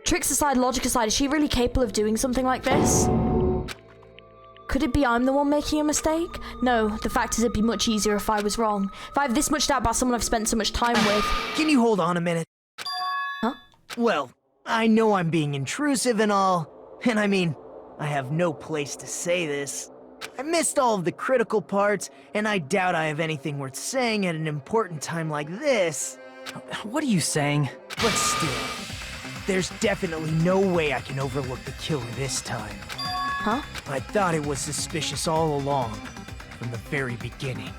Tricks aside, logic aside, is she really capable of doing something like this? Could it be I'm the one making a mistake? No, the fact is it'd be much easier if I was wrong. If I have this much doubt about someone I've spent so much time with. Can you hold on a minute? Huh? Well, I know I'm being intrusive and all, and I mean, I have no place to say this. I missed all of the critical parts, and I doubt I have anything worth saying at an important time like this. What are you saying? But still, there's definitely no way I can overlook the killer this time. Huh? I thought it was suspicious all along. from the very beginning.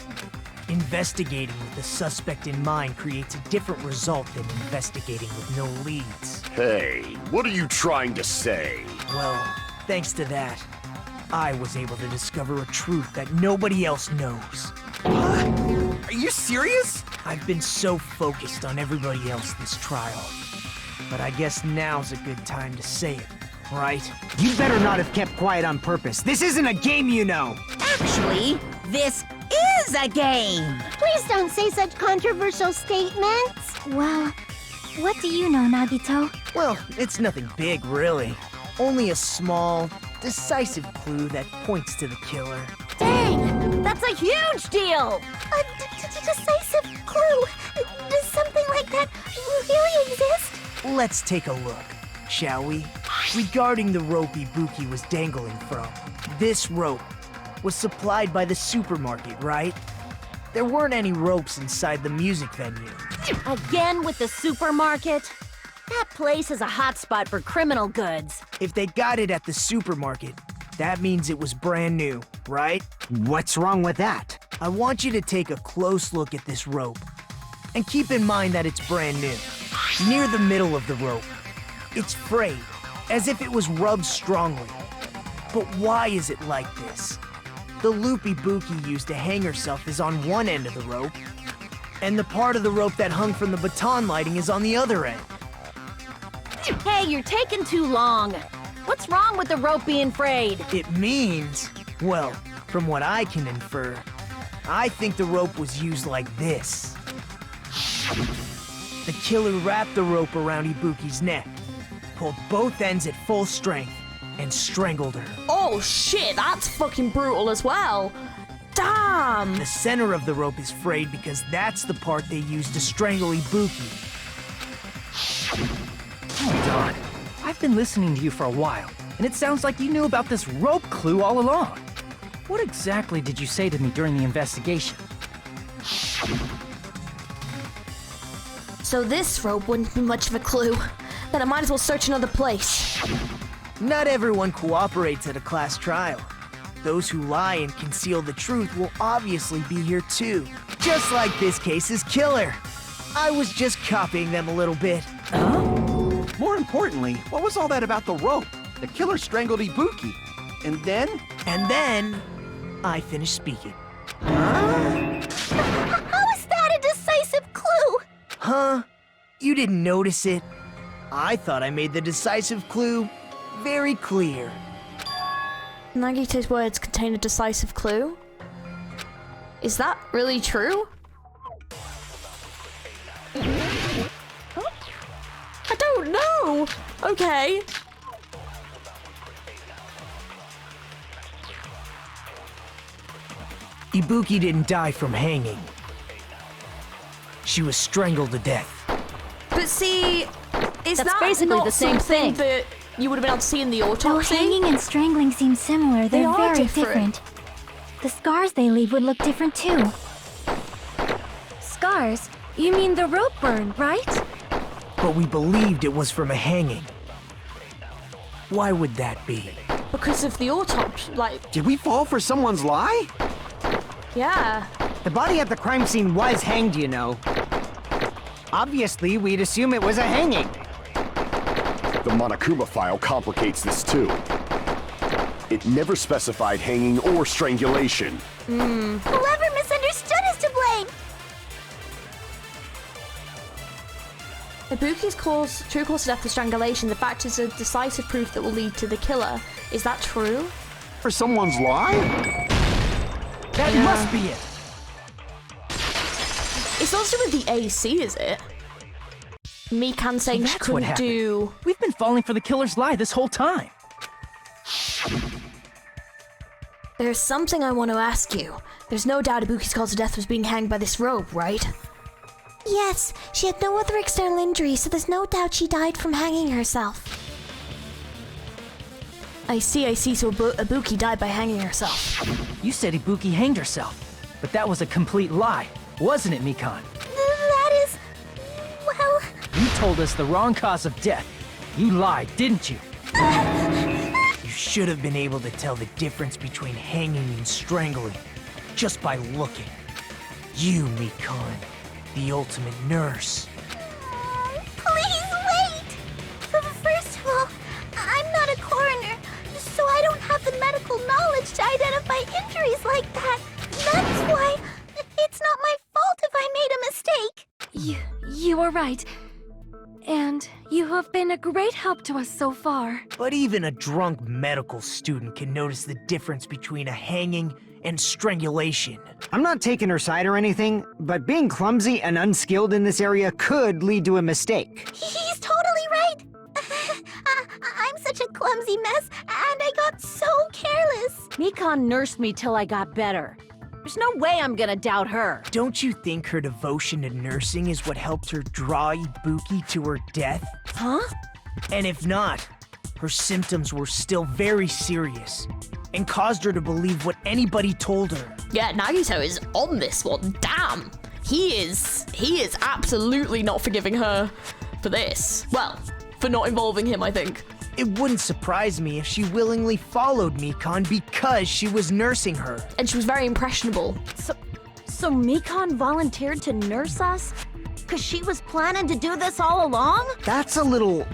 Investigating with the suspect in mind creates a different result than investigating with no leads. Hey, what are you trying to say? Well, thanks to that, I was able to discover a truth that nobody else knows. Are you serious? I've been so focused on everybody else this trial. But I guess now's a good time to say it, right? You better not have kept quiet on purpose. This isn't a game, you know. Actually, this is a game. Please don't say such controversial statements. Well, what do you know, Nagito? Well, it's nothing big, really. Only a small, decisive clue that points to the killer. Dang, that's a huge deal. A decisive clue? Does something like that really exist? Let's take a look, shall we? Regarding the rope Ibuki was dangling from, this rope was supplied by the supermarket, right? There weren't any ropes inside the music venue. Again with the supermarket? That place is a hotspot for criminal goods. If they got it at the supermarket, that means it was brand new, right? What's wrong with that? I want you to take a close look at this rope. And keep in mind that it's brand new. Near the middle of the rope, it's frayed, as if it was rubbed strongly. But why is it like this? The loop Ibuki used to hang herself is on one end of the rope, and the part of the rope that hung from the baton lighting is on the other end. Hey, you're taking too long. What's wrong with the rope being frayed? It means, well, from what I can infer, I think the rope was used like this. The killer wrapped the rope around Ibuki's neck, pulled both ends at full strength, and strangled her. Oh shit, that's fucking brutal as well. Damn! The center of the rope is frayed because that's the part they used to strangle Ibuki. Hold on. I've been listening to you for a while, and it sounds like you knew about this rope clue all along. What exactly did you say to me during the investigation? So this rope wouldn't be much of a clue. Then I might as well search another place. Not everyone cooperates at a class trial. Those who lie and conceal the truth will obviously be here too. Just like this case's killer. I was just copying them a little bit. Huh? More importantly, what was all that about the rope? The killer strangled Ibuki. And then? And then, I finished speaking. How is that a decisive clue? Huh? You didn't notice it? I thought I made the decisive clue very clear. Nagito's words contain a decisive clue? Is that really true? I don't know! Okay. Ibuki didn't die from hanging. She was strangled to death. But see, is That's that basically not the same something thing. that you would have been able to see in the Though autopsy? hanging and strangling seem similar, They they're are very different. The scars they leave would look different too. Scars? You mean the rope burn, right? But we believed it was from a hanging. Why would that be? Because of the autopsy, like, Did we fall for someone's lie? yeah. The body at the crime scene was hanged, you know. Obviously, we'd assume it was a hanging. The Monokuma file complicates this too. It never specified hanging or strangulation. Whoever misunderstood is to blame. Ibuki's true cause of death was strangulation. The fact is a decisive proof that will lead to the killer. Is that true? For someone's lie? That must be it. It's not to do with the AC, is it? Mikan saying she That's what couldn't happened. do... We've been falling for the killer's lie this whole time. There's something I want to ask you. There's no doubt Ibuki's cause of death was being hanged by this rope, right? Yes, she had no other external injuries, so there's no doubt she died from hanging herself. I see, so Ibuki died by hanging herself. You said Ibuki hanged herself, but that was a complete lie, wasn't it, Mikan? That is... well... You told us the wrong cause of death. You lied, didn't you? You should have been able to tell the difference between hanging and strangling. just by looking. You, Mikon, the ultimate nurse. Please wait! First of all, I'm not a coroner, so I don't have the medical knowledge to identify injuries like that. That's why it's not my fault if I made a mistake. You are right. And you have been a great help to us so far. But even a drunk medical student can notice the difference between a hanging and strangulation. I'm not taking her side or anything, but being clumsy and unskilled in this area could lead to a mistake. He's totally right. I'm such a clumsy mess, and I got so careless. Mikon nursed me till I got better. There's no way I'm gonna doubt her. Don't you think her devotion to nursing is what helped her draw Ibuki to her death? Huh? And if not, her symptoms were still very serious and caused her to believe what anybody told her. Yeah, Nagito is on this one. Damn. He is absolutely not forgiving her for this. Well, for not involving him, I think. It wouldn't surprise me if she willingly followed Mikon because she was nursing her. And she was very impressionable. So Mikon volunteered to nurse us? Cause she was planning to do this all along? That's a little...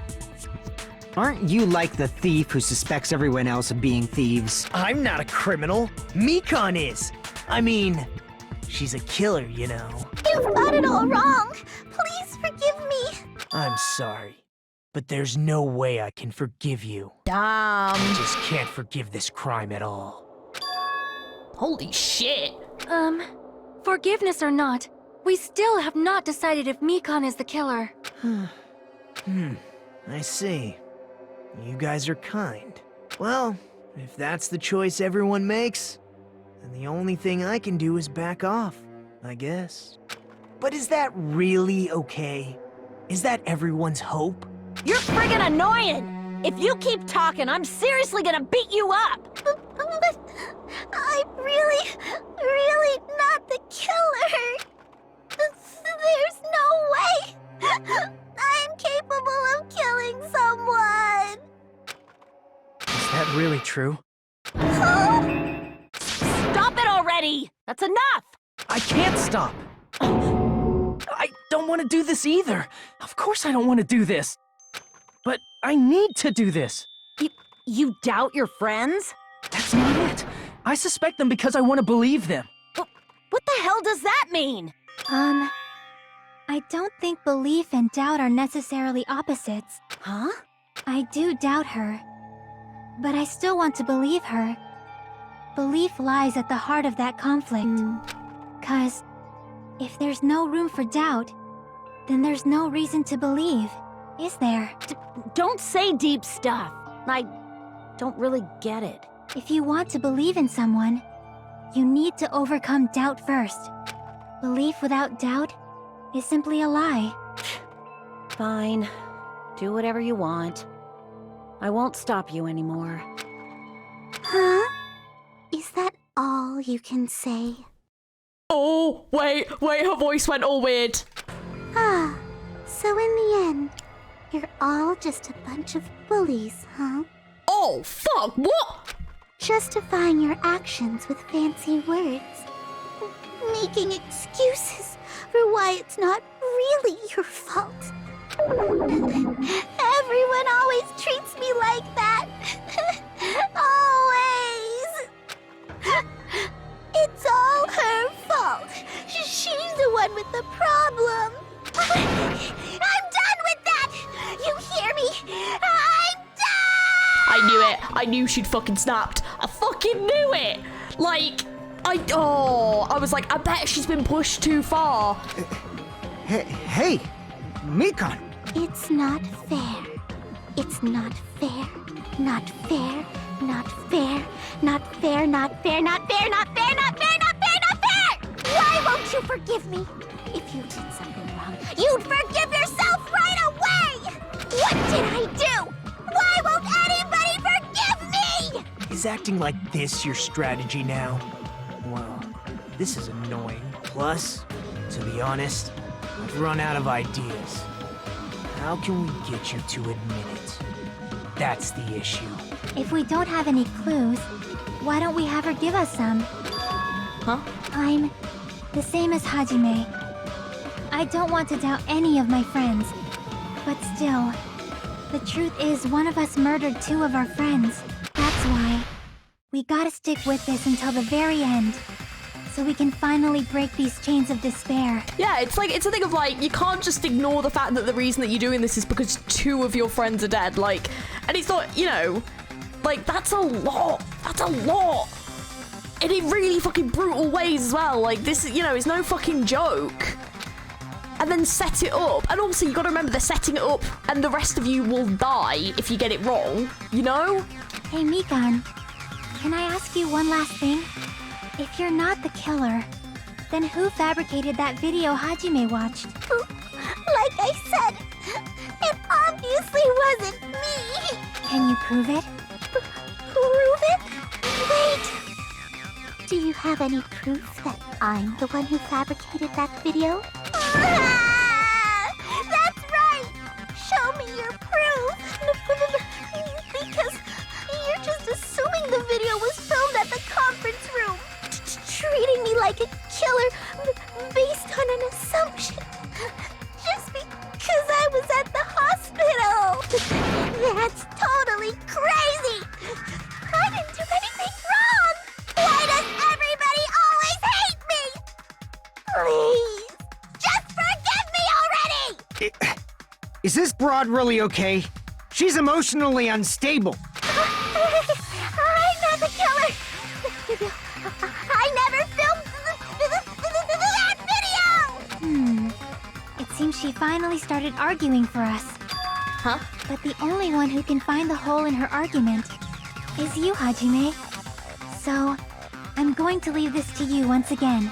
Aren't you like the thief who suspects everyone else of being thieves? I'm not a criminal. Mikon is. I mean, she's a killer, you know. You've got it all wrong. Please forgive me. I'm sorry, but there's no way I can forgive you. Damn. I just can't forgive this crime at all. Holy shit. Forgiveness or not, we still have not decided if Mikon is the killer. I see. You guys are kind. Well, if that's the choice everyone makes, then the only thing I can do is back off, I guess. But is that really okay? Is that everyone's hope? You're friggin' annoying! If you keep talking, I'm seriously gonna beat you up! But I'm really not the killer. There's no way I'm capable of killing someone. Is that really true? Stop it already! That's enough! I can't stop! I don't want to do this either! Of course I don't want to do this! But I need to do this! You doubt your friends? That's not it! I suspect them because I want to believe them! What the hell does that mean? I don't think belief and doubt are necessarily opposites. Huh? I do doubt her, but I still want to believe her. Belief lies at the heart of that conflict. 'Cause if there's no room for doubt, then there's no reason to believe, is there? Don't say deep stuff. I don't really get it. If you want to believe in someone, you need to overcome doubt first. Belief without doubt is simply a lie. Fine. Do whatever you want. I won't stop you anymore. Huh? Is that all you can say? Oh, wait, her voice went all weird. Ah, so in the end, you're all just a bunch of bullies, huh? Oh, fuck, what? Justifying your actions with fancy words. Making excuses for why it's not really your fault. Everyone always treats me like that. Always. It's all her fault. She's the one with the problem. I'm done with that. You hear me? I'm done. I knew it. I knew she'd fucking snapped. I fucking knew it. Like, I was like, I bet she's been pushed too far. Hey, Mikon. It's not fair. It's not fair. Not fair. Not fair. Not fair. Not fair. Not fair. Not fair. Not fair. Not fair. Not fair. Why won't you forgive me? If you did something wrong, you'd forgive yourself right away. What did I do? Why won't anybody forgive me? Is acting like this your strategy now? Well, this is annoying. Plus, to be honest, I've run out of ideas. How can we get you to admit it? That's the issue. If we don't have any clues, why don't we have her give us some? Huh? I'm the same as Hajime. I don't want to doubt any of my friends. But still, the truth is one of us murdered 2 of our friends. That's why we gotta stick with this until the very end. So we can finally break these chains of despair. Yeah, it's a thing of like, you can't just ignore the fact that the reason that you're doing this is because 2 of your friends are dead. Like, and it's not, you know, like, that's a lot. That's a lot. And in really fucking brutal ways as well. Like, this, you know, is no fucking joke. And then set it up. And also, you gotta remember they're setting it up and the rest of you will die if you get it wrong, you know? Hey, Mikan, can I ask you one last thing? If you're not the killer, then who fabricated that video Hajime watched? Like I said, it obviously wasn't me! Can you prove it? Prove it? Wait! Do you have any proof that I'm the one who fabricated that video? That's right! Show me your proof! Because you're just assuming the video was filmed at the conference room. Treating me like a killer based on an assumption. Just because I was at the hospital. That's totally crazy. I didn't do anything wrong. Why does everybody always hate me? Please, just forgive me already. Is this broad really okay? She's emotionally unstable. I'm not the killer. I never filmed that video! It seems she finally started arguing for us. Huh? But the only one who can find the hole in her argument is you, Hajime. So, I'm going to leave this to you once again.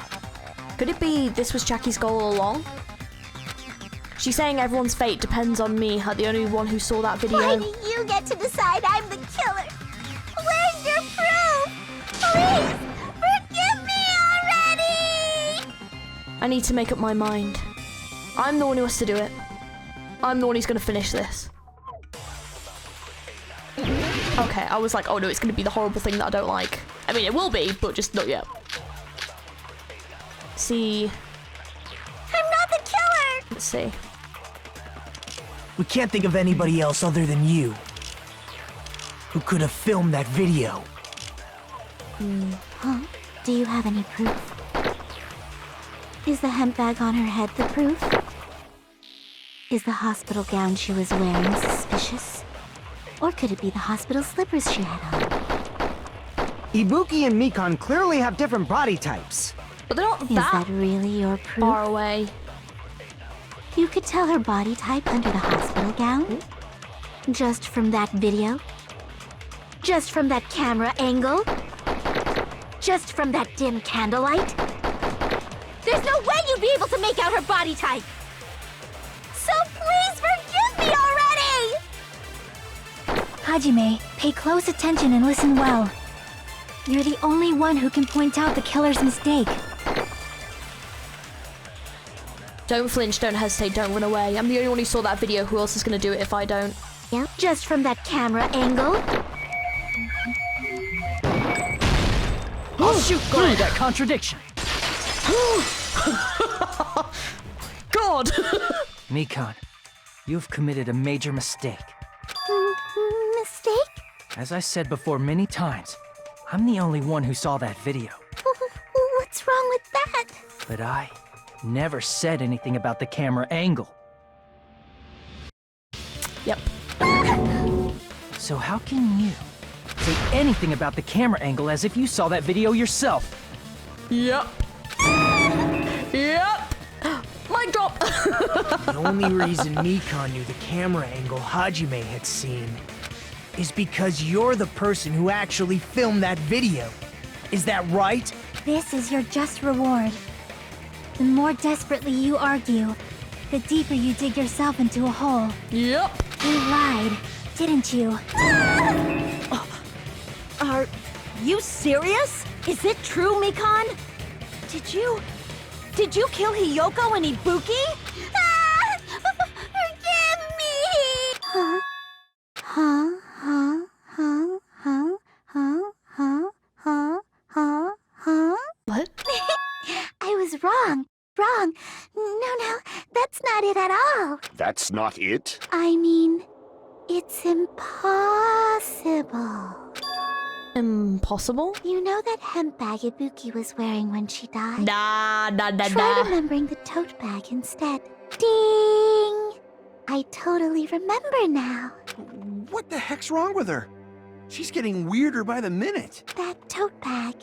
Could it be this was Chaki's goal all along? She's saying everyone's fate depends on me, her the only one who saw that video. Why do you get to decide I'm the killer? Where's your proof? Please, forgive me already! I need to make up my mind. I'm the one who has to do it. I'm the one who's gonna finish this. Okay, I was like, oh no, it's gonna be the horrible thing that I don't like. I mean, it will be, but just not yet. See. I'm not the killer! Let's see. We can't think of anybody else other than you who could have filmed that video. Huh? Do you have any proof? Is the hemp bag on her head the proof? Is the hospital gown she was wearing suspicious? Or could it be the hospital slippers she had on? Ibuki and Mikan clearly have different body types. But they're not Is that really your proof? far away. You could tell her body type under the hospital gown? Just from that video? Just from that camera angle? Just from that dim candlelight? There's no way you'd be able to make out her body type! So please forgive me already! Hajime, pay close attention and listen well. You're the only one who can point out the killer's mistake. Don't flinch, don't hesitate, don't run away. I'm the only one who saw that video. Who else is gonna do it if I don't? Yeah, just from that camera angle? I'll shoot through that contradiction. God! Mikan, you've committed a major mistake. Mistake? As I said before many times, I'm the only one who saw that video. What's wrong with that? But I never said anything about the camera angle. Yep. So how can you say anything about the camera angle as if you saw that video yourself? Yep. Yep. Mic drop. The only reason Mikan knew the camera angle Hajime had seen is because you're the person who actually filmed that video. Is that right? This is your just reward. The more desperately you argue, the deeper you dig yourself into a hole. Yep. You lied, didn't you? Are you serious? Is it true, Mikan? Did you kill Hiyoko and Ibuki? Forgive me! Huh? What? That's not it? I mean, it's impossible. Impossible? You know that hemp bag Ibuki was wearing when she died? Nah. Try remembering the tote bag instead. Ding! I totally remember now. What the heck's wrong with her? She's getting weirder by the minute. That tote bag.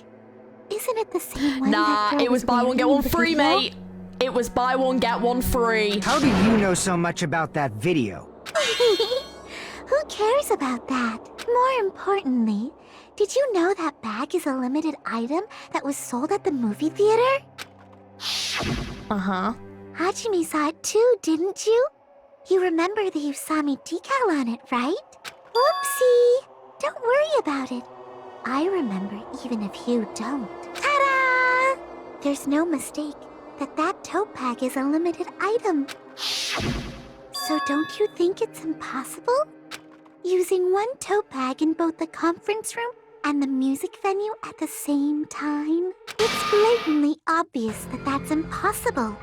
Isn't it the same one Nah, that girl it was buy one, get wearing one in the free, video? mate. It was buy one, get one free. How do you know so much about that video? Who cares about that? More importantly, did you know that bag is a limited item that was sold at the movie theater? Uh-huh. Hajime saw it too, didn't you? You remember the Usami decal on it, right? Whoopsie! Don't worry about it. I remember even if you don't. Ta-da! There's no mistake that that tote bag is a limited item. So don't you think it's impossible? Using one tote bag in both the conference room and the music venue at the same time? It's blatantly obvious that that's impossible.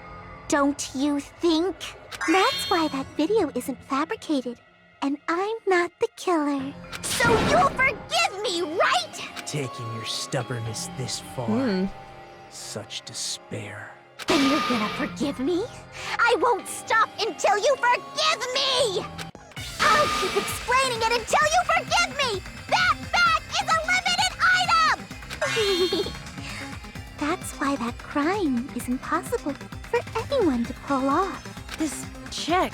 Don't you think? That's why that video isn't fabricated, and I'm not the killer. So you'll forgive me, right? Taking your stubbornness this far. Such despair. Then you're gonna forgive me? I won't stop until you forgive me! I'll keep explaining it until you forgive me! That bag is a limited item! That's why that crime is impossible for anyone to pull off. This chick,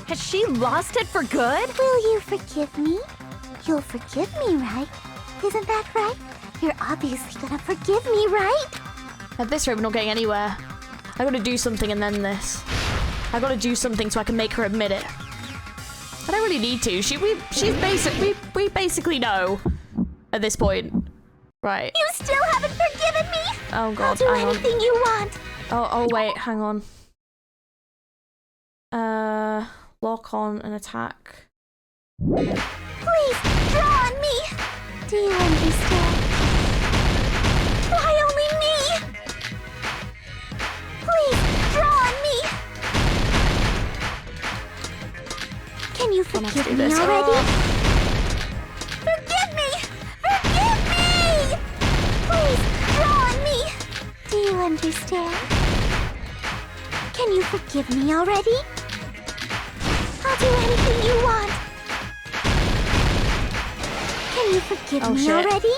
has she lost it for good? Will you forgive me? You'll forgive me, right? Isn't that right? You're obviously gonna forgive me, right? At this rate, we're not getting anywhere. I gotta do something and then this. I gotta do something so I can make her admit it. I don't really need to. We basically know at this point. Right. You still haven't forgiven me? Oh god, I'll do hang on. anything you want. Oh wait, hang on. Lock on and attack. Please, draw on me! Do you understand? Why only me? Please, draw on me! Can you forgive me already? Forgive me! Forgive me! Please, draw on me! Do you understand? Can you forgive me already? I'll do anything you want. Can you forgive me already?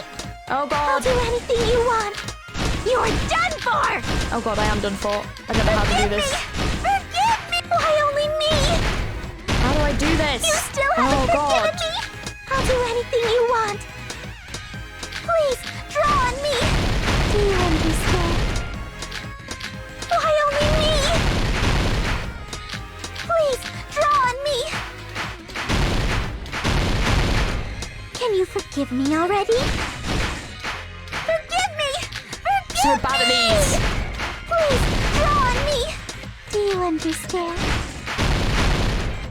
Oh god. I'll do anything you want. You're done for! Oh god, I am done for. I don't know how to do this. Forgive me! Why only me? How do I do this? You still haven't forgiven me? I'll do anything you want. Please, draw on me. Do you understand? Why only me? Please, draw on me. Can you forgive me already? Forgive me! Forgive So bad at these. Please, draw on me. Do you understand?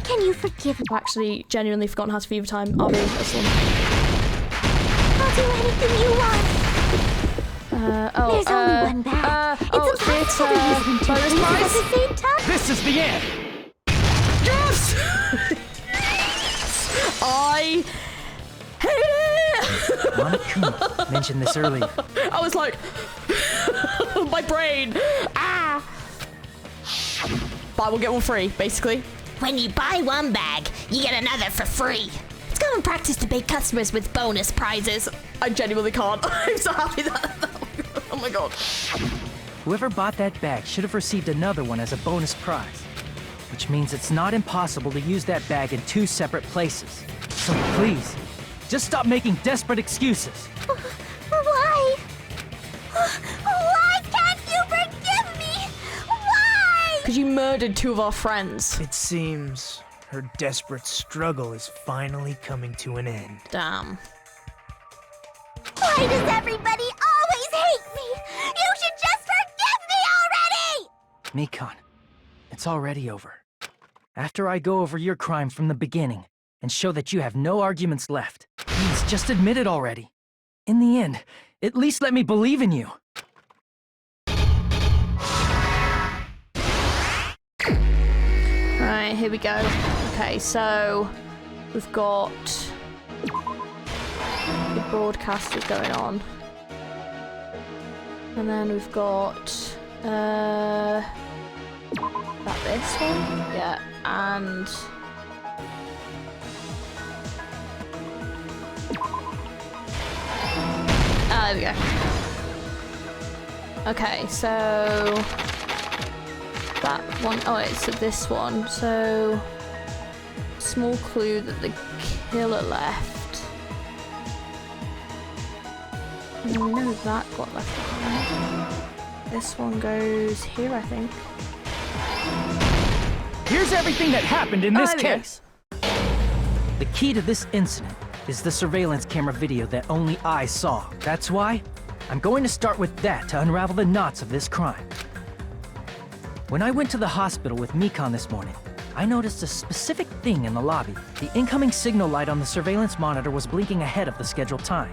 Can you forgive me? I've actually genuinely forgotten how to fever time. I'll be this one. I'll do anything you want. There's only one bag. It's impossible to use them two places at the same time. This is the end! Yes! I hate it! Monokuma mentioned this earlier. I was like, my brain. Ah! Buy one, get one free, basically. When you buy one bag, you get another for free. Let's go and practice to bait customers with bonus prizes. I genuinely can't. I'm so happy that. Oh my god. Whoever bought that bag should have received another one as a bonus prize. Which means it's not impossible to use that bag in two separate places. So please, just stop making desperate excuses. Why? Why can't you forgive me? Why? Because you murdered two of our friends. It seems her desperate struggle is finally coming to an end. Damn. Why does everybody always hate me? You should just forgive me already! Mikan, it's already over. After I go over your crime from the beginning and show that you have no arguments left, please just admit it already. In the end, at least let me believe in you. Right. Right, here we go. Okay, so we've got the broadcaster going on. And then we've got this one? Yeah, and there we go. Okay, so that one, oh wait, so this one. So small clue that the killer left. And we know that got left behind. This one goes here, I think. Here's everything that happened in this there we go. case. The key to this incident is the surveillance camera video that only I saw. That's why I'm going to start with that to unravel the knots of this crime. When I went to the hospital with Mikan this morning, I noticed a specific thing in the lobby. The incoming signal light on the surveillance monitor was blinking ahead of the scheduled time.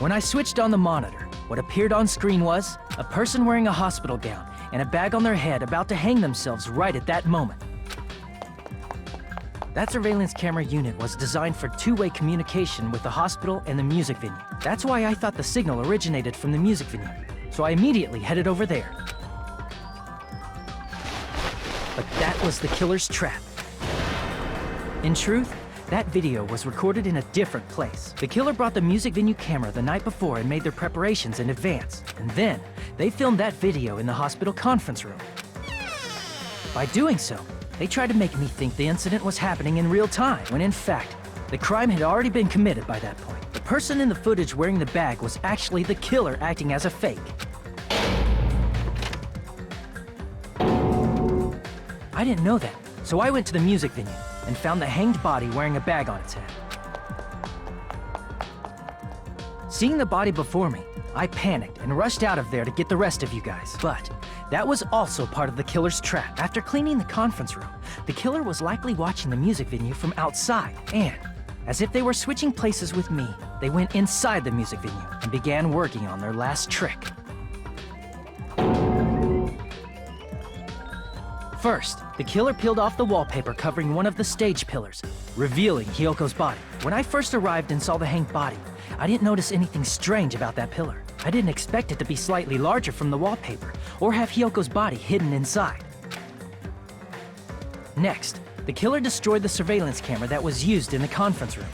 When I switched on the monitor, what appeared on screen was a person wearing a hospital gown and a bag on their head about to hang themselves right at that moment. That surveillance camera unit was designed for two-way communication with the hospital and the music venue. That's why I thought the signal originated from the music venue, so I immediately headed over there. But that was the killer's trap. In truth, that video was recorded in a different place. The killer brought the music venue camera the night before and made their preparations in advance. And then, they filmed that video in the hospital conference room. By doing so, they tried to make me think the incident was happening in real time, when in fact, the crime had already been committed by that point. The person in the footage wearing the bag was actually the killer acting as a fake. I didn't know that, so I went to the music venue and found the hanged body wearing a bag on its head. Seeing the body before me, I panicked and rushed out of there to get the rest of you guys. But that was also part of the killer's trap. After cleaning the conference room, the killer was likely watching the music venue from outside. And, as if they were switching places with me, they went inside the music venue and began working on their last trick. First, the killer peeled off the wallpaper covering one of the stage pillars, revealing Hyoko's body. When I first arrived and saw the hanged body, I didn't notice anything strange about that pillar. I didn't expect it to be slightly larger from the wallpaper, or have Hyoko's body hidden inside. Next, the killer destroyed the surveillance camera that was used in the conference room.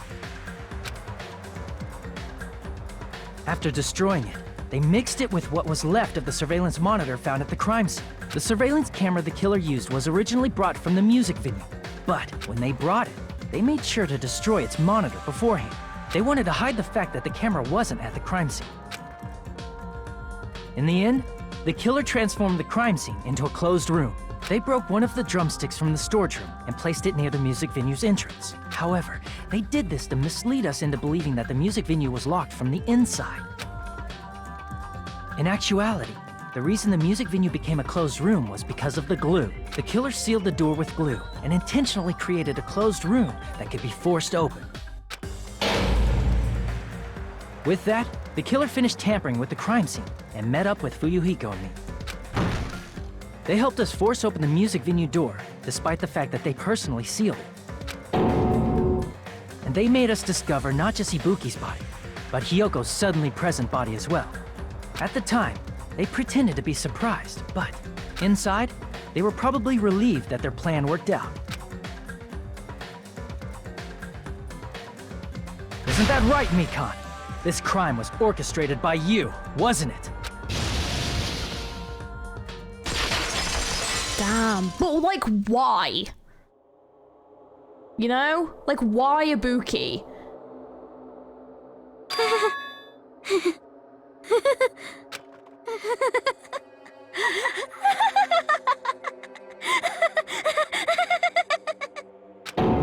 After destroying it, they mixed it with what was left of the surveillance monitor found at the crime scene. The surveillance camera the killer used was originally brought from the music venue, but when they brought it, they made sure to destroy its monitor beforehand. They wanted to hide the fact that the camera wasn't at the crime scene. In the end, the killer transformed the crime scene into a closed room. They broke one of the drumsticks from the storage room and placed it near the music venue's entrance. However, they did this to mislead us into believing that the music venue was locked from the inside. In actuality, the reason the music venue became a closed room was because of the glue. The killer sealed the door with glue and intentionally created a closed room that could be forced open. With that, the killer finished tampering with the crime scene and met up with Fuyuhiko and me. They helped us force open the music venue door, despite the fact that they personally sealed it. And they made us discover not just Ibuki's body, but Hyoko's suddenly present body as well. At the time, they pretended to be surprised, but inside, they were probably relieved that their plan worked out. Isn't that right, Mikan? This crime was orchestrated by you, wasn't it? Damn, but like, why? You know? Like, why Ibuki?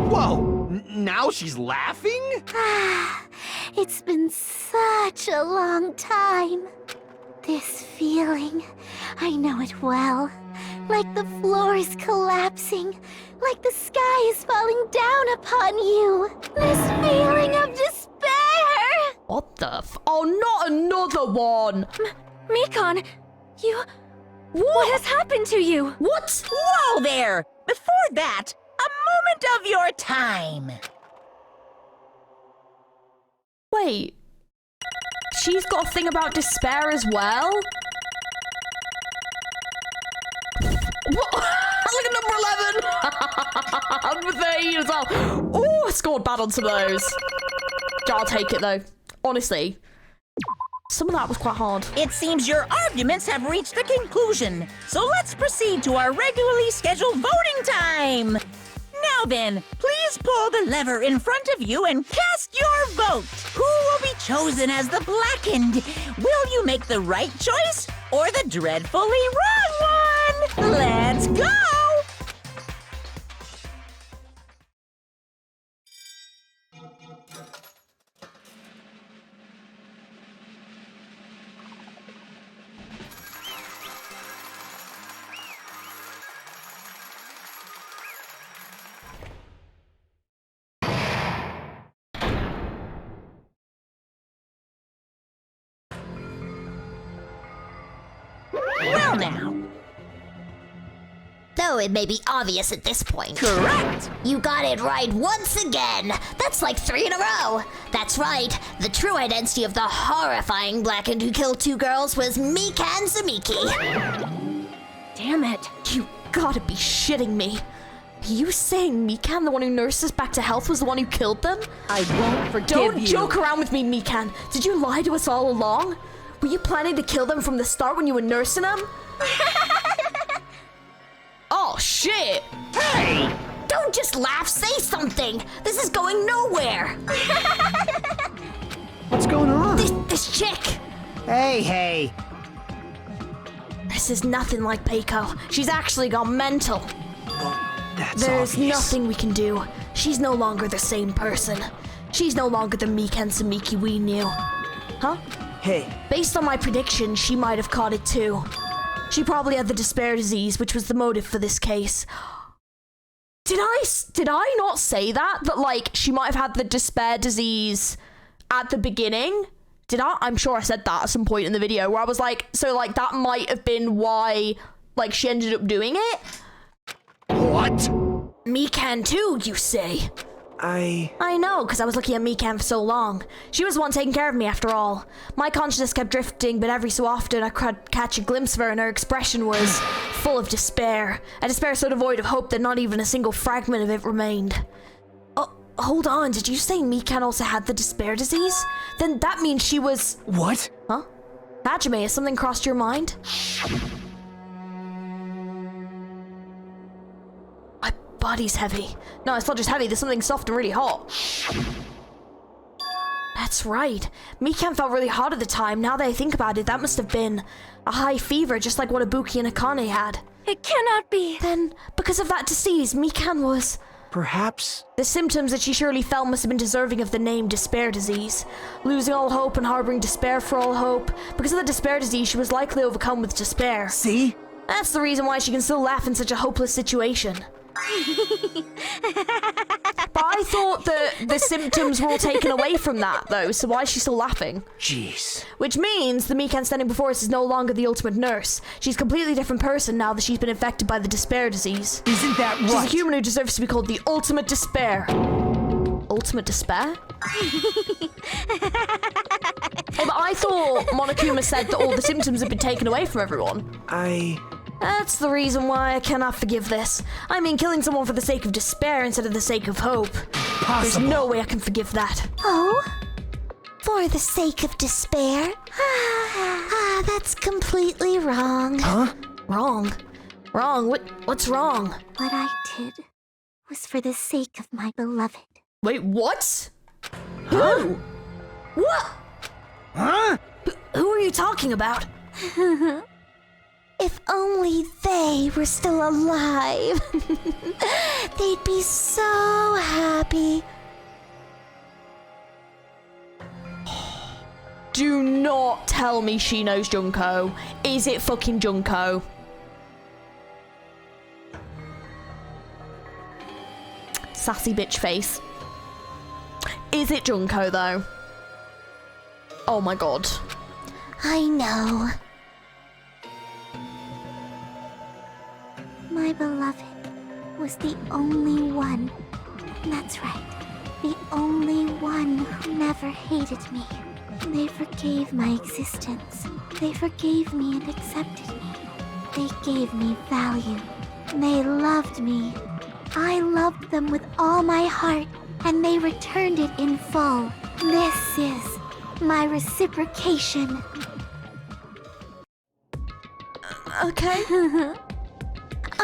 Whoa! Now she's laughing? It's been such a long time. This feeling, I know it well. Like the floor is collapsing, like the sky is falling down upon you. This feeling of despair! What the f- Oh, not another one! Mikan, What has happened to you? What? Whoa there! Before that, a moment of your time. Wait. She's got a thing about despair as well? What? Look at number 11! Number 13 as well. Oh, I scored bad on some of those. I'll take it though. Honestly. Some of that was quite hard. It seems your arguments have reached a conclusion, so let's proceed to our regularly scheduled voting time. Now then, please pull the lever in front of you and cast your vote. Who will be chosen as the blackened? Will you make the right choice or the dreadfully wrong one? Let's go! Well now. Though it may be obvious at this point. Correct! You got it right once again. That's like 3 in a row. That's right. The true identity of the horrifying blackened who killed 2 girls was Mikan Zamiki. Damn it. You gotta be shitting me. Are you saying Mikan, the one who nursed us back to health, was the one who killed them? I won't forgive Don't you. joke around with me, Mikan. Did you lie to us all along? Were you planning to kill them from the start when you were nursing them? Oh, shit! Hey! Don't just laugh, say something! This is going nowhere! What's going on? This chick! Hey. This is nothing like Peiko. She's actually gone mental. That's There's obvious. nothing we can do. She's no longer the same person. She's no longer the Mikan Samiki we knew. Huh? Hey, Based on my prediction, she might have caught it too. She probably had the despair disease, which was the motive for this case. Did I not say that? That, like, she might have had the despair disease at the beginning? Did I? I'm sure I said that at some point in the video, where I was like, so, like, that might have been why, like, she ended up doing it? What? Mikan too, you say? I know, because I was looking at Mikan for so long. She was the one taking care of me, after all. My consciousness kept drifting, but every so often I could catch a glimpse of her, and her expression was full of despair. A despair so devoid of hope that not even a single fragment of it remained. Oh, hold on, did you say Mikan also had the despair disease? Then that means she was... What? Huh? Hajime, has something crossed your mind? Body's heavy. No, it's not just heavy, there's something soft and really hot. That's right. Mikan felt really hot at the time. Now that I think about it, that must have been a high fever, just like what Ibuki and Akane had. It cannot be. Then, because of that disease, Mikan was... Perhaps... The symptoms that she surely felt must have been deserving of the name despair disease. Losing all hope and harboring despair for all hope. Because of the despair disease, she was likely overcome with despair. See? That's the reason why she can still laugh in such a hopeless situation. But I thought that the symptoms were all taken away from that, though, so why is she still laughing? Jeez. Which means the Mikan standing before us is no longer the ultimate nurse. She's a completely different person now that she's been infected by the despair disease. Isn't that right? She's a human who deserves to be called the ultimate despair. Ultimate despair? Hey, but I thought Monokuma said that all the symptoms had been taken away from everyone. That's the reason why I cannot forgive this. I mean, killing someone for the sake of despair instead of the sake of hope. There's no way I can forgive that. Oh? For the sake of despair? That's completely wrong. Huh? Wrong? Wrong? What's wrong? What I did was for the sake of my beloved. Wait, what? Who? What? Huh? Who are you talking about? If only they were still alive. They'd be so happy. Do not tell me she knows Junko. Is it fucking Junko? Sassy bitch face. Is it Junko though? Oh my god. I know. my beloved was the only one. That's right. The only one who never hated me. They forgave my existence. They forgave me and accepted me. They gave me value. They loved me. I loved them with all my heart, and they returned it in full. This is my reciprocation. Okay.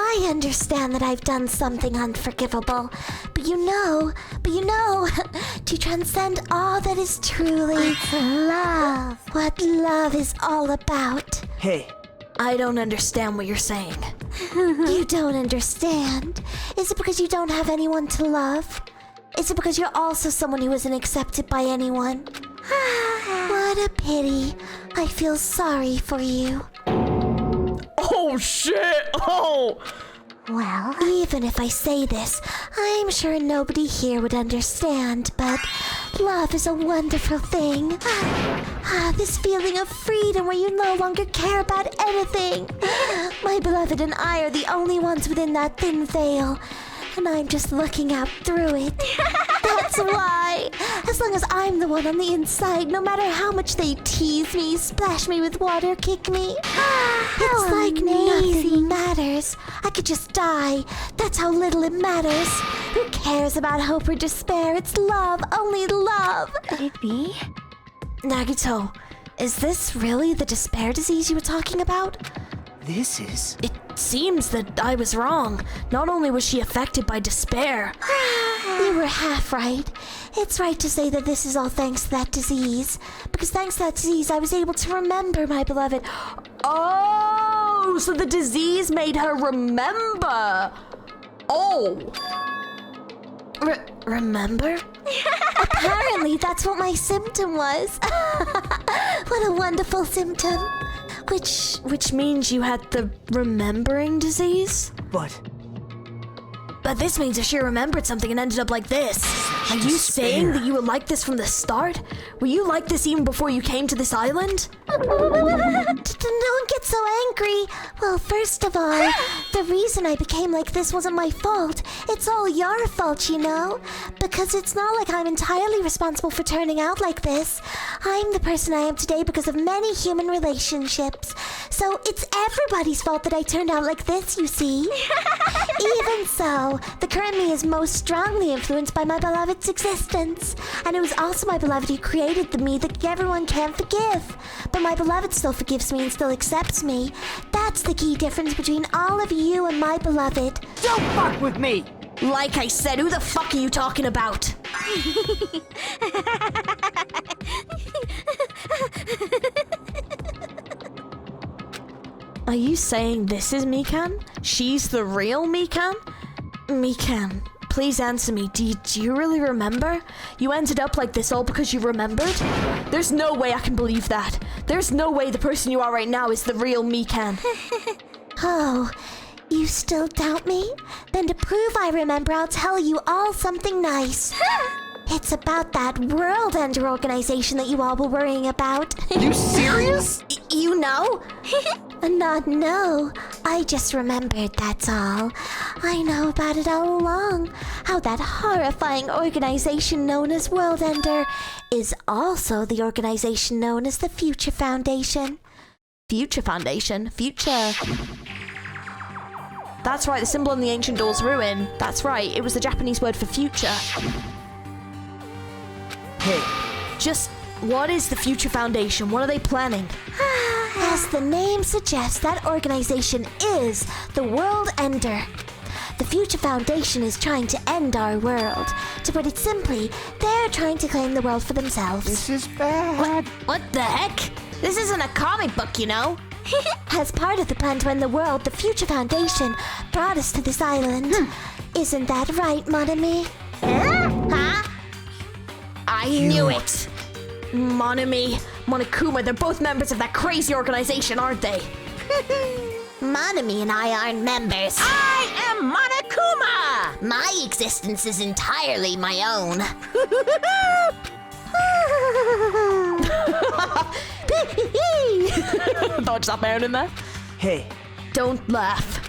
I understand that I've done something unforgivable, but you know, to transcend all that is truly Love. what love is all about. Hey, I don't understand what you're saying. You don't understand? Is it because you don't have anyone to love? Is it because you're also someone who isn't accepted by anyone? What a pity. I feel sorry for you. Oh shit! Oh! Well, Even if I say this, I'm sure nobody here would understand, but love is a wonderful thing. This feeling of freedom where you no longer care about anything. My beloved and I are the only ones within that thin veil, and I'm just looking out through it. That's why, as long as I'm the one on the inside, no matter how much they tease me, splash me with water, kick me, it's like nothing matters. I could just die. That's how little it matters. Who cares about hope or despair? It's love, only love. could it be? Nagito, is this really the despair disease you were talking about? this is... It seems that I was wrong. Not only was she affected by despair. You were half right. It's right to say that this is all thanks to that disease. Because thanks to that disease, I was able to remember my beloved. Oh, so the disease made her remember. Oh. Remember? Apparently, that's what my symptom was. What a wonderful symptom. Which means you had the remembering disease? But But this means if she remembered something and ended up like this. Are you saying that you were like this from the start? Were you like this even before you came to this island? Don't get so angry. Well, first of all, the reason I became like this wasn't my fault. It's all your fault, you know? Because it's not like I'm entirely responsible for turning out like this. I'm the person I am today because of many human relationships. So it's everybody's fault that I turned out like this, you see? Even so, the current me is most strongly influenced by my beloved's existence. And it was also my beloved who created the me that everyone can't forgive. But my beloved still forgives me and still accepts me. That's the key difference between all of you and my beloved. don't fuck with me! Like I said, who the fuck are you talking about? Are you saying this is Mikan? She's the real Mikan? Mikan, please answer me. Do you really remember? You ended up like this all because you remembered? There's no way I can believe that. There's no way the person you are right now is the real Mikan. Oh, you still doubt me? Then to prove I remember, I'll tell you all something nice. It's about that World Ender organization that you all were worrying about. You serious? You know? Not know. I just remembered, that's all. I know about it all along. How that horrifying organization known as World Ender is also the organization known as the Future Foundation. Future Foundation? Future... That's right, the symbol on the ancient door's ruin. That's right, it was the Japanese word for future. Hey, Just, what is the Future Foundation? What are they planning? As the name suggests, that organization is the World Ender. The Future Foundation is trying to end our world. To put it simply, they're trying to claim the world for themselves. This is bad. What the heck? This isn't a comic book, you know? As part of the plan to end the world, the Future Foundation brought us to this island. Isn't that right, mon ami? Huh? I knew it! Monami, Monokuma, they're both members of that crazy organization, aren't they? Monami and I aren't members. I am Monokuma! My existence is entirely my own. Dodge that man in there. hey, Don't laugh.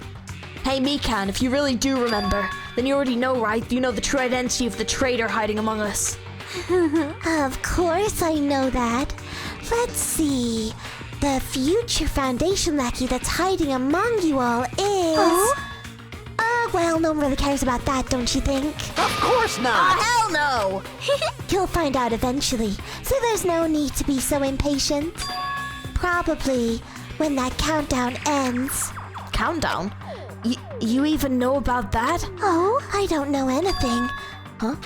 Hey, Mikan, if you really do remember, then you already know, right? You know the true identity of the traitor hiding among us. Of course I know that. Let's see. The future Foundation lackey that's hiding among you all is... well, no one really cares about that, don't you think? Of course not! Hell no! You'll find out eventually, so there's no need to be so impatient. Probably when that countdown ends. Countdown? You even know about that? Oh, I don't know anything. Huh?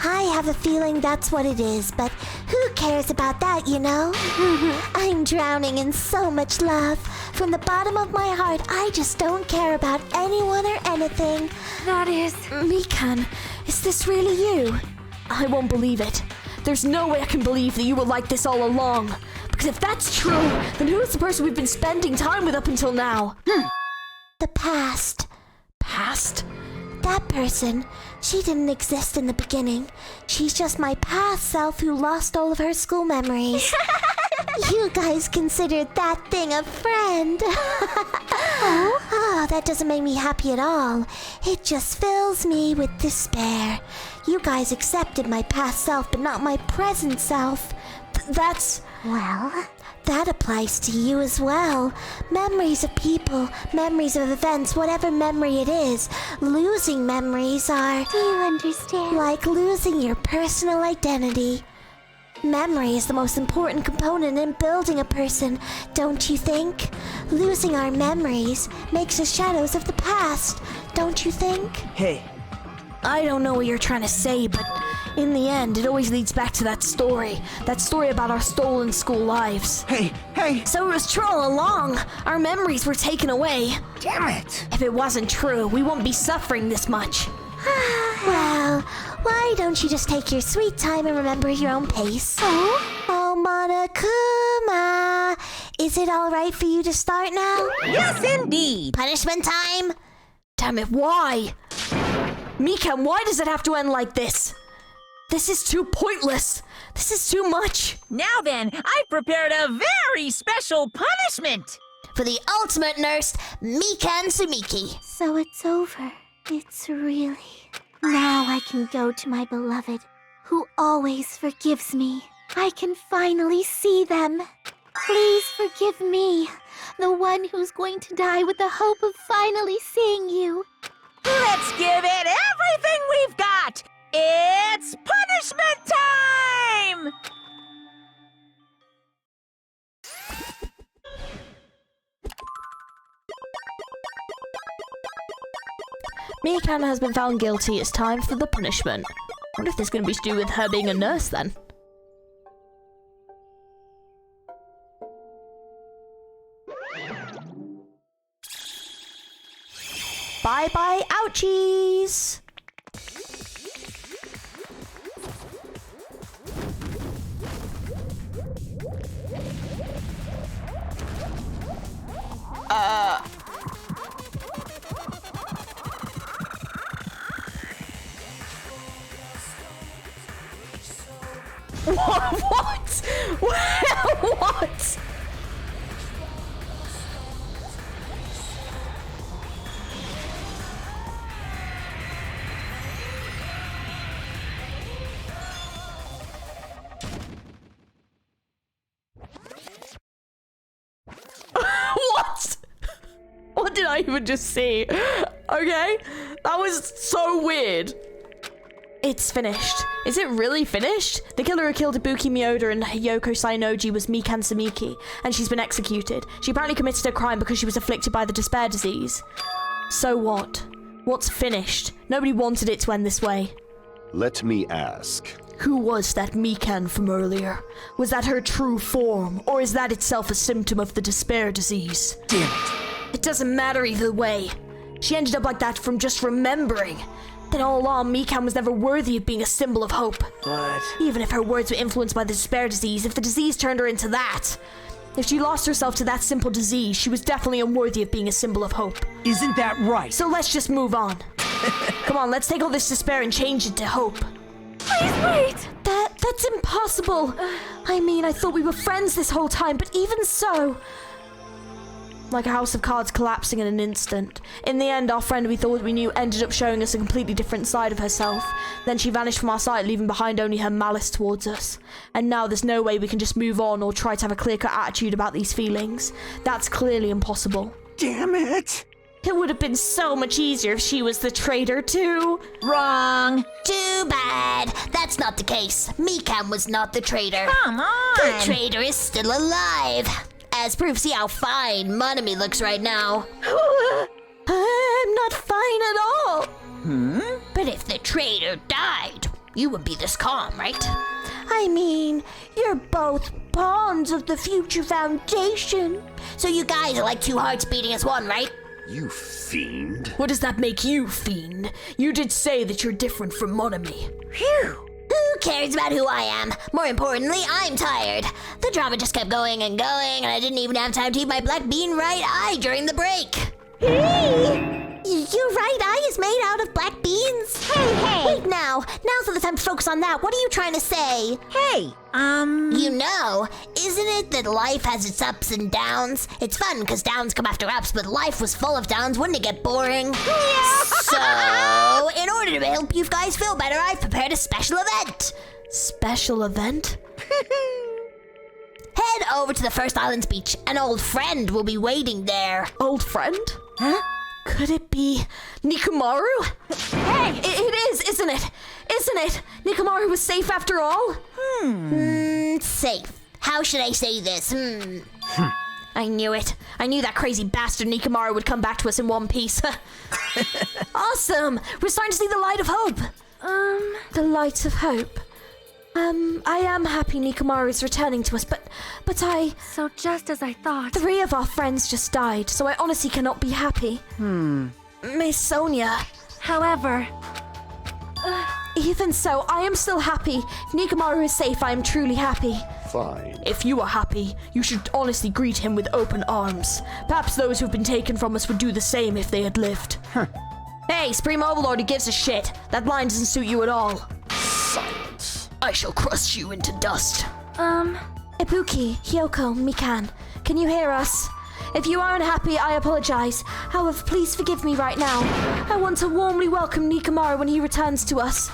I have a feeling that's what it is, but who cares about that, you know? I'm drowning in so much love. From the bottom of my heart, I just don't care about anyone or anything. That is... Mikan, is this really you? I won't believe it. There's no way I can believe that you were like this all along. Because if that's true, then who is the person we've been spending time with up until now? The past. Past? That person, she didn't exist in the beginning. She's just my past self who lost all of her school memories. You guys considered that thing a friend. Oh, that doesn't make me happy at all. It just fills me with despair. You guys accepted my past self, but not my present self. That's... Well, that applies to you as well. Memories of people, memories of events, whatever memory it is. Losing memories are... Do you understand? Like losing your personal identity. Memory is the most important component in building a person, don't you think? Losing our memories makes us shadows of the past, don't you think? Hey, I don't know what you're trying to say, but in the end, it always leads back to that story about our stolen school lives. Hey! So it was true all along. Our memories were taken away. Damn it! If it wasn't true, we wouldn't be suffering this much. Well, why don't you just take your sweet time and remember your own pace? Oh, Monokuma! Is it alright for you to start now? Yes, indeed! Punishment time? Damn it, why? Mikan, why does it have to end like this? This is too pointless. This is too much. Now then, I've prepared a very special punishment! For the ultimate nurse, Mikan Sumiki. So it's over. It's really... Now I can go to my beloved, who always forgives me. I can finally see them. Please forgive me, the one who's going to die with the hope of finally seeing you. Let's give it everything we've got! It's punishment time! Mikan has been found guilty. It's time for the punishment. I wonder if this is going to be to do with her being a nurse then. Bye-bye, ouchies! What? What? What? What did I even just see? Okay, that was so weird. It's finished. Is it really finished? The killer who killed Ibuki Miyoda and Hyoko Sainoji was Mikan Sumiki, and she's been executed. She apparently committed a crime because she was afflicted by the despair disease. So what? What's finished? Nobody wanted it to end this way. Let me ask. Who was that Mikan from earlier? Was that her true form, or is that itself a symptom of the despair disease? Damn it. It doesn't matter either way. She ended up like that from just remembering. Then all along, Mikan was never worthy of being a symbol of hope. But... Even if her words were influenced by the despair disease, if the disease turned her into that, if she lost herself to that simple disease, she was definitely unworthy of being a symbol of hope. Isn't that right? So let's just move on. Come on, let's take all this despair and change it to hope. Please wait! That's impossible. I mean, I thought we were friends this whole time, but even so... like a house of cards collapsing in an instant. In the end, our friend we thought we knew ended up showing us a completely different side of herself. Then she vanished from our sight, leaving behind only her malice towards us. And now there's no way we can just move on or try to have a clear-cut attitude about these feelings. That's clearly impossible. Damn it! It would have been so much easier if she was the traitor too. Wrong. Too bad. That's not the case. Mikan was not the traitor. Come on! The traitor is still alive. As proof, see how fine Monami looks right now. I'm not fine at all. But if the traitor died, you would be this calm, right? I mean, you're both pawns of the future foundation. So you guys are like two hearts beating as one, right? You fiend. What does that make you, fiend? You did say that you're different from Monami. Phew. Who cares about who I am? More importantly, I'm tired. The drama just kept going and going, and I didn't even have time to eat my black bean right eye during the break. Your right eye is made out of black beans? Hey! Wait now. Now's not the time to focus on that. What are you trying to say? Hey, You know, isn't it that life has its ups and downs? It's fun because downs come after ups, but life was full of downs. Wouldn't it get boring? So, in order to help you guys feel better, I've prepared a special event. Special event? Head over to the First Islands beach. An old friend will be waiting there. Old friend? Huh? Could it be Nikumaru? Hey! It is, isn't it? Isn't it? Nikumaru was safe after all? Safe. How should I say this? I knew it. I knew that crazy bastard Nikumaru would come back to us in one piece. Awesome! We're starting to see the light of hope. The light of hope. I am happy Nikumaru is returning to us, but So just as I thought. 3 of our friends just died, so I honestly cannot be happy. Miss Sonia. However, Even so, I am still happy. If Nikumaru is safe, I am truly happy. Fine. If you are happy, you should honestly greet him with open arms. Perhaps those who've been taken from us would do the same if they had lived. Hey, Supreme Overlord, who gives a shit? That line doesn't suit you at all. Silence. I shall crush you into dust. Ibuki, Hyoko, Mikan, can you hear us? If you are unhappy, I apologize. However, please forgive me right now. I want to warmly welcome Nikumaru when he returns to us.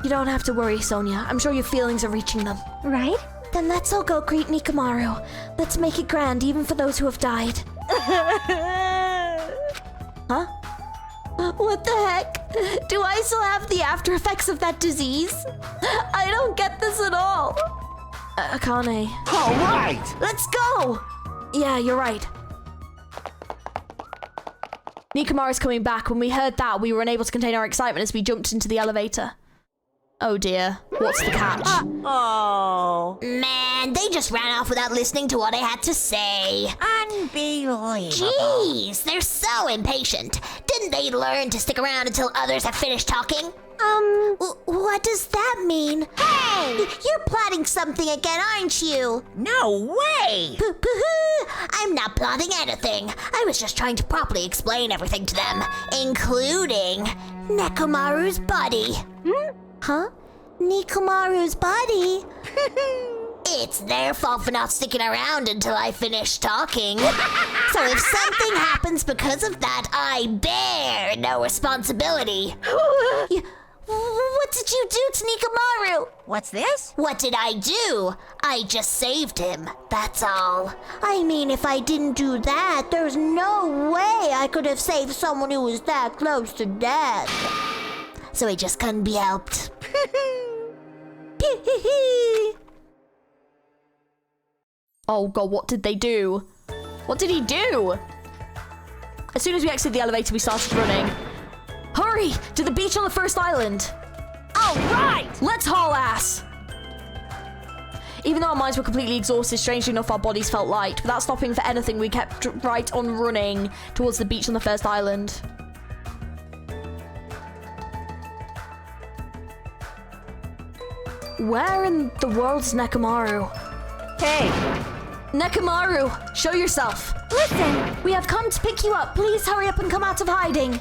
You don't have to worry, Sonia. I'm sure your feelings are reaching them. Right? Then let's all go greet Nikumaru. Let's make it grand, even for those who have died. Huh? What the heck? Do I still have the after effects of that disease? I don't get this at all. Akane. All right! Let's go! Yeah, you're right. Nikumaru's coming back. When we heard that, we were unable to contain our excitement as we jumped into the elevator. Oh dear. What's the catch? oh. Man, they just ran off without listening to what I had to say. Unbelievable. Jeez, they're so impatient. Didn't they learn to stick around until others have finished talking? What does that mean? Hey! You're plotting something again, aren't you? No way! I'm not plotting anything. I was just trying to properly explain everything to them, including Nekumaru's body. Huh? Nikumaru's body? It's their fault for not sticking around until I finish talking. So if something happens because of that, I bear no responsibility. What did you do to Nikumaru? What's this? What did I do? I just saved him, that's all. I mean, if I didn't do that, there's no way I could have saved someone who was that close to death. So it just couldn't be helped. Oh god, what did they do? What did he do? As soon as we exited the elevator, we started running. Hurry! To the beach on the first island! All right! Let's haul ass! Even though our minds were completely exhausted, strangely enough, our bodies felt light. Without stopping for anything, we kept right on running towards the beach on the first island. Where in the world is Nekumaru? Hey! Nekumaru, show yourself. Listen! We have come to pick you up. Please hurry up and come out of hiding.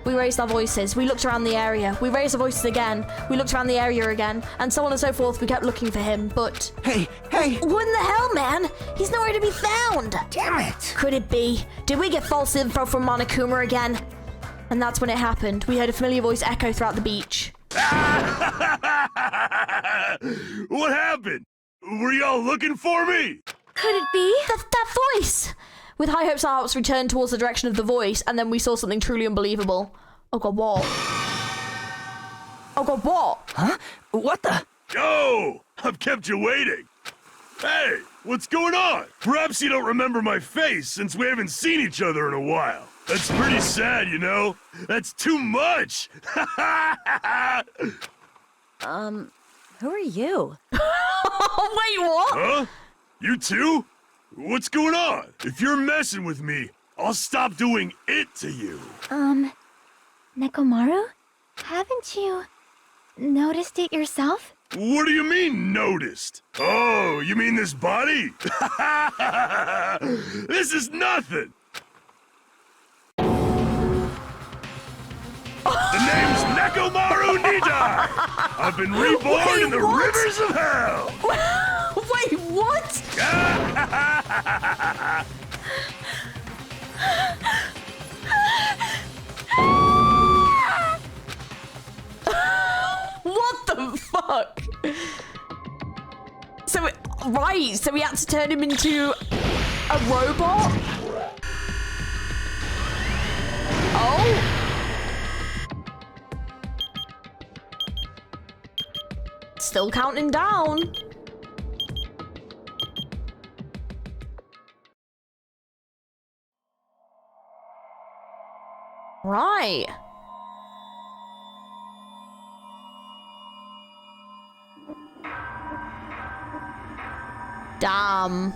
We raised our voices. We looked around the area. We raised our voices again. We looked around the area again. And so on and so forth. We kept looking for him, but... Hey! What in the hell, man? He's nowhere to be found. Damn it! Could it be? Did we get false info from Monokuma again? And that's when it happened. We heard a familiar voice echo throughout the beach. What happened? Were y'all looking for me? Could it be? That voice! With high hopes, our hearts returned towards the direction of the voice, and then we saw something truly unbelievable. Oh god, what? Oh god, what? Huh? What the? Yo! I've kept you waiting. Hey, what's going on? Perhaps you don't remember my face since we haven't seen each other in a while. That's pretty sad, you know? That's too much! Who are you? Wait, what? Huh? You too? What's going on? If you're messing with me, I'll stop doing it to you. Nekomaru? Haven't you noticed it yourself? What do you mean, noticed? Oh, you mean this body? This is nothing! The name's Nekomaru Nidai! I've been reborn in the rivers of hell! Wait, what? What the fuck? So we had to turn him into a robot? Oh. Still counting down. Right. Damn.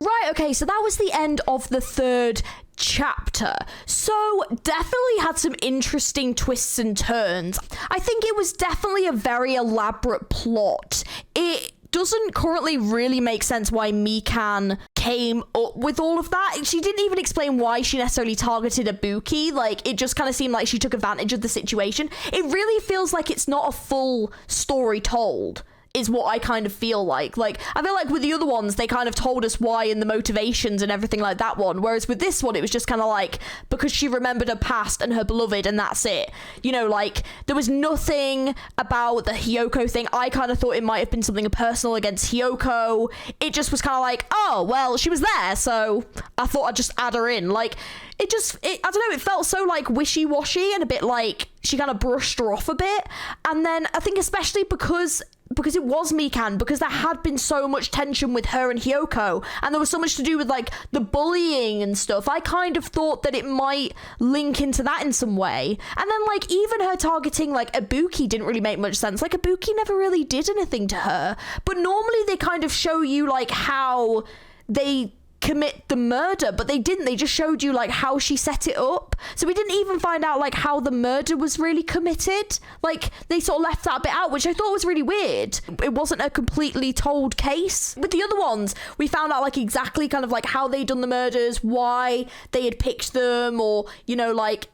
Right, okay, so that was the end of the third chapter. So definitely had some interesting twists and turns. I think it was definitely a very elaborate plot. It doesn't currently really make sense why Mikan came up with all of that. She didn't even explain why she necessarily targeted Ibuki. Like, it just kind of seemed like she took advantage of the situation. It really feels like it's not a full story told, is what I kind of feel like. Like, I feel like with the other ones, they kind of told us why and the motivations and everything like that one. Whereas with this one, it was just kind of like, because she remembered her past and her beloved, and that's it. You know, like, there was nothing about the Hiyoko thing. I kind of thought it might have been something personal against Hiyoko. It just was kind of like, oh, well, she was there, so I thought I'd just add her in. Like, I don't know, it felt so, like, wishy-washy and a bit like she kind of brushed her off a bit. And then I think especially because it was Mikan, because there had been so much tension with her and Hiyoko, and there was so much to do with, like, the bullying and stuff, I kind of thought that it might link into that in some way. And then, like, even her targeting, like, Ibuki didn't really make much sense. Like, Ibuki never really did anything to her. But normally they kind of show you, like, how they commit the murder, but they didn't. They just showed you, like, how she set it up. So we didn't even find out, like, how the murder was really committed. Like, they sort of left that bit out, which I thought was really weird. It wasn't a completely told case. With the other ones, we found out, like, exactly kind of, like, how they'd done the murders, why they had picked them, or, you know, like,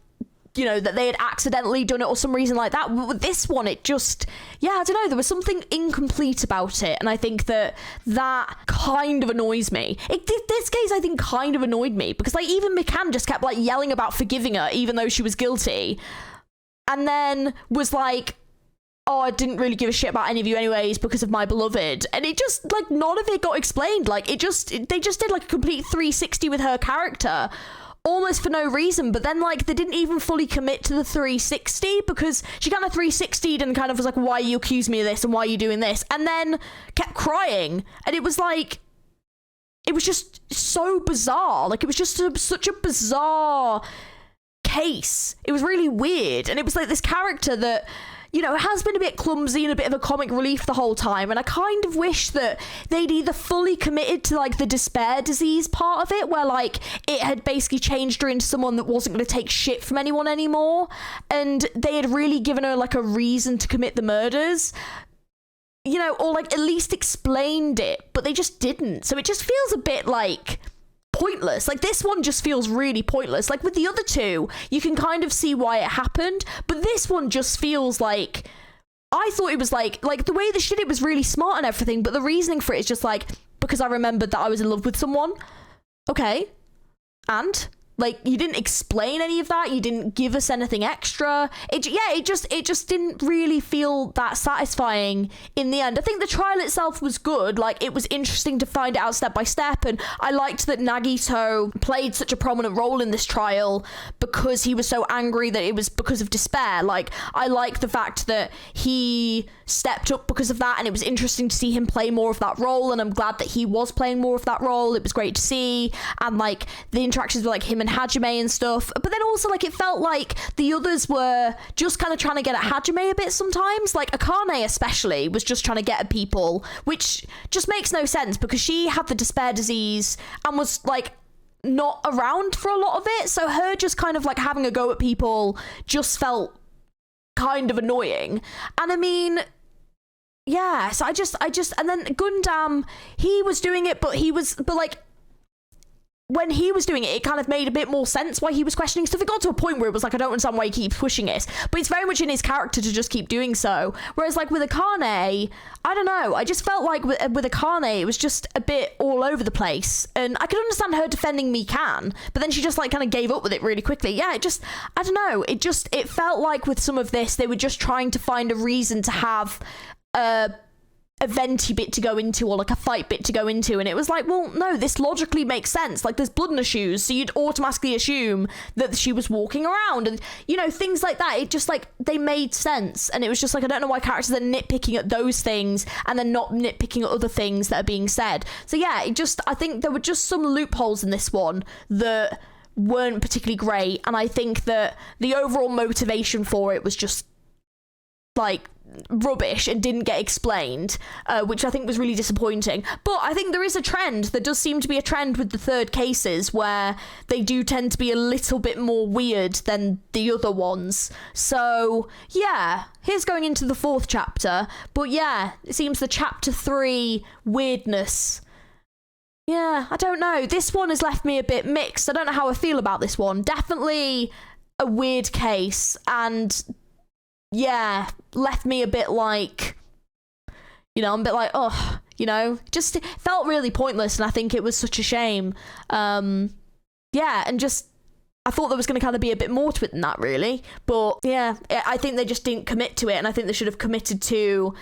you know, that they had accidentally done it or some reason like that. But with this one, it just, yeah, I don't know, there was something incomplete about it, and I think that kind of annoys me. This case, I think, kind of annoyed me, because, like, even Mikan just kept, like, yelling about forgiving her, even though she was guilty, and then was like, oh, I didn't really give a shit about any of you anyways because of my beloved. And it just, like, none of it got explained. Like, they just did, like, a complete 360 with her character, almost for no reason. But then, like, they didn't even fully commit to the 360, because she kind of 360'd and kind of was like, why you accuse me of this and why are you doing this, and then kept crying. And it was like, it was just so bizarre. Like, it was just such a bizarre case. It was really weird. And it was like this character that, you know, has been a bit clumsy and a bit of a comic relief the whole time. And I kind of wish that they'd either fully committed to, like, the despair disease part of it, where, like, it had basically changed her into someone that wasn't going to take shit from anyone anymore, and they had really given her, like, a reason to commit the murders, you know, or, like, at least explained it, but they just didn't. So it just feels a bit like pointless. Like, this one just feels really pointless. Like, with the other two, you can kind of see why it happened, but this one just feels like, I thought it was like the way they did it was really smart and everything, but the reasoning for it is just like, because I remembered that I was in love with someone. Okay. And like, you didn't explain any of that. You didn't give us anything extra. It just didn't really feel that satisfying in the end. I think the trial itself was good. Like, it was interesting to find it out step by step, and I liked that Nagito played such a prominent role in this trial because he was so angry that it was because of despair. Like, I like the fact that he stepped up because of that, and it was interesting to see him play more of that role, and I'm glad that he was playing more of that role. It was great to see, and like the interactions with like him and Hajime and stuff, but then also like it felt like the others were just kind of trying to get at Hajime a bit sometimes. Like Akane especially was just trying to get at people, which just makes no sense because she had the despair disease and was like not around for a lot of it, so her just kind of like having a go at people just felt kind of annoying. And I mean, yeah, so I just and then Gundam, he was doing it, but like when he was doing it, it kind of made a bit more sense why he was questioning stuff. It got to a point where it was like, I don't understand why he keeps pushing it, but it's very much in his character to just keep doing so. Whereas like with Akane, I don't know, I just felt like with Akane, it was just a bit all over the place, and I could understand her defending Mikan, but then she just like kind of gave up with it really quickly. Yeah, I don't know, it felt like with some of this, they were just trying to find a reason to have a venti bit to go into, or like a fight bit to go into, and it was like, well, no, this logically makes sense. Like, there's blood in her shoes, so you'd automatically assume that she was walking around, and you know, things like that. It just like, they made sense, and it was just like, I don't know why characters are nitpicking at those things and then not nitpicking at other things that are being said. So yeah, I think there were just some loopholes in this one that weren't particularly great, and I think that the overall motivation for it was just like rubbish and didn't get explained, which I think was really disappointing. But I think there is a trend. There does seem to be a trend with the third cases where they do tend to be a little bit more weird than the other ones. So yeah, here's going into the fourth chapter. But yeah, it seems the chapter 3 weirdness, yeah, I don't know. This one has left me a bit mixed. I don't know how I feel about this one. Definitely a weird case, and yeah, left me a bit like, you know, I'm a bit like, oh, you know, just felt really pointless, and I think it was such a shame. Yeah, and just, I thought there was going to kind of be a bit more to it than that, really. But yeah, I think they just didn't commit to it, and I think they should have committed to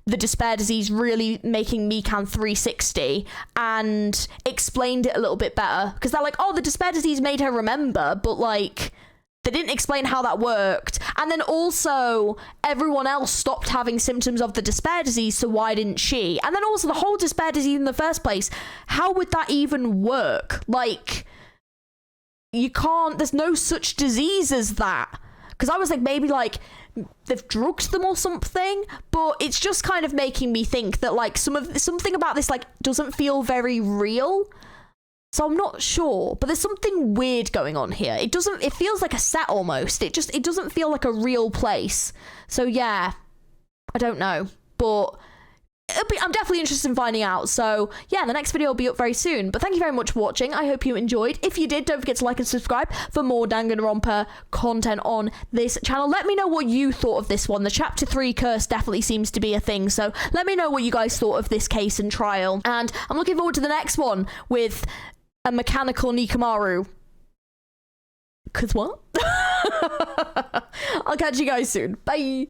the despair disease really making Mikan 360 and explained it a little bit better. Because they're like, oh, the despair disease made her remember, but like, they didn't explain how that worked. And then also, everyone else stopped having symptoms of the despair disease, so why didn't she? And then also, the whole despair disease in the first place, how would that even work? Like, you can't, there's no such disease as that. Because I was like, maybe like, they've drugged them or something, but it's just kind of making me think that like, something about this like, doesn't feel very real. So I'm not sure, but there's something weird going on here. It feels like a set almost. It doesn't feel like a real place. So yeah, I don't know, but I'm definitely interested in finding out. So yeah, the next video will be up very soon. But thank you very much for watching. I hope you enjoyed. If you did, don't forget to like and subscribe for more Danganronpa content on this channel. Let me know what you thought of this one. The chapter 3 curse definitely seems to be a thing. So let me know what you guys thought of this case and trial. And I'm looking forward to the next one with a mechanical Nikamaru. 'Cause what? I'll catch you guys soon. Bye.